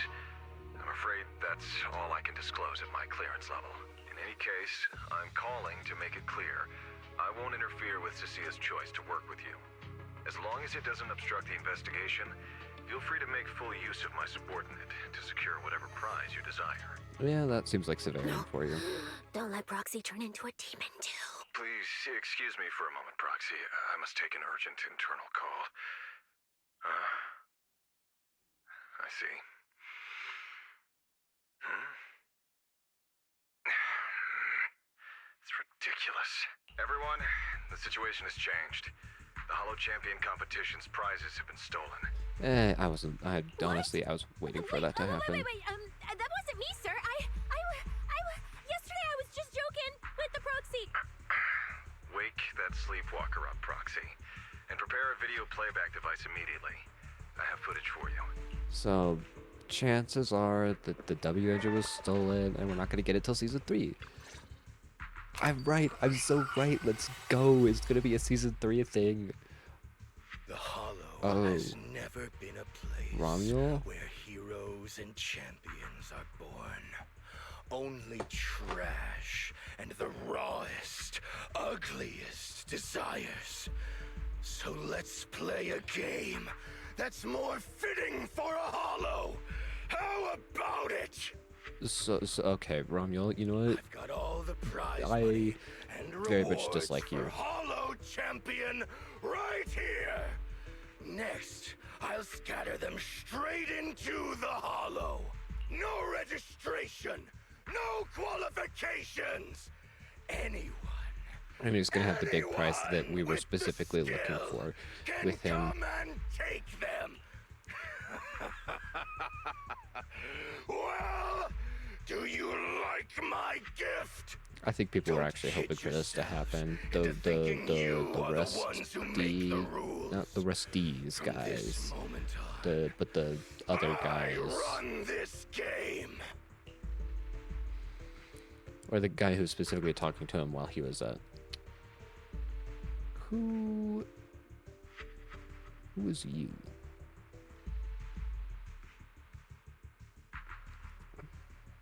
I'm afraid that's all I can disclose at my clearance level. In any case, I'm calling to make it clear I won't interfere with Cecilia's choice to work with you. As long as it doesn't obstruct the investigation, feel free to make full use of my subordinate to secure whatever prize you desire. Yeah, that seems like Severian for you. Don't let Proxy turn into a demon, too. Please excuse me for a moment, Proxy. I must take an urgent internal call. I see. It's ridiculous. Everyone, the situation has changed. The Hollow Champion competition's prizes have been stolen. I wasn't. Honestly, I was waiting for that to happen. Wait, that wasn't me, sir. Yesterday I was just joking with the Proxy. Wake that sleepwalker up, Proxy, and prepare a video playback device immediately. I have footage for you. So, chances are that the W engine was stolen, and we're not gonna get it till season 3. I'm right. I'm so right. Let's go. It's gonna be a season 3 thing. The Hollow has never been a place Romuald? where heroes and champions are born. Only trash and the rawest, ugliest desires. So let's play a game that's more fitting for a Hollow. How about it? So okay, Romuald, you know what? I've got all the prize I money and very much rewards dislike you. for Hollow Champion right here. Next, I'll scatter them straight into the Hollow. No registration, no qualifications. Anyone. I mean, he's gonna have the big prize that we were specifically looking for with him. Come and take them. Well, do you like my gift? I think people were actually hoping for this to happen. The not the Rusty's guys. But the other guys. Run this game. Or the guy who's specifically talking to him while he was who is you?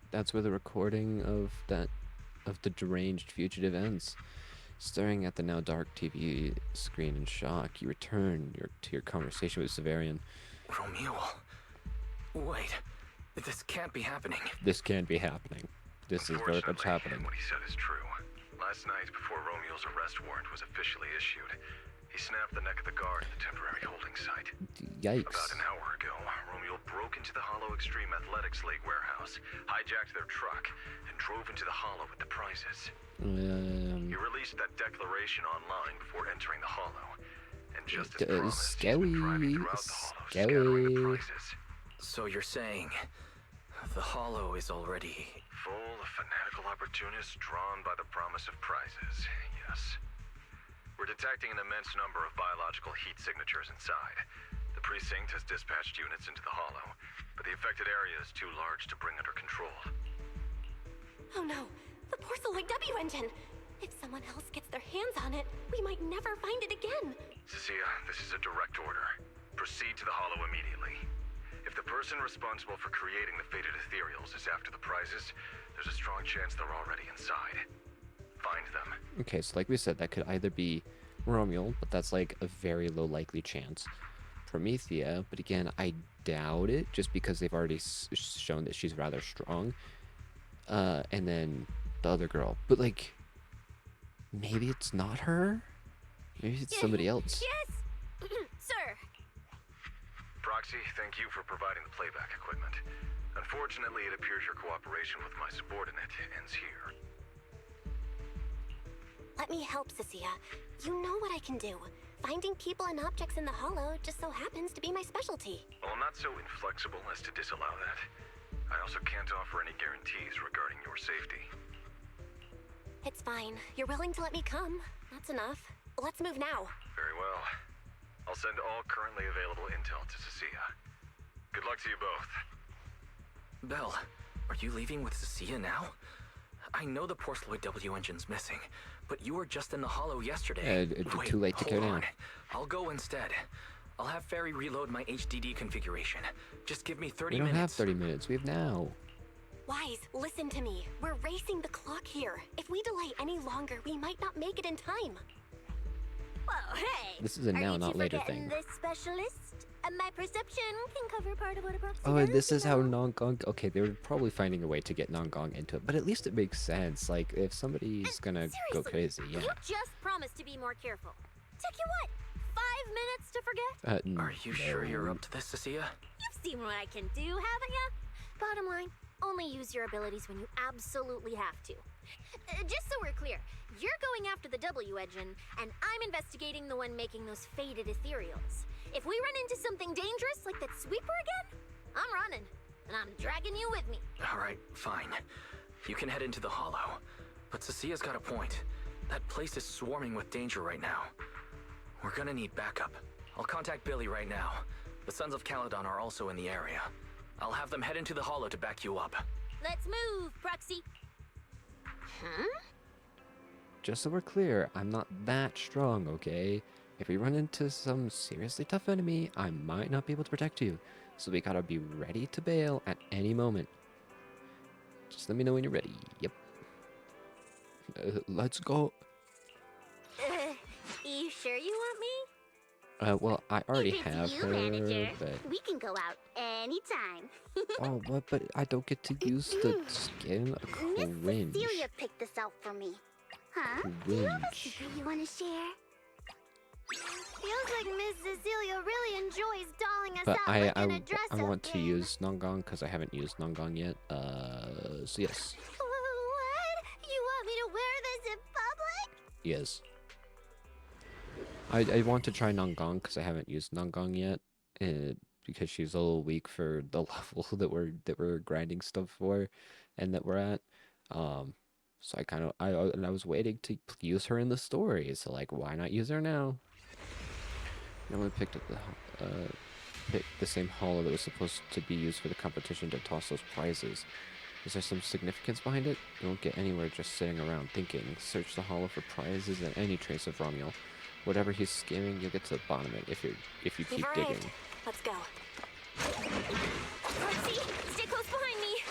That's where the recording of the deranged fugitive ends. Staring at the now dark TV screen in shock, you return to your conversation with Severian. Romuald. Wait. This can't be happening. This can't be happening. this is very much happening. What he said is true. Last night, before Romeo's arrest warrant was officially issued, he snapped the neck of the guard at the temporary holding site. Yikes. About an hour ago, Romeo broke into the Hollow Extreme Athletics League warehouse, hijacked their truck, and drove into the Hollow with the prizes. He released that declaration online before entering the Hollow, and just as promised, he's been driving throughout the Hollow, scattering the prizes. So you're saying the Hollow is already full of fanatical opportunists drawn by the promise of prizes, yes. We're detecting an immense number of biological heat signatures inside. The precinct has dispatched units into the Hollow, but the affected area is too large to bring under control. Oh no, the porcelain W engine! If someone else gets their hands on it, we might never find it again. Cecilia, this is a direct order. Proceed to the Hollow immediately. If the person responsible for creating the fated ethereals is after the prizes, there's a strong chance they're already inside. Find them. Okay, so like we said, that could either be Romeo, but that's like a very low likely chance. Promethea, but again, I doubt it, just because they've already shown that she's rather strong. And then the other girl, but like, maybe it's not her? Maybe it's somebody else. Yes! Sir! Proxy, thank you for providing the playback equipment. Unfortunately, it appears your cooperation with my subordinate ends here. Let me help, Cecilia. You know what I can do. Finding people and objects in the Hollow just so happens to be my specialty. Well, I'm not so inflexible as to disallow that. I also can't offer any guarantees regarding your safety. It's fine. You're willing to let me come. That's enough. Let's move now. Very well. I'll send all currently available intel to Cecilia. Good luck to you both. Belle, are you leaving with Cecilia now? I know the Porceloid W engine's missing, but you were just in the Hollow yesterday. It'd be Wait, too late to go hold on. down. I'll go instead. I'll have Ferry reload my HDD configuration. Just give me 30 We don't minutes. have 30 minutes, we have now. Wise, listen to me. We're racing the clock here. If we delay any longer, we might not make it in time. Whoa, hey! This is a now, not later thing. This specialist? My perception can cover part of what a proxy Oh, does, and this is you how know? Non-Gong... Okay, they were probably finding a way to get Non-Gong into it, but at least it makes sense. Like, if somebody's gonna go crazy, yeah. You just promised to be more careful. Took you what? 5 minutes to forget? Are you sure you're up to this, Cecilia? You've seen what I can do, haven't you? Bottom line, only use your abilities when you absolutely have to. Just so we're clear, you're going after the W engine, and I'm investigating the one making those faded ethereals. If we run into something dangerous like that sweeper again, I'm running, and I'm dragging you with me. Alright, fine. You can head into the Hollow. But Cecilia's got a point. That place is swarming with danger right now. We're gonna need backup. I'll contact Billy right now. The Sons of Caledon are also in the area. I'll have them head into the Hollow to back you up. Let's move, Proxy. Huh? Just so we're clear, I'm not that strong, okay? If we run into some seriously tough enemy, I might not be able to protect you. So we gotta be ready to bail at any moment. Just let me know when you're ready. Yep. Let's go. You sure you want me? Well, I already If it's have you, her, manager, but... we can go out anytime. Oh, what? But I don't get to use the skin. Miss Cringe. Cecilia picked this out for me. Huh? Do you have a secret you want to share? Feels like Miss Cecilia really enjoys dolling us But up I like in a dress-up want to game. use Non-Gong because I haven't used Non-Gong yet. So yes. What? You want me to wear this in public? Yes. I want to try Non-Gong because I haven't used Non-Gong yet, because she's a little weak for the level that we're grinding stuff for, and that we're at. So I was waiting to use her in the story. So like, why not use her now? I only picked up the same hollow that was supposed to be used for the competition to toss those prizes. Is there some significance behind it? You won't get anywhere just sitting around thinking. Search the hollow for prizes and any trace of Romuald. Whatever he's skimming, you'll get to the bottom of it if you keep digging. Let's go. Roxy, stay close behind me.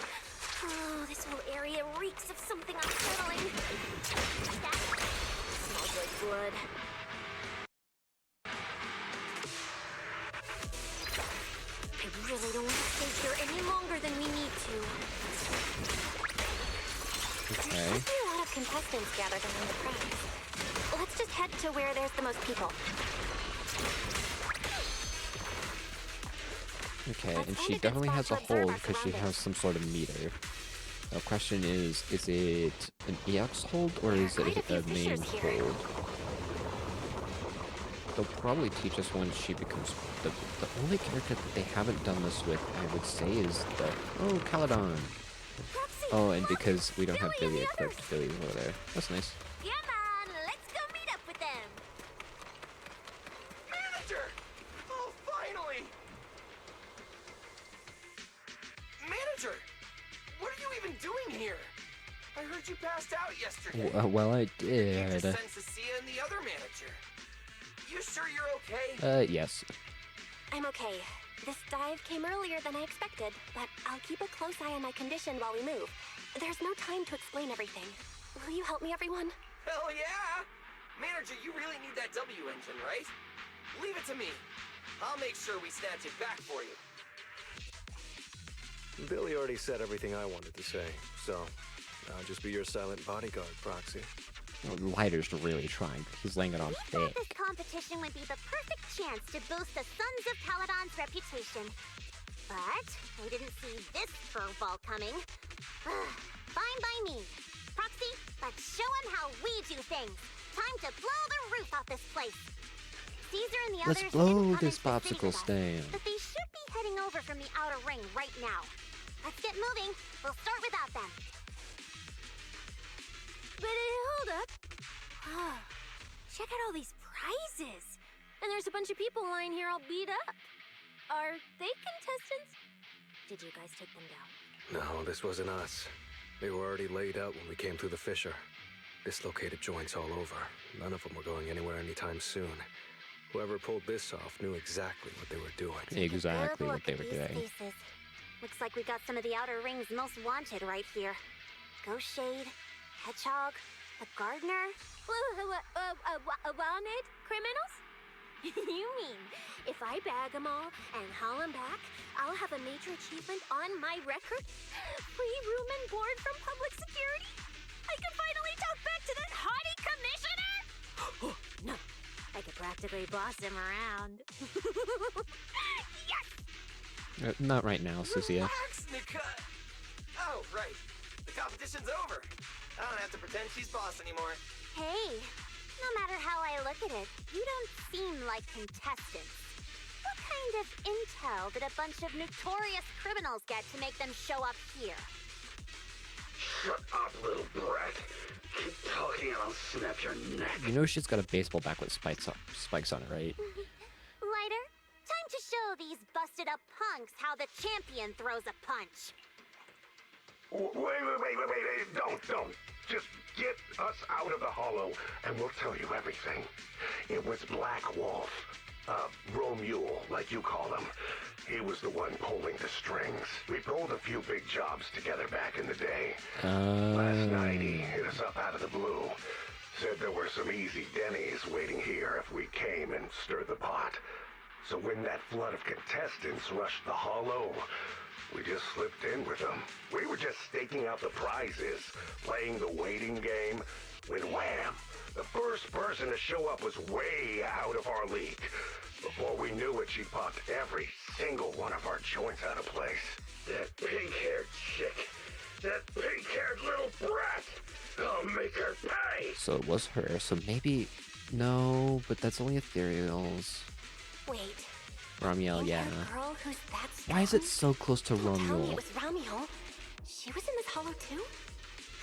Oh, this whole area reeks of something unsettling. That smells like blood. I really don't want to stay here any longer than we need to. Okay. I see a lot of contestants gathered around the prize. Let's just head to where there's the most people. Okay, and she definitely has a hold because she has some sort of meter. The question is it an EX hold or is it a main hold? They'll probably teach us when she becomes the only character that they haven't done this with, I would say, is the Caladon. Oh, and because we don't have Billy equipped, Billy's over there. That's nice. Come on, let's go meet up with them. Manager! Oh, finally! Manager! What are you even doing here? I heard you passed out yesterday. Well, I You did. just sent Cecilia and the other manager. You sure you're okay? Yes. I'm okay. This dive came earlier than I expected, but I'll keep a close eye on my condition while we move. There's no time to explain everything. Will you help me, everyone? Hell yeah! Manager, you really need that W engine, right? Leave it to me. I'll make sure we snatch it back for you. Billy already said everything I wanted to say, so I'll just be your silent bodyguard, Proxy. Well, Lighter's really trying. He's laying it on We thought thick. this competition would be the perfect chance to boost the Sons of Caladon's reputation. But I didn't see this curveball coming. Fine by me. Proxy, let's show him how we do things. Time to blow the roof off this place. Caesar and the Let's others blow didn't come this into the city popsicle with us, stand. but they should be heading over from the outer ring right now. Let's get moving. We'll start without them. But hold up. Oh, check out all these prizes. And there's a bunch of people lying here all beat up. Are they contestants? Did you guys take them down? No, this wasn't us. They were already laid out when we came through the fissure. Dislocated joints all over. None of them were going anywhere anytime soon. Whoever pulled this off knew exactly what they were doing. Exactly what they were These doing. faces. Looks like we got some of the outer ring's most wanted right here. Ghost Shade, Hedgehog, the Gardener. Wanted criminals? You mean, if I bag them all and haul them back, I'll have a major achievement on my record? Free room and board from public security? I can finally talk back to that haughty commissioner? No, I could practically boss him around. Yes! Not right now, Cecilia. Relax, Nika. Oh, right. The competition's over. I don't have to pretend she's boss anymore. Hey, no matter how I look at it, you don't seem like contestants. What kind of intel did a bunch of notorious criminals get to make them show up here? Shut up, little brat. Keep talking and I'll snap your neck. You know she's got a baseball bat with spikes on it, right? Lighter, time to show these busted up punks how the champion throws a punch. Wait. Don't. Just get us out of the hollow and we'll tell you everything. It was Black Wolf. Romule, like you call him. He was the one pulling the strings. We pulled a few big jobs together back in the day. Last night he hit us up out of the blue. Said there were some easy Denny's waiting here if we came and stirred the pot. So when that flood of contestants rushed the hollow, we just slipped in with them. We were just staking out the prizes, playing the waiting game, when wham! The first person to show up was way out of our league. Before we knew it, she popped every single one of our joints out of place. That pink-haired chick. That pink-haired little brat. I'll make her pay. So it was her. So maybe... No, but that's only ethereals. Wait. Ramiel, yeah. Girl who's that Why is it so close to Tell me Romuel? it was Ramiel. She was in this hollow too?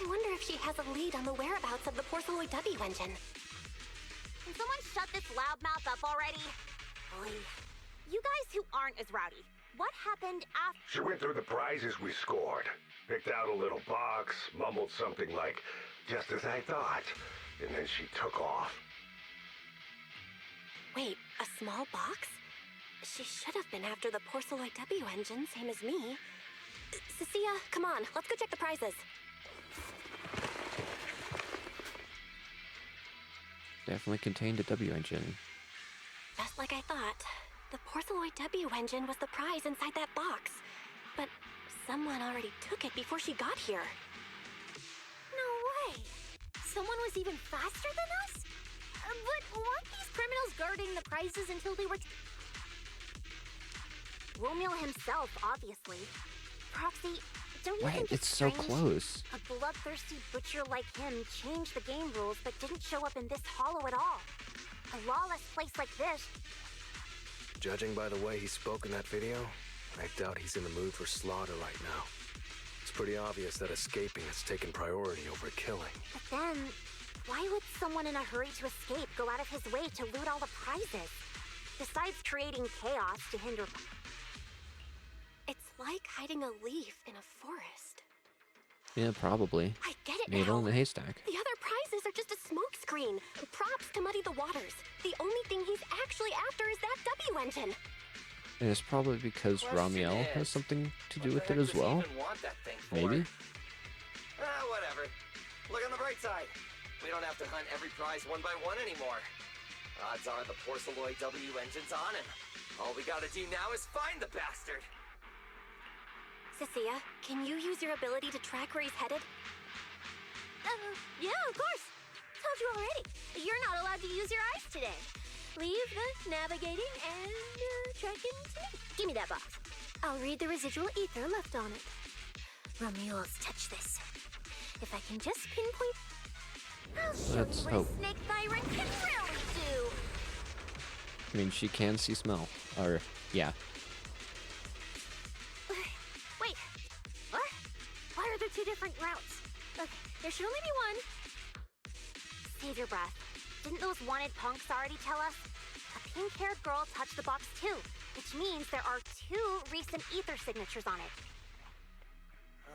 I wonder if she has a lead on the whereabouts of the Porceloid W engine. Can someone shut this loudmouth up already? Oy. You guys who aren't as rowdy, what happened after? She went through the prizes we scored, picked out a little box, mumbled something like, just as I thought, and then she took off. Wait, a small box? She should have been after the Porceloid W engine, same as me. Cecilia, come on, let's go check the prizes. Definitely contained a W engine. Just like I thought. The Porceloid W engine was the prize inside that box. But someone already took it before she got here. No way! Someone was even faster than us? But weren't these criminals guarding the prizes until they were... Romeo himself, obviously. Proxy, don't you What? think It's so strange? close. A bloodthirsty butcher like him changed the game rules but didn't show up in this hollow at all. A lawless place like this... Judging by the way he spoke in that video, I doubt he's in the mood for slaughter right now. It's pretty obvious that escaping has taken priority over killing. But then, why would someone in a hurry to escape go out of his way to loot all the prizes? Besides creating chaos to hinder... It's like hiding a leaf in a forest. Yeah, probably. I get it Needle now. in a haystack. The other prizes are just a smokescreen, props to muddy the waters. The only thing he's actually after is that W engine. And it's probably because Ramiel has something to do with it as well. Maybe? Whatever. Look on the bright side. We don't have to hunt every prize one by one anymore. Odds are the Porceloid W engine's on him. All we gotta do now is find the bastard. Cecilia, can you use your ability to track where he's headed? Yeah, of course. Told you already. You're not allowed to use your eyes today. Leave the navigating and tracking to me. Give me that box. I'll read the residual ether left on it. Romeo's touch this. If I can just pinpoint... I'll show Let's you what hope. a snake tyrant can really do. I mean, she can see smell. Or, yeah. Wait, what? Why are there two different routes? Look, there should only be one. Save your breath. Didn't those wanted punks already tell us? A pink-haired girl touched the box too, which means there are 2 recent ether signatures on it.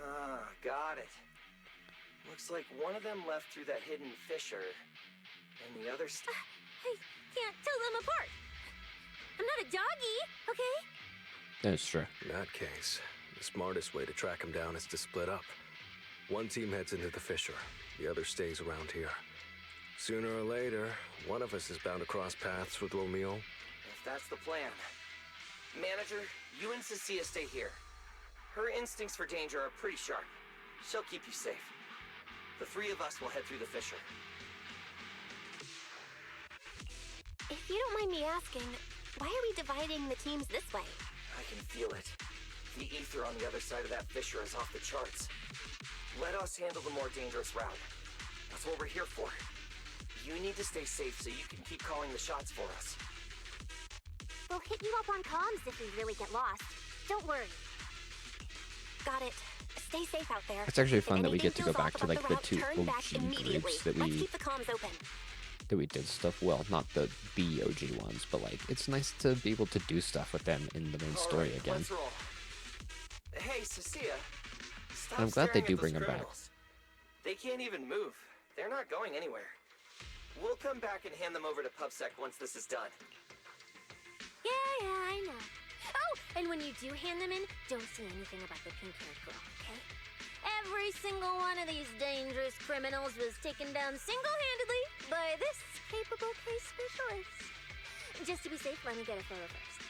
Ah, got it. Looks like one of them left through that hidden fissure, and the other... I can't tell them apart. I'm not a doggy, okay? That's true. In that case, the smartest way to track him down is to split up. One team heads into the fissure, the other stays around here. Sooner or later, one of us is bound to cross paths with Romeo. If that's the plan. Manager, you and Cecilia stay here. Her instincts for danger are pretty sharp. She'll keep you safe. The 3 of us will head through the fissure. If you don't mind me asking, why are we dividing the teams this way? I can feel it. The ether on the other side of that fissure is off the charts. Let us handle the more dangerous route. That's what we're here for. You need to stay safe so you can keep calling the shots for us. We'll hit you up on comms if we really get lost. Don't worry. Got it. Stay safe out there. It's actually fun If that we anything get to go feels back off to about like the the 2 route, turn back OG immediately. groups that Let's we keep the comms open. did stuff. Well, not the B OG ones, but like it's nice to be able to do stuff with them in the main story Alright, again. let's roll. Hey, Cecilia. Stop I'm glad they staring do at bring those them back. criminals. They can't even move. They're not going anywhere. We'll come back and hand them over to PubSec once this is done. Yeah, I know. Oh, and when you do hand them in, don't say anything about the pink-haired girl, okay? Every single one of these dangerous criminals was taken down single-handedly by this capable case specialist. Just to be safe, let me get a photo first.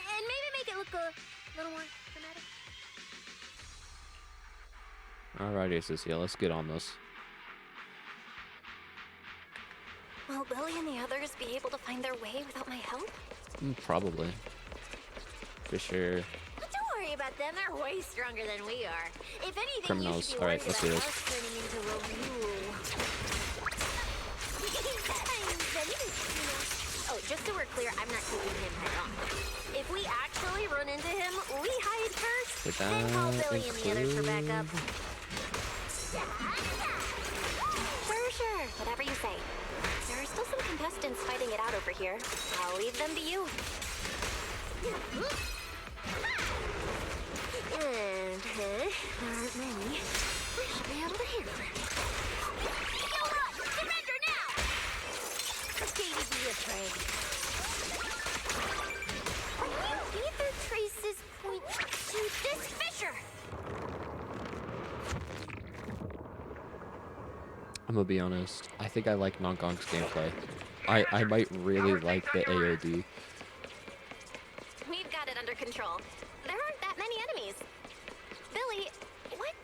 And maybe make it look a little more dramatic. Alrighty, Cecilia, let's get on this. Will Lily and the others be able to find their way without my help? Probably. For sure. But don't worry about them, they're way stronger than we are. If anything, Criminals. you should be Alright, worried let's about do this. us turning into a mule. Oh, just so we're clear, I'm not taking him head on. If we actually run into him, we hide first, Did then call that Billy and the others for backup. Sure. Whatever you say. There are still some contestants fighting it out over here. I'll leave them to you. And, aren't many. We should be able to handle it. Yo, run! Surrender now! Katie, be afraid. Ether traces point to this fissure. I'm gonna be honest. I think I like Nongonk's gameplay. I might really like the AOD. We've got it under control. There aren't that many enemies. Billy, what?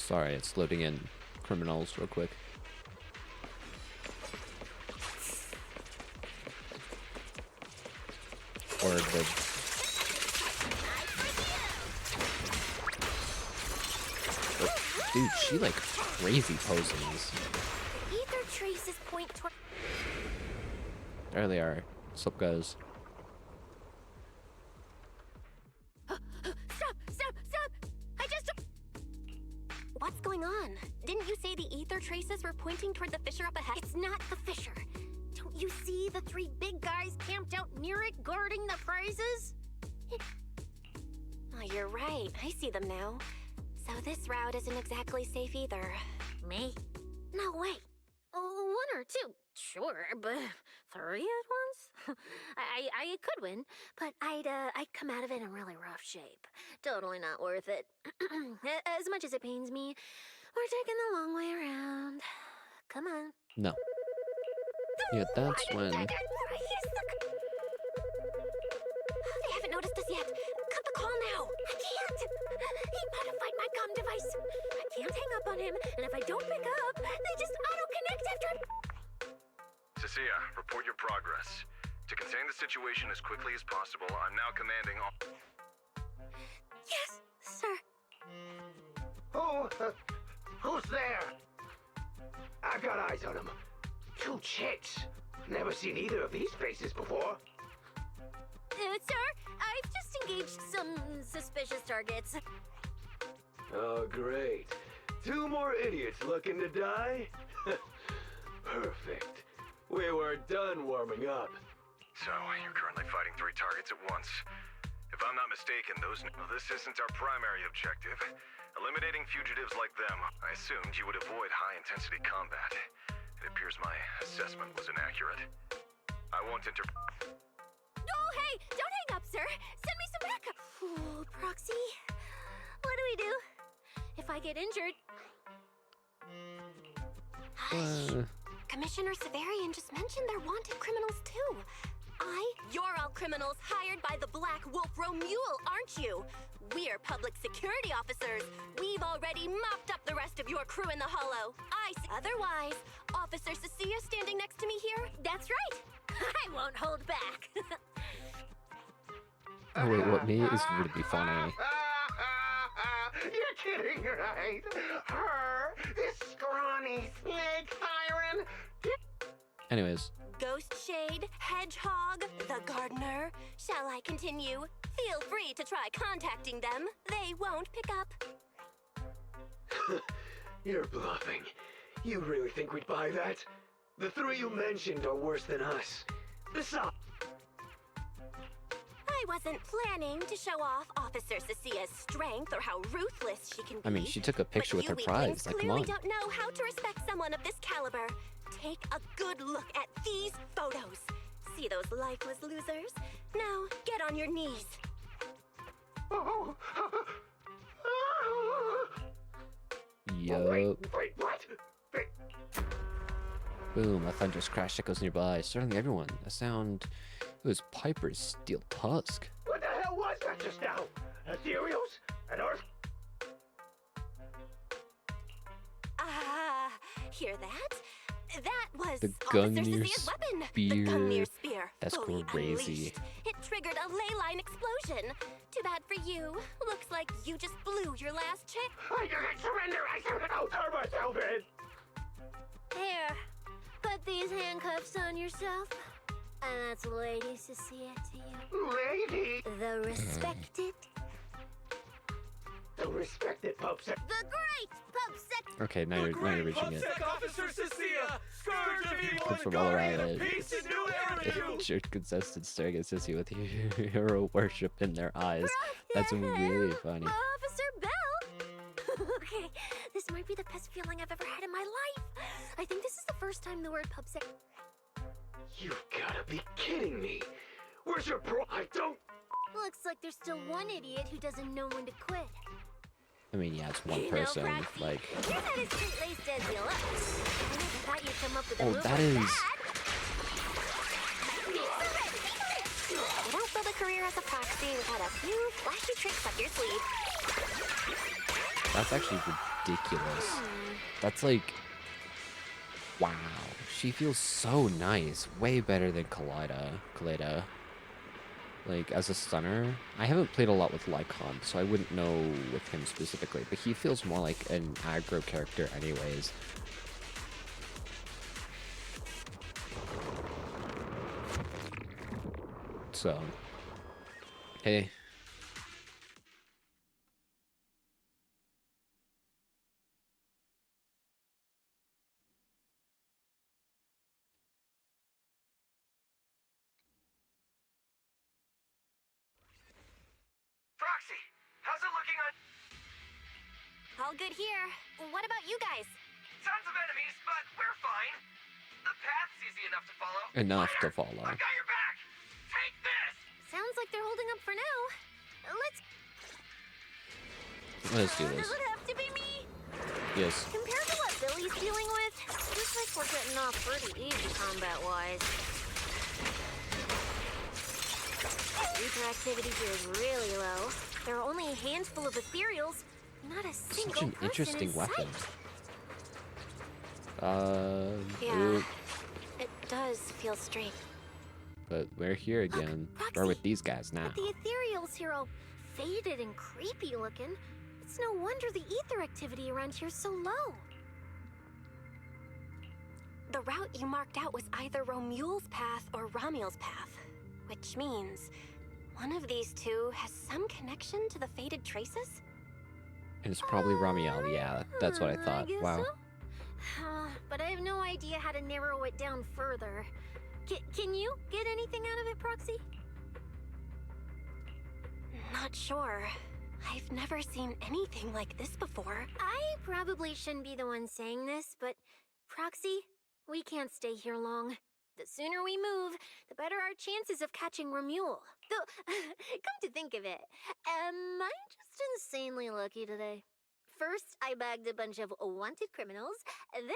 Sorry, it's loading in criminals real quick. Or the... Dude, she like crazy poses. Ether traces point toward. There they are. What's up, guys? Stop! I just. What's going on? Didn't you say the ether traces were pointing toward the fissure up ahead? It's not the fissure. Don't you see the three big guys camped out near it guarding the prizes? Oh, you're right. I see them now. So this route isn't exactly safe either. Me? No way. One or two, sure, but three at once? I could win, but I'd come out of it in really rough shape. Totally not worth it. As much as it pains me, we're taking the long way around. Come on. No. Yeah, that's when... They haven't noticed us yet. Cut the call now. I can't. He modified my comm device. I can't hang up on him, and if I don't pick up, they just auto-connect after. Cecilia, report your progress. To contain the situation as quickly as possible, I'm now commanding all... Yes, sir. Who's there? I've got eyes on him. Two chicks. Never seen either of these faces before. Sir, I've just engaged some suspicious targets. Oh, great. Two more idiots looking to die? Perfect. We were done warming up. So, you're currently fighting 3 targets at once. If I'm not mistaken, this isn't our primary objective. Eliminating fugitives like them, I assumed you would avoid high-intensity combat. It appears my assessment was inaccurate. I won't Oh, hey! Don't hang up, sir! Send me some backup! Ooh, Proxy, what do we do? If I get injured... Commissioner Severian just mentioned they're wanted criminals too. You're all criminals hired by the Black Wolf Romule, aren't you? We're public security officers. We've already mopped up the rest of your crew in the Hollow. Otherwise, Officer Cecilia standing next to me here? That's right! I won't hold back! Oh wait, what me is really funny. You're kidding, right? Her, this scrawny snake siren. Anyways. Ghost Shade, Hedgehog, the Gardener. Shall I continue? Feel free to try contacting them. They won't pick up. You're bluffing. You really think we'd buy that? The 3 you mentioned are worse than us. Besides... I wasn't planning to show off Officer Cecia's strength or how ruthless she can be. I mean, she took a picture with her prize. Like, come clearly on. don't know how to respect someone of this caliber. Take a good look at these photos. See those lifeless losers? Now, get on your knees. Yup. Wait, what? Boom, a thunderous crash echoes nearby, startling everyone. A sound... It was Piper's steel tusk. What the hell was that just now? Ethereals? An earth? Hear that? That was The Officer Gungnir Cecia's weapon. spear. The Gungnir spear. That's fully crazy. unleashed. It triggered a ley line explosion. Too bad for you. Looks like you just blew your last chance. I didn't surrender! I surrender! I'll turn myself in! Here, put these handcuffs on yourself. And that's Lady Cecilia to you. Lady! The respected... The respected PubSec. The great PubSec. Okay, now you're reaching it. Officer Cecilia, scourge of evil Come and from all guardian around of it. peace and new era you. Jerk contestants staring at Sissy with hero worship in their eyes. That's really funny. Officer Bell. Okay, this might be the best feeling I've ever had in my life. I think this is the first time the word PubSec... You've gotta be kidding me. Where's your bro? I don't... Looks like there's still one idiot who doesn't know when to quit. I mean, yeah, it's one person. Like, You're not as straight-laced as you look. I never thought you'd come up with a oh, move that like is. You don't build a career as a proxy without a few flashy tricks up your sleeve. That's actually ridiculous. That's like, wow. She feels so nice. Way better than Kaleda. Like, as a stunner, I haven't played a lot with Lycon, so I wouldn't know with him specifically, but he feels more like an aggro character anyways. So, hey. Proxy, how's it looking on? All good here. What about you guys? Tons of enemies, but we're fine. The path's easy enough to follow. Enough to follow. I've got your back. Take this. Sounds like they're holding up for now. Let's do this. Does it have to be me? Yes. Compared to what Billy's dealing with, looks like we're getting off pretty easy combat-wise. Ether activity here is really low. There are only a handful of ethereals, not a single Such an person interesting in weapon. sight. Yeah, it does feel strange. But we're here again. We're with these guys now. But the ethereals here all faded and creepy looking. It's no wonder the ether activity around here's so low. The route you marked out was either Romule's path or Ramiel's path, which means one of these two has some connection to the faded traces? And it's probably Ramiel, yeah, that's what I thought. guess Wow. so. But I have no idea how to narrow it down further. Can you get anything out of it, Proxy? Not sure. I've never seen anything like this before. I probably shouldn't be the one saying this, but Proxy, we can't stay here long. The sooner we move, the better our chances of catching Romule. Though, come to think of it, am I just insanely lucky today? First, I bagged a bunch of wanted criminals, then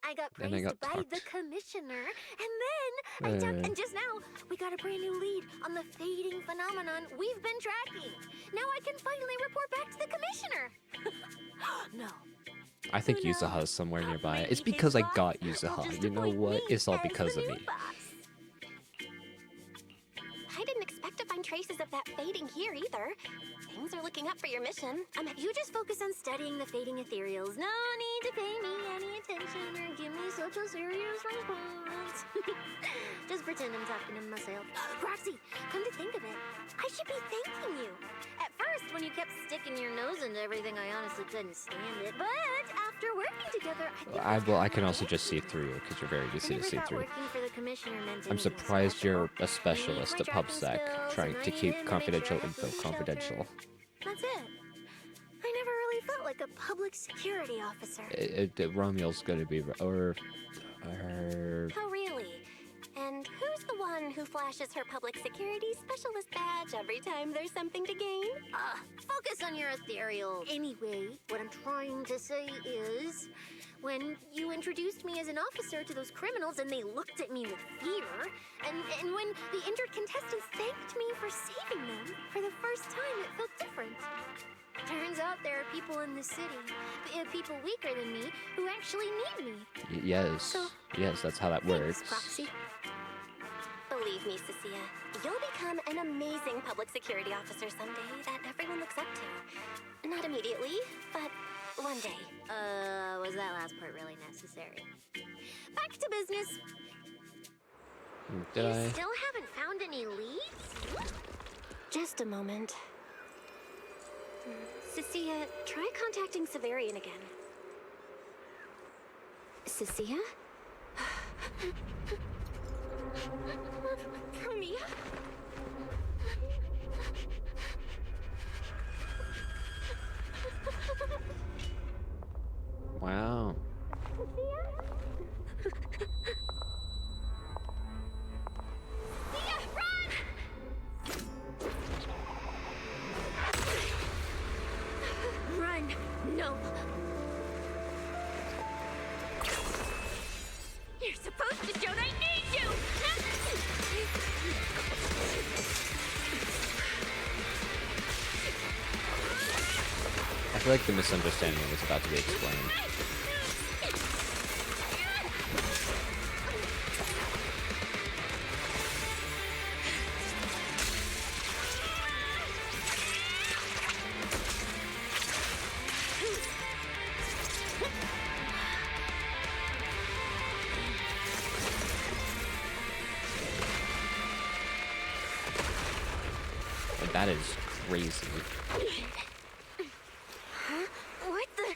I got Then I praised got by tucked. the commissioner, and then I ducked, and just now, we got a brand new lead on the fading phenomenon we've been tracking. Now I can finally report back to the commissioner. No. I think Yuzaha's somewhere nearby. It's because I got Yuzaha. You know what? It's all because of me. I didn't expect to find traces of that fading here either. Things are looking up for your mission. You just focus on studying the fading ethereals. No need to pay me any attention or give me such a serious response. Just pretend I'm talking to myself. Proxy, come to think of it, I should be thanking you. At first, when you kept sticking your nose into everything, I honestly couldn't stand it. But after working together, I think I can also just see through you because you're very easy to see through. working for the commissioner meant I'm anything surprised special. you're a specialist at tracking PubSec, skills, trying to bringing keep in the confidential matrix, info shelter. confidential. That's it. I never really felt like a public security officer. Romuel's gonna be, or Oh, really? And who's the one who flashes her public security specialist badge every time there's something to gain? Focus on your ethereal. Anyway, what I'm trying to say is, when you introduced me as an officer to those criminals and they looked at me with fear, and when the injured contestants thanked me for saving them, for the first time it felt different. Turns out there are people in the city, people weaker than me, who actually need me. yes, yes, that's how that works. Thanks, Proxy. Believe me, Cecilia, you'll become an amazing public security officer someday that everyone looks up to. Not immediately, but one day. Was that last part really necessary? Back to business. Did I? Still haven't found any leads? Just a moment. Cecilia, try contacting Severian again. Cecilia? Romeo? Wow. Run! No! You're supposed to shout I need you! I feel like the misunderstanding is about to be explained. And that is crazy. What the?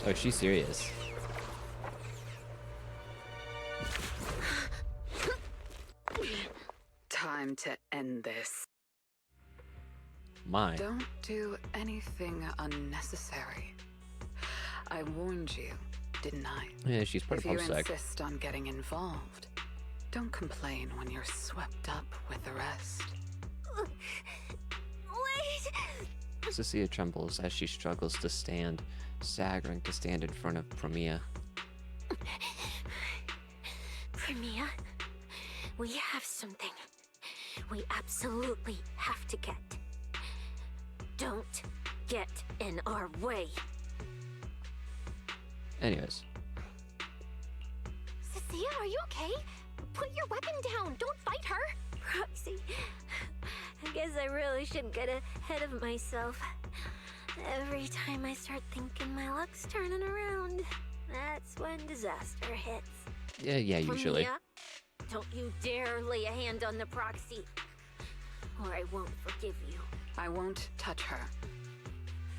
Oh, she's serious. Time to end this. My. Don't do anything unnecessary. I warned you, didn't I? Yeah, she's part If of you PubSec. insist on getting involved, don't complain when you're swept up with the rest. Wait! Cecilia trembles as she struggles to stand, staggering to stand in front of Premia. Premia, we have something we absolutely have to get. Don't get in our way. Anyways, Cecilia, are you okay? Put your weapon down. Don't fight her. Proxy, I guess I really shouldn't get ahead of myself. Every time I start thinking my luck's turning around, that's when disaster hits. yeah, usually. Premia, don't you dare lay a hand on the proxy, or I won't forgive you. I won't touch her.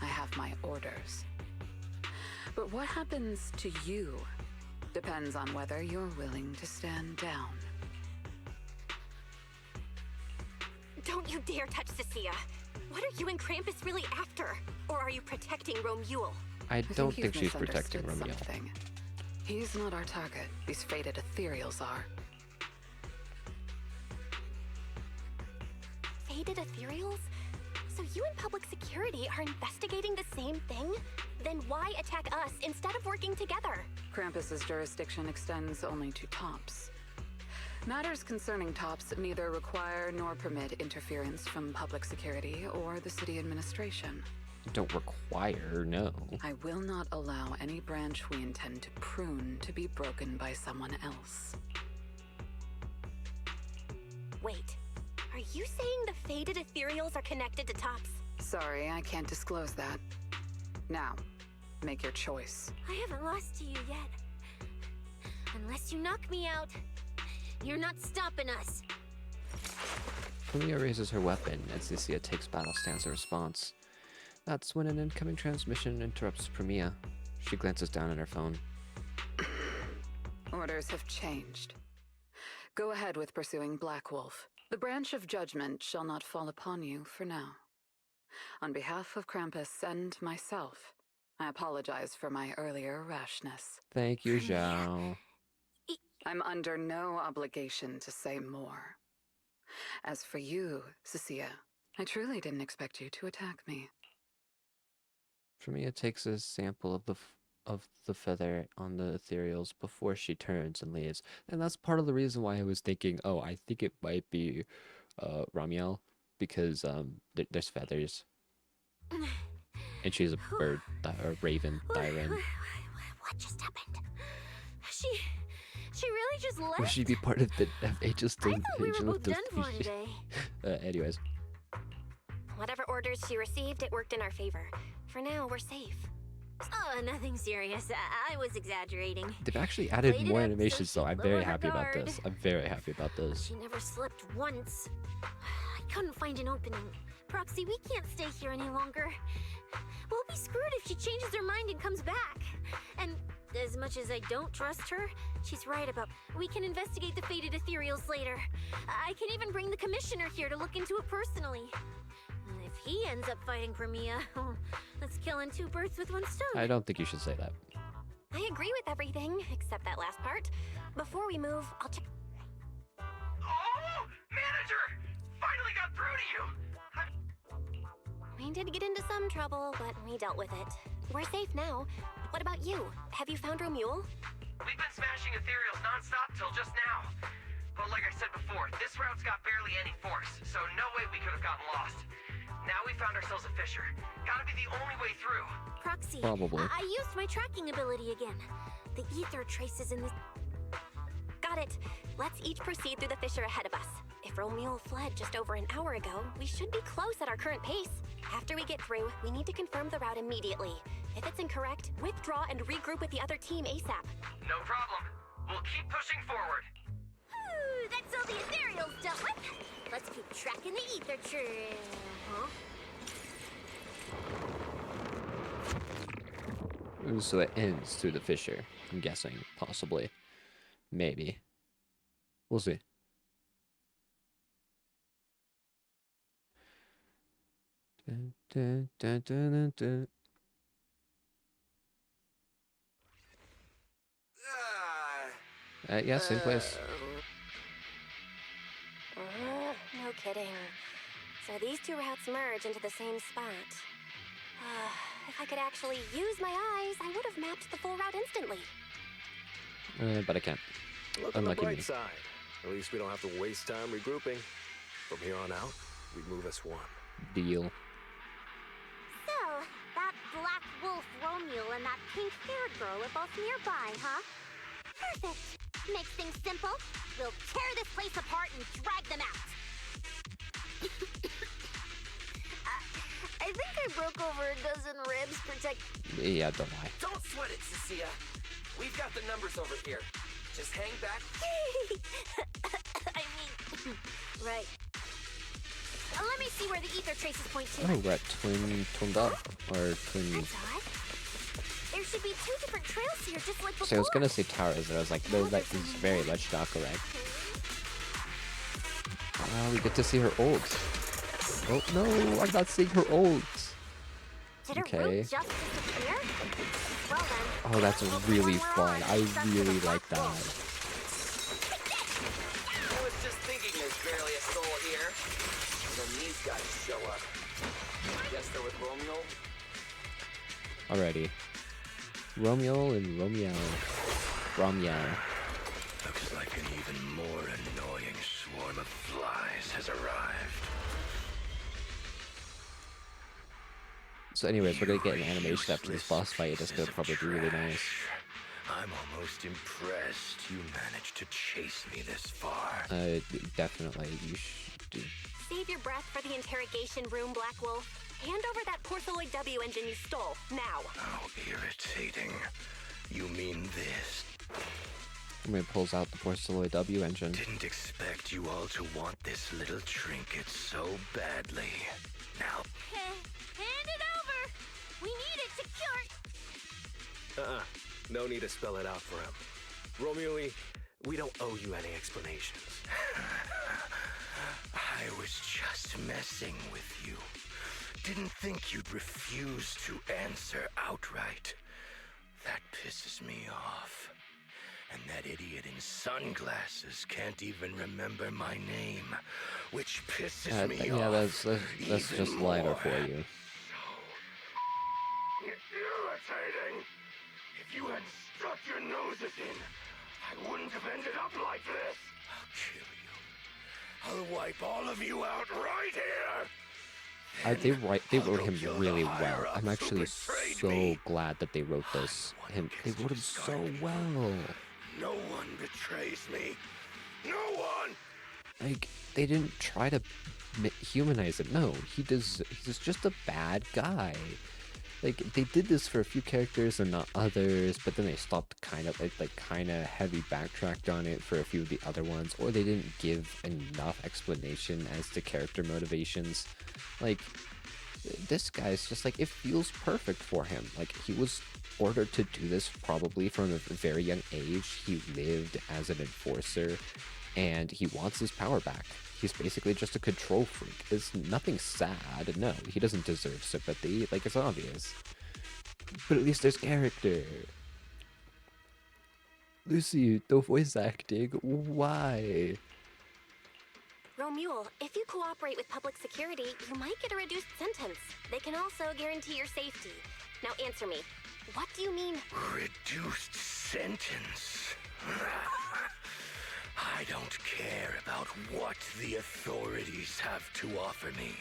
I have my orders. But what happens to you depends on whether you're willing to stand down. Don't you dare touch Cecilia. What are you and Krampus really after? Or are you protecting Romuald? I don't think you've she's protecting misunderstood Romeo. something. He's not our target. These fated ethereals are. Fated ethereals? So you and public security are investigating the same thing? Then why attack us instead of working together? Krampus's jurisdiction extends only to tops. Matters concerning tops neither require nor permit interference from public security or the city administration. Don't require, no. I will not allow any branch we intend to prune to be broken by someone else. Wait, are you saying the fated ethereals are connected to tops? Sorry, I can't disclose that. Now, make your choice. I haven't lost to you yet. Unless you knock me out, you're not stopping us. Premia raises her weapon and Cecilia takes battle stance in response. That's when an incoming transmission interrupts Premia. She glances down at her phone. Orders have changed. Go ahead with pursuing Black Wolf. The branch of judgment shall not fall upon you for now. On behalf of Krampus and myself, I apologize for my earlier rashness. Thank you, Zhao. I'm under no obligation to say more. As for you, Cecilia, I truly didn't expect you to attack me. Premia takes a sample of the feather on the ethereals before she turns and leaves. And that's part of the reason why I was thinking, oh, I think it might be Ramiel, because there's feathers. And she's a bird, a raven, Dyran. What just happened? She really just left? Will she be part of the Aegis I thought we were both done for today. Anyways. Whatever orders she received, it worked in our favor. For now, we're safe. Oh, nothing serious. I was exaggerating. They've actually added Played it more up animations, so though. she'd I'm very lower her happy about guard. this. I'm very happy about this. She never slipped once. I couldn't find an opening. Proxy, we can't stay here any longer. We'll be screwed if she changes her mind and comes back. And as much as I don't trust her, she's right about we can investigate the fated ethereals later. I can even bring the commissioner here to look into it personally. If he ends up fighting Premia, that's killing two birds with one stone. I don't think you should say that. I agree with everything, except that last part. Before we move, I'll check. Oh, manager! Finally got through to you! We did get into some trouble, but we dealt with it. We're safe now. What about you? Have you found Romuald? We've been smashing ethereals non-stop till just now. But like I said before, this route's got barely any force, so no way we could have gotten lost. Now we found ourselves a fissure. Gotta be the only way through. Proxy. Probably. I used my tracking ability again. The ether traces in this. Got it. Let's each proceed through the fissure ahead of us. If Romule fled just over an hour ago, we should be close at our current pace. After we get through, we need to confirm the route immediately. If it's incorrect, withdraw and regroup with the other team ASAP. No problem. We'll keep pushing forward. Whew, that's all the ethereals dealt with. Let's keep tracking the ether trail. Huh? So it ends through the fissure, I'm guessing. Possibly. Maybe. We'll see. Dun, dun, dun, dun, dun, dun. Yeah, same place. No kidding. So these two routes merge into the same spot. If I could actually use my eyes, I would have mapped the full route instantly. But I can't. Look on the Unlucky bright me. side. At least we don't have to waste time regrouping. From here on out, we move as one. Deal. So, that black wolf Romule and that pink-haired girl are both nearby, huh? Perfect. Makes things simple. We'll tear this place apart and drag them out. I think I broke over a dozen ribs protect. Yeah, don't lie. Don't sweat it, Cecilia. We've got the numbers over here. Just hang back. I mean, right. Let me see where the ether traces point to. Oh, we're at twin up. Or twin. That's odd. There should be two different trails here, just like before. So I was gonna say towers, and I was like, no, that is very much not correct. We get to see her ult. Oh no, I'm not seeing her ult. Did her Okay. root just disappear? Well then. Oh, that's really fun. I really like that. I was just thinking there's barely a soul here. And then these guys show up. Guess they're with Romeo. Alrighty. Romeo and Romeo. Looks like an even more annoying swarm of flies has arrived. So anyways, we're gonna get an animation after this boss fight. It's gonna probably be really nice. I'm almost impressed you managed to chase me this far. Definitely. You should. Save your breath for the interrogation room, Black Wolf. Hand over that Porceloid W engine you stole, now. How irritating. You mean this? When it pulls out the Porceloid W engine. Didn't expect you all to want this little trinket so badly. Now, Hand it over! We need it to cure. No need to spell it out for him. Romeo, we don't owe you any explanations. I was just messing with you. Didn't think you'd refuse to answer outright. That pisses me off. And that idiot in sunglasses can't even remember my name, which pisses me yeah, off. that's just lighter for you. Irritating. If you had stuck your noses in, I wouldn't have ended up like this. I'll kill you. I'll wipe all of you out right here. They wrote him really well. I'm actually so glad that they wrote this. They wrote him so well. No one betrays me. No one. Like, they didn't try to humanize him. No, he's just a bad guy. Like, they did this for a few characters and not others, but then they stopped kind of heavy backtracked on it for a few of the other ones, or they didn't give enough explanation as to character motivations. Like, this guy's just like, it feels perfect for him. Like, he was ordered to do this probably from a very young age. He lived as an enforcer, and he wants his power back. He's basically just a control freak. There's nothing sad. No, he doesn't deserve sympathy. Like, it's obvious. But at least there's character. Lucy, the voice acting. Why? Romule, if you cooperate with public security, you might get a reduced sentence. They can also guarantee your safety. Now answer me. What do you mean? Reduced sentence? I don't care about what the authorities have to offer me.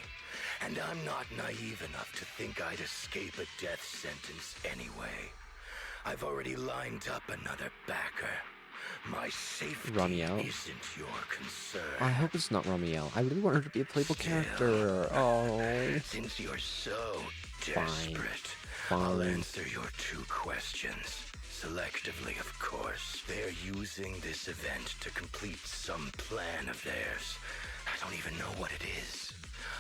And I'm not naive enough to think I'd escape a death sentence anyway. I've already lined up another backer. My safety Ramiel. isn't your concern. I hope it's not Ramiel. I really want her to be a playable character. Oh. Since you're so Fine. desperate, Fine. I'll answer your 2 questions. Selectively, of course. They're using this event to complete some plan of theirs. I don't even know what it is.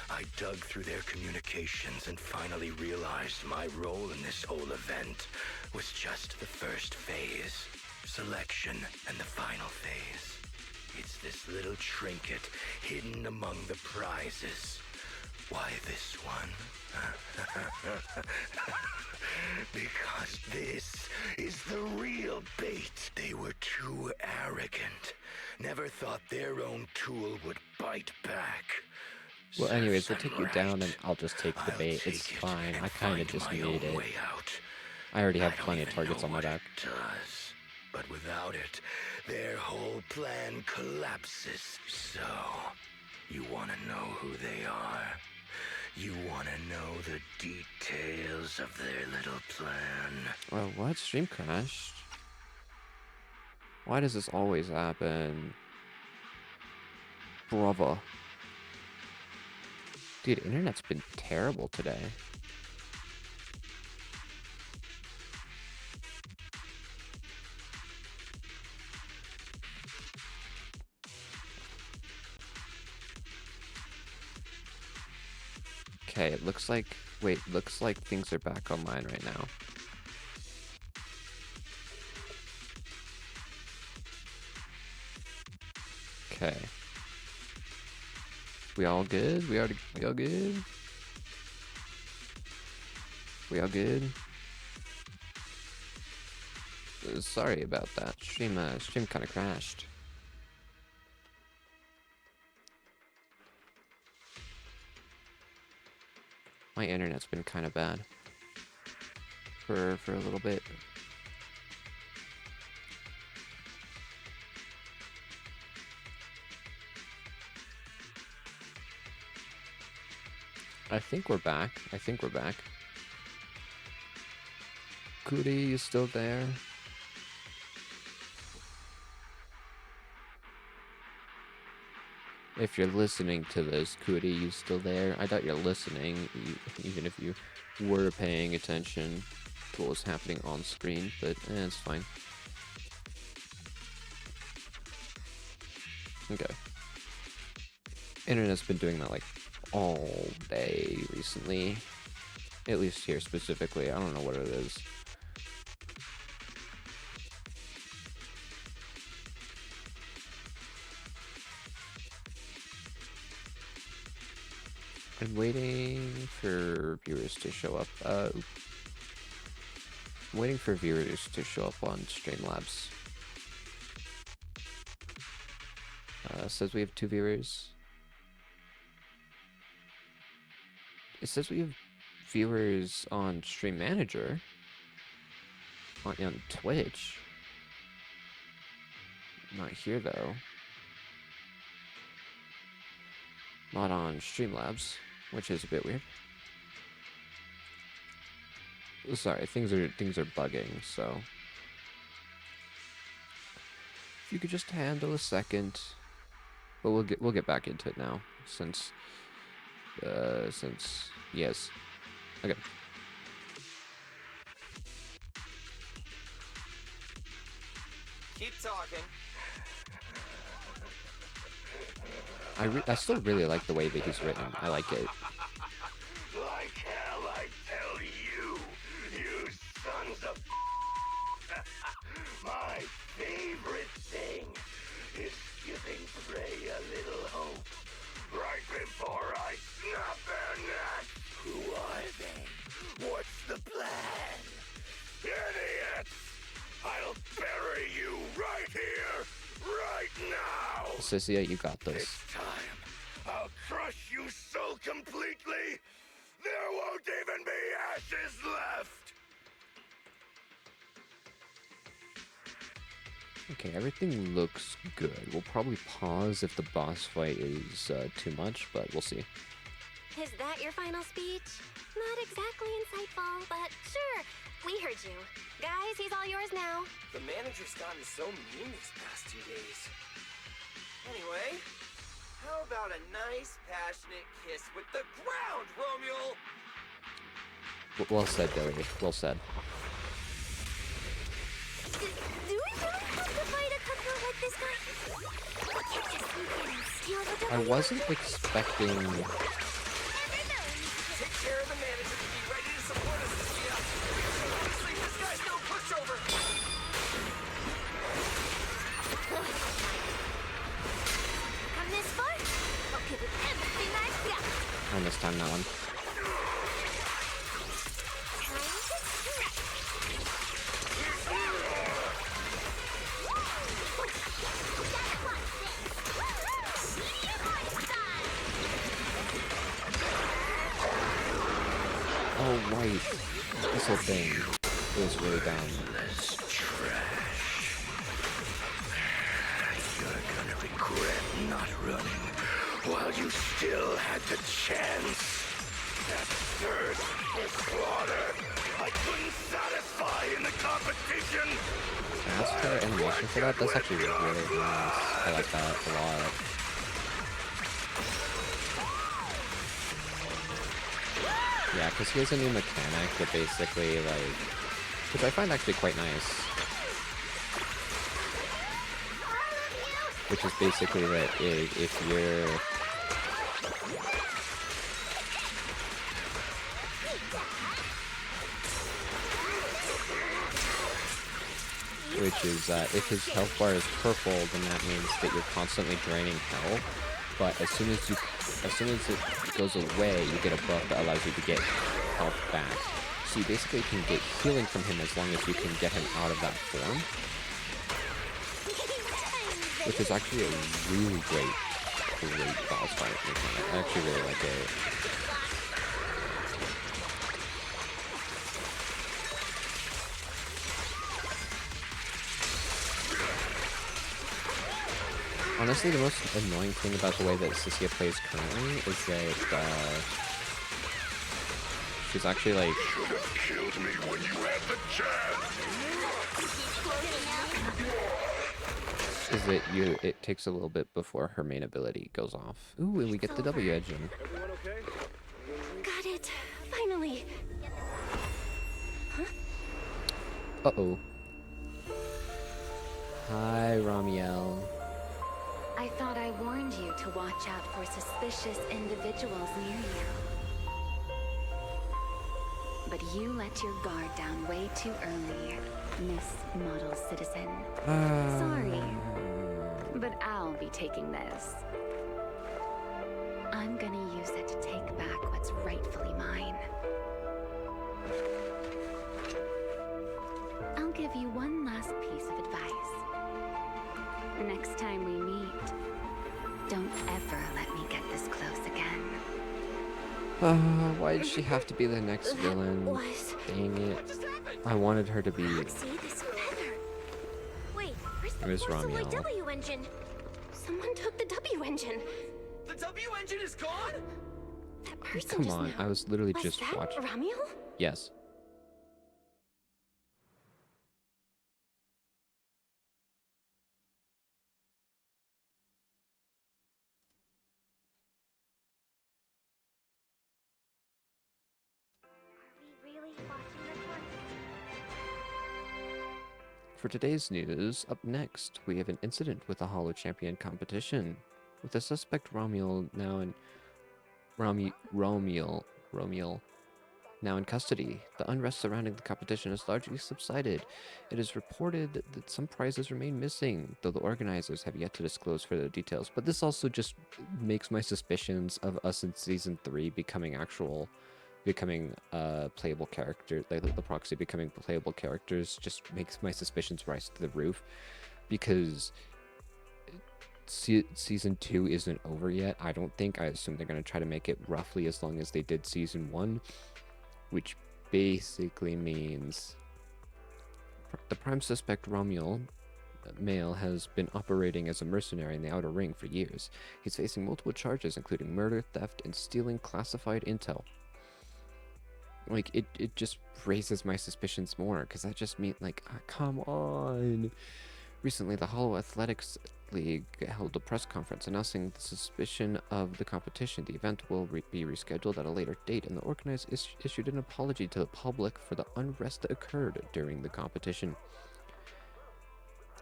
I dug through their communications and finally realized my role in this whole event was just the first phase. Selection and the final phase. It's this little trinket hidden among the prizes. Why this one? Because this is the real bait. They were too arrogant. Never thought their own tool would bite back. Well, anyways, we'll take you down and I'll just take the bait. It's fine. I kind of just need it. I already have plenty of targets on my back. But without it, their whole plan collapses. So, you want to know who they are? You want to know the details of their little plan? Well, what? Stream crashed? Why does this always happen? Bravo. Dude, internet's been terrible today. Okay, it looks like... Wait, looks like things are back online right now. Okay. We all good? We all good? We all good? Sorry about that. Stream kind of crashed. My internet's been kind of bad for a little bit. I think we're back. Cootie, you still there? If you're listening to this, Cootie, you still there? I doubt you're listening, even if you were paying attention to what was happening on screen, but it's fine. Okay. Internet's been doing that like all day recently. At least here specifically. I don't know what it is. I'm waiting for viewers to show up. I'm waiting for viewers to show up on Streamlabs. Says we have 2 viewers. It says we have viewers on Stream Manager. On Twitch. Not here though. Not on Streamlabs, which is a bit weird. Sorry, things are bugging, so if you could just handle a second. But we'll get back into it now, since yes. Okay. Keep talking. I still really like the way that he's written. I like it. Like hell, I tell you, you sons of my favorite thing is giving prey a little hope right before I snap their neck. Who are they? What's the plan? Idiots! I'll bury you right here, right now! Cecilia, you got this. This time, I'll crush you so completely, there won't even be ashes left! Okay, everything looks good. We'll probably pause if the boss fight is too much, but we'll see. Is that your final speech? Not exactly insightful, but sure. We heard you. Guys, he's all yours now. The manager's gotten so mean these past 2 days. Anyway, how about a nice, passionate kiss with the ground, Romeo? Well said, Billy. Well said. Do we really have to fight a cutthroat like this guy? We can't just sneak in and steal the I wasn't expecting. Take care of the manager to be ready to support us, Lucia. Honestly, this guy's no pushover. Come this far? I'll give it everything I've got. I missed time that one. Time to strike. Oh, right. This whole thing was really dumb. You're gonna regret not running while you still had the chance. That thirst for slaughter I couldn't satisfy in the competition. Ask for animation for that? That's actually really nice. I like that a lot. Yeah, because he has a new mechanic that basically, like, which I find actually quite nice. Which is basically that if you're... Which is, if his health bar is purple, then that means that you're constantly draining health. But as soon as it goes away, you get a buff that allows you to get health back. So you basically can get healing from him as long as you can get him out of that form. Which is actually a really great boss fight mechanic. I actually really like it. Honestly, the most annoying thing about the way that Cecilia plays currently is that she's actually like... Should have killed me when you had the chance. Is that it takes a little bit before her main ability goes off. Ooh, and we get the W engine. Everyone okay? Got it. Finally. Huh? Uh-oh. Hi, Ramiel. I thought I warned you to watch out for suspicious individuals near you. But you let your guard down way too early, Miss Model Citizen. Sorry, but I'll be taking this. I'm gonna use it to take back what's rightfully mine. I'll give you one last piece of advice. Next time we meet, don't ever let me get this close again. Why did she have to be the next villain? Dang it. I wanted her to be... See this feather. Wait, where's the Where's Force Away Ramiel? W engine? Someone took the W engine. The W engine is gone? That person Come just on, now. I was literally Was just that watching. Ramiel? Yes. Really watching this one? For today's news, up next, we have an incident with the Hollow Champion competition. With the suspect Romuel now in... Romuel now in custody. The unrest surrounding the competition has largely subsided. It is reported that some prizes remain missing, though the organizers have yet to disclose further details. But this also just makes my suspicions of us in Season 3 becoming playable characters, like the proxy becoming playable characters, just makes my suspicions rise to the roof, because Season 2 isn't over yet, I don't think. I assume they're going to try to make it roughly as long as they did Season 1, which basically means the prime suspect Romuel male has been operating as a mercenary in the Outer Ring for years. He's facing multiple charges, including murder, theft, and stealing classified intel. Like, it just raises my suspicions more, because that just means, like, come on. Recently, the Hollow Athletics League held a press conference announcing the suspicion of the competition. The event will be rescheduled at a later date, and the organizers issued an apology to the public for the unrest that occurred during the competition.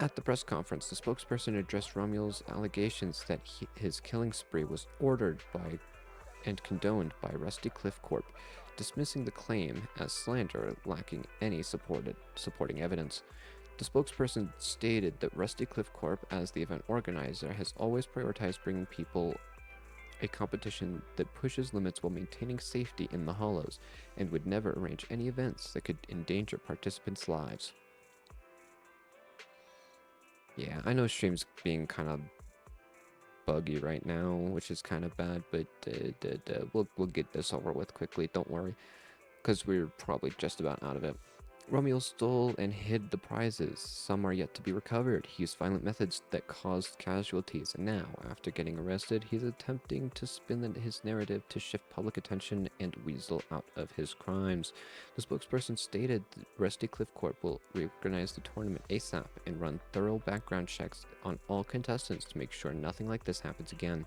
At the press conference, the spokesperson addressed Romual's allegations that his killing spree was ordered by and condoned by Rusty Cliff Corp, dismissing the claim as slander lacking any supporting evidence. The spokesperson stated that Rusty Cliff Corp, as the event organizer, has always prioritized bringing people a competition that pushes limits while maintaining safety in the Hollows, and would never arrange any events that could endanger participants' lives. Yeah, I know stream's being kind of buggy right now, which is kind of bad, but we'll get this over with quickly, don't worry, because we're probably just about out of it. Romual stole and hid the prizes. Some are yet to be recovered. He used violent methods that caused casualties, and now, after getting arrested, he's attempting to spin his narrative to shift public attention and weasel out of his crimes. The spokesperson stated that Rusty Cliff Corp will reorganize the tournament ASAP and run thorough background checks on all contestants to make sure nothing like this happens again.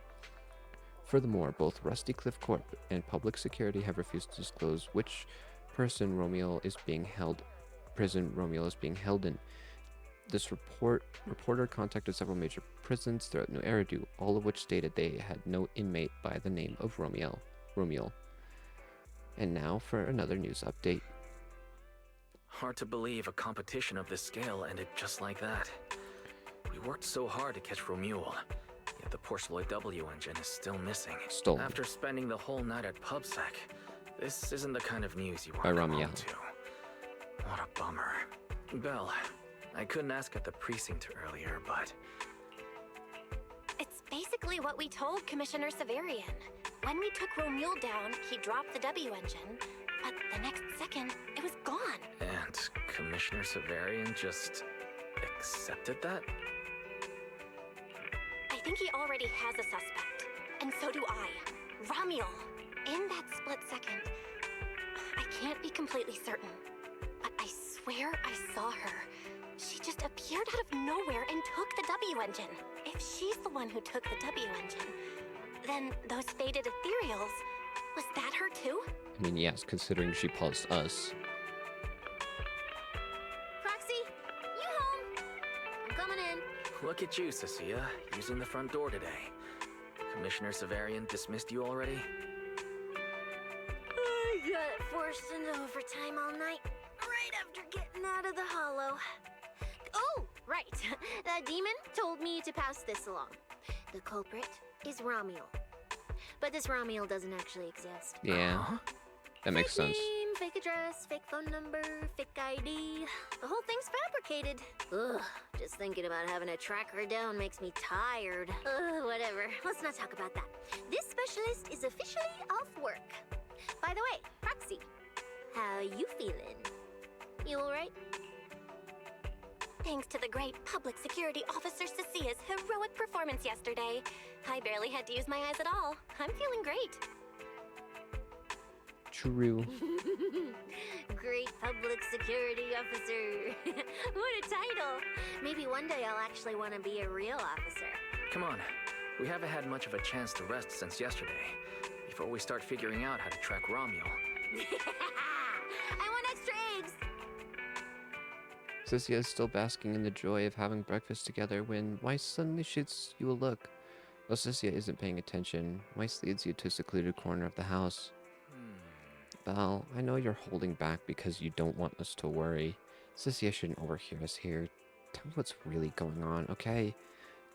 Furthermore, both Rusty Cliff Corp and public security have refused to disclose which prison Romual is being held in. This reporter contacted several major prisons throughout New Eridu, all of which stated they had no inmate by the name of Romual. And now for another news update. Hard to believe a competition of this scale ended just like that. We worked so hard to catch Romual, yet the Porceloid W engine is still missing. Stolen. After spending the whole night at PubSec, this isn't the kind of news you want By to come Romual. home to. What a bummer. Belle, I couldn't ask at the precinct earlier, but... It's basically what we told Commissioner Severian. When we took Romual down, he dropped the W engine, but the next second, it was gone. And Commissioner Severian just accepted that? I think he already has a suspect, and so do I. Romual. In that split second, I can't be completely certain, but I swear I saw her. She just appeared out of nowhere and took the W engine. If she's the one who took the W engine, then those faded ethereals, was that her too? I mean, yes, considering she paused us. Proxy, you home? I'm coming in. Look at you, Cecilia, using the front door today. Commissioner Severian dismissed you already? I got forced into overtime all night, right after getting out of the Hollow. Oh, right. That demon told me to pass this along. The culprit is Romual. But this Romual doesn't actually exist. Yeah, that makes Fake sense. name, fake address, fake phone number, fake ID. The whole thing's fabricated. Ugh, just thinking about having to track her down makes me tired. Whatever. Let's not talk about that. This specialist is officially off work. By the way, Proxy, how you feeling? You alright? Thanks to the great public security officer Cecia's heroic performance yesterday, I barely had to use my eyes at all. I'm feeling great. True. Great public security officer. What a title. Maybe one day I'll actually want to be a real officer. Come on, we haven't had much of a chance to rest since yesterday. Before we start figuring out how to track Romual. I want extra eggs. Cecilia is still basking in the joy of having breakfast together when Weiss suddenly shoots you a look. Though Cecilia isn't paying attention, Weiss leads you to a secluded corner of the house. Belle, I know you're holding back because you don't want us to worry. Cecilia shouldn't overhear us here. Tell me what's really going on, okay?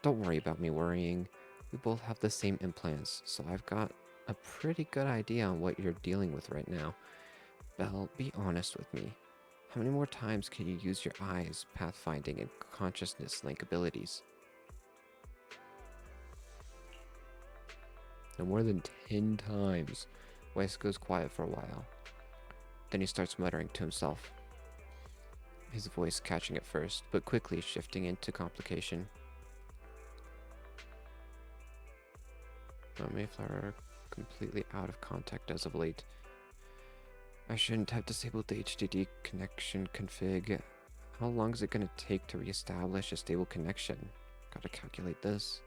Don't worry about me worrying. We both have the same implants, so I've got a pretty good idea on what you're dealing with right now. Belle, be honest with me. How many more times can you use your eyes, pathfinding, and consciousness link abilities? No more than 10 times. Weiss goes quiet for a while. Then he starts muttering to himself. His voice catching at first, but quickly shifting into complication. Mayflower completely out of contact as of late. I shouldn't have disabled the HDD connection config. How long is it going to take to reestablish a stable connection? Gotta calculate this.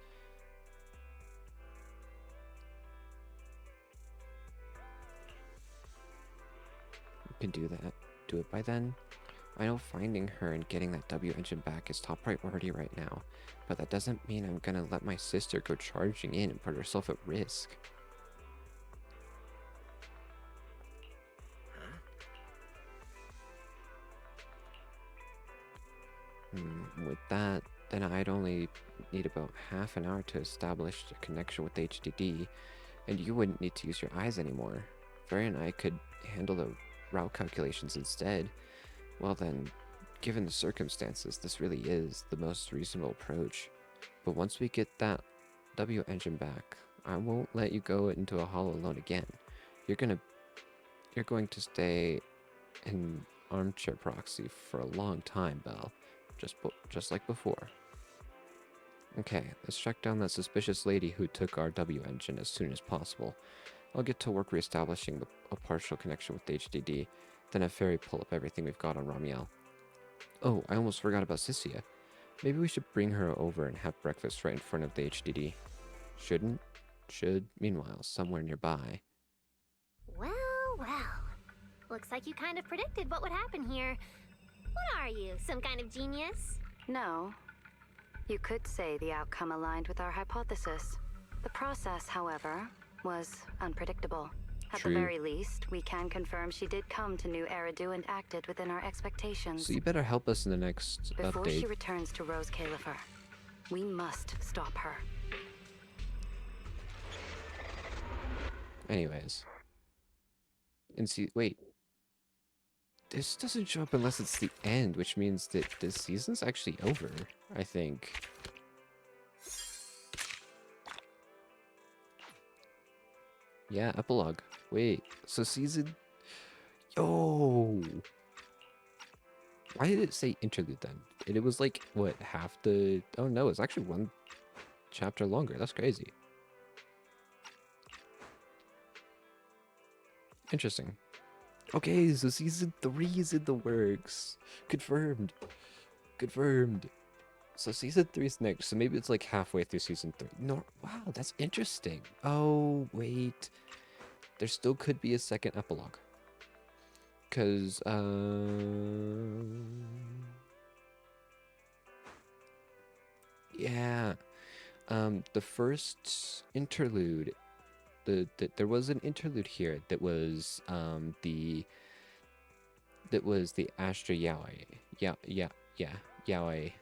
You can do that. Do it by then. I know finding her and getting that W engine back is top priority right now, but that doesn't mean I'm gonna let my sister go charging in and put herself at risk. With that, then I'd only need about half an hour to establish a connection with HDD, and you wouldn't need to use your eyes anymore. Ferry and I could handle the route calculations instead. Well then, given the circumstances, this really is the most reasonable approach. But once we get that W engine back, I won't let you go into a hall alone again. You're going to stay in armchair proxy for a long time, Belle. Just like before. Okay, let's track down that suspicious lady who took our W engine as soon as possible. I'll get to work reestablishing a partial connection with the HDD, then have Ferry pull up everything we've got on Ramiel. Oh, I almost forgot about Sissia. Maybe we should bring her over and have breakfast right in front of the HDD. Shouldn't? Should. Meanwhile, somewhere nearby. Well, well. Looks like you kind of predicted what would happen here. What are you, some kind of genius? No. You could say the outcome aligned with our hypothesis. The process, however, was unpredictable. At True. the very least, we can confirm she did come to New Eridu and acted within our expectations. So you better help us in the next Before update. she returns to Rose Califer, we must stop her. Anyways. And see, wait. This doesn't show up unless it's the end, which means that this season's actually over, I think. Yeah, epilogue. Wait, so season... Oh! Why did it say interlude then? It was like, what, half the... Oh no, it's actually one chapter longer. That's crazy. Interesting. Okay, so season 3 is in the works. Confirmed. Confirmed. So season 3 is next, so maybe it's like halfway through season 3. No, wow, that's interesting. Oh, wait. There still could be a second epilogue. Because, yeah. The first interlude, there was an interlude here that was, the Astra Yaoi. Yaoi,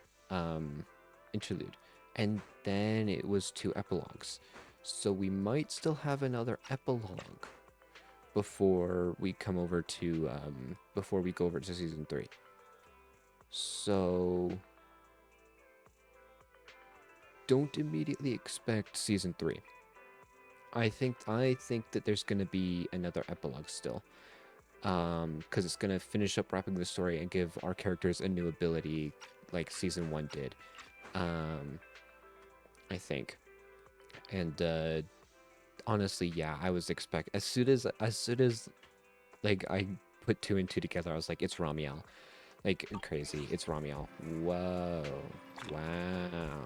interlude. And then it was 2 epilogues. So we might still have another epilogue before we come over to, before we go over to season 3. So don't immediately expect season 3. I think that there's gonna be another epilogue still. Because it's gonna finish up wrapping the story and give our characters a new ability like season 1 did. I think. And honestly, yeah, I was as soon as like I put 2 and 2 together, I was like, it's Ramiel. Like crazy, it's Ramiel. Whoa. Wow.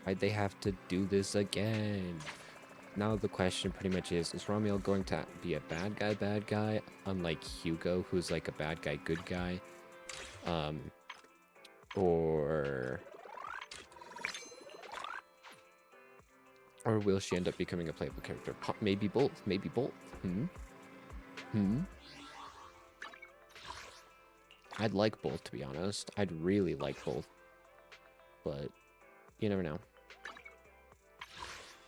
Why'd they have to do this again? Now the question pretty much is Ramiel going to be a bad guy, unlike Hugo, who's like a bad guy, good guy? Or will she end up becoming a playable character? Maybe both. Maybe both. I'd like both, to be honest. I'd really like both. But you never know.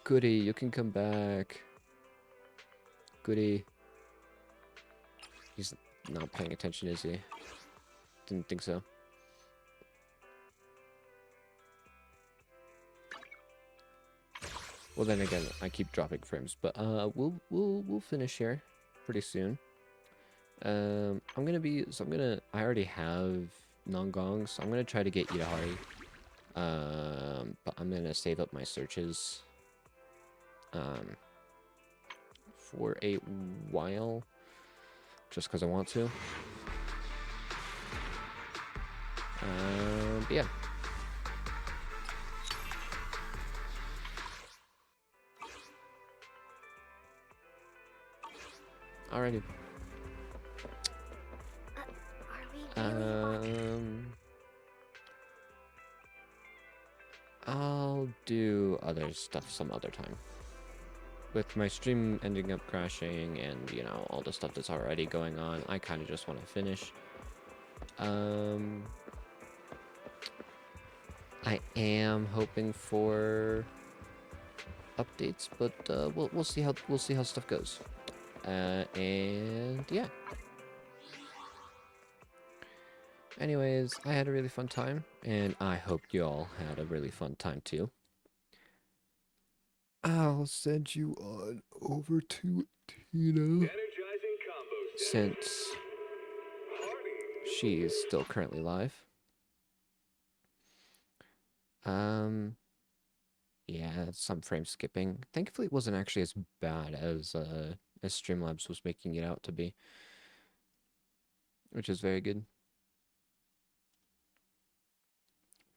Goody, you can come back. Goody. He's not paying attention, is he? Didn't think so. Well, then again, I keep dropping frames, but we'll finish here pretty soon. I already have non-gongs, so I'm gonna try to get Yidahari. But I'm gonna save up my searches, for a while, just because I want to. But yeah. Alrighty. I'll do other stuff some other time. With my stream ending up crashing and, you know, all the stuff that's already going on, I kind of just want to finish. I am hoping for updates, but we'll see how stuff goes. And yeah. Anyways, I had a really fun time, and I hope you all had a really fun time too. I'll send you on over to Tina, since she is still currently live. Yeah, some frame skipping. Thankfully, it wasn't actually as bad as Streamlabs was making it out to be, which is very good.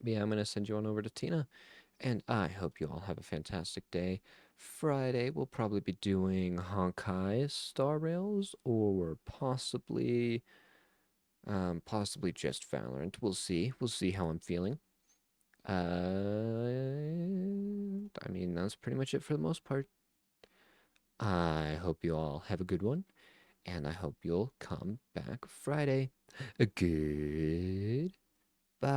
But yeah, I'm gonna send you on over to Tina, and I hope you all have a fantastic day. Friday, we'll probably be doing Honkai Star Rails, or possibly just Valorant. We'll see. We'll see how I'm feeling. I mean, that's pretty much it for the most part. I hope you all have a good one, and I hope you'll come back Friday. Good. Bye.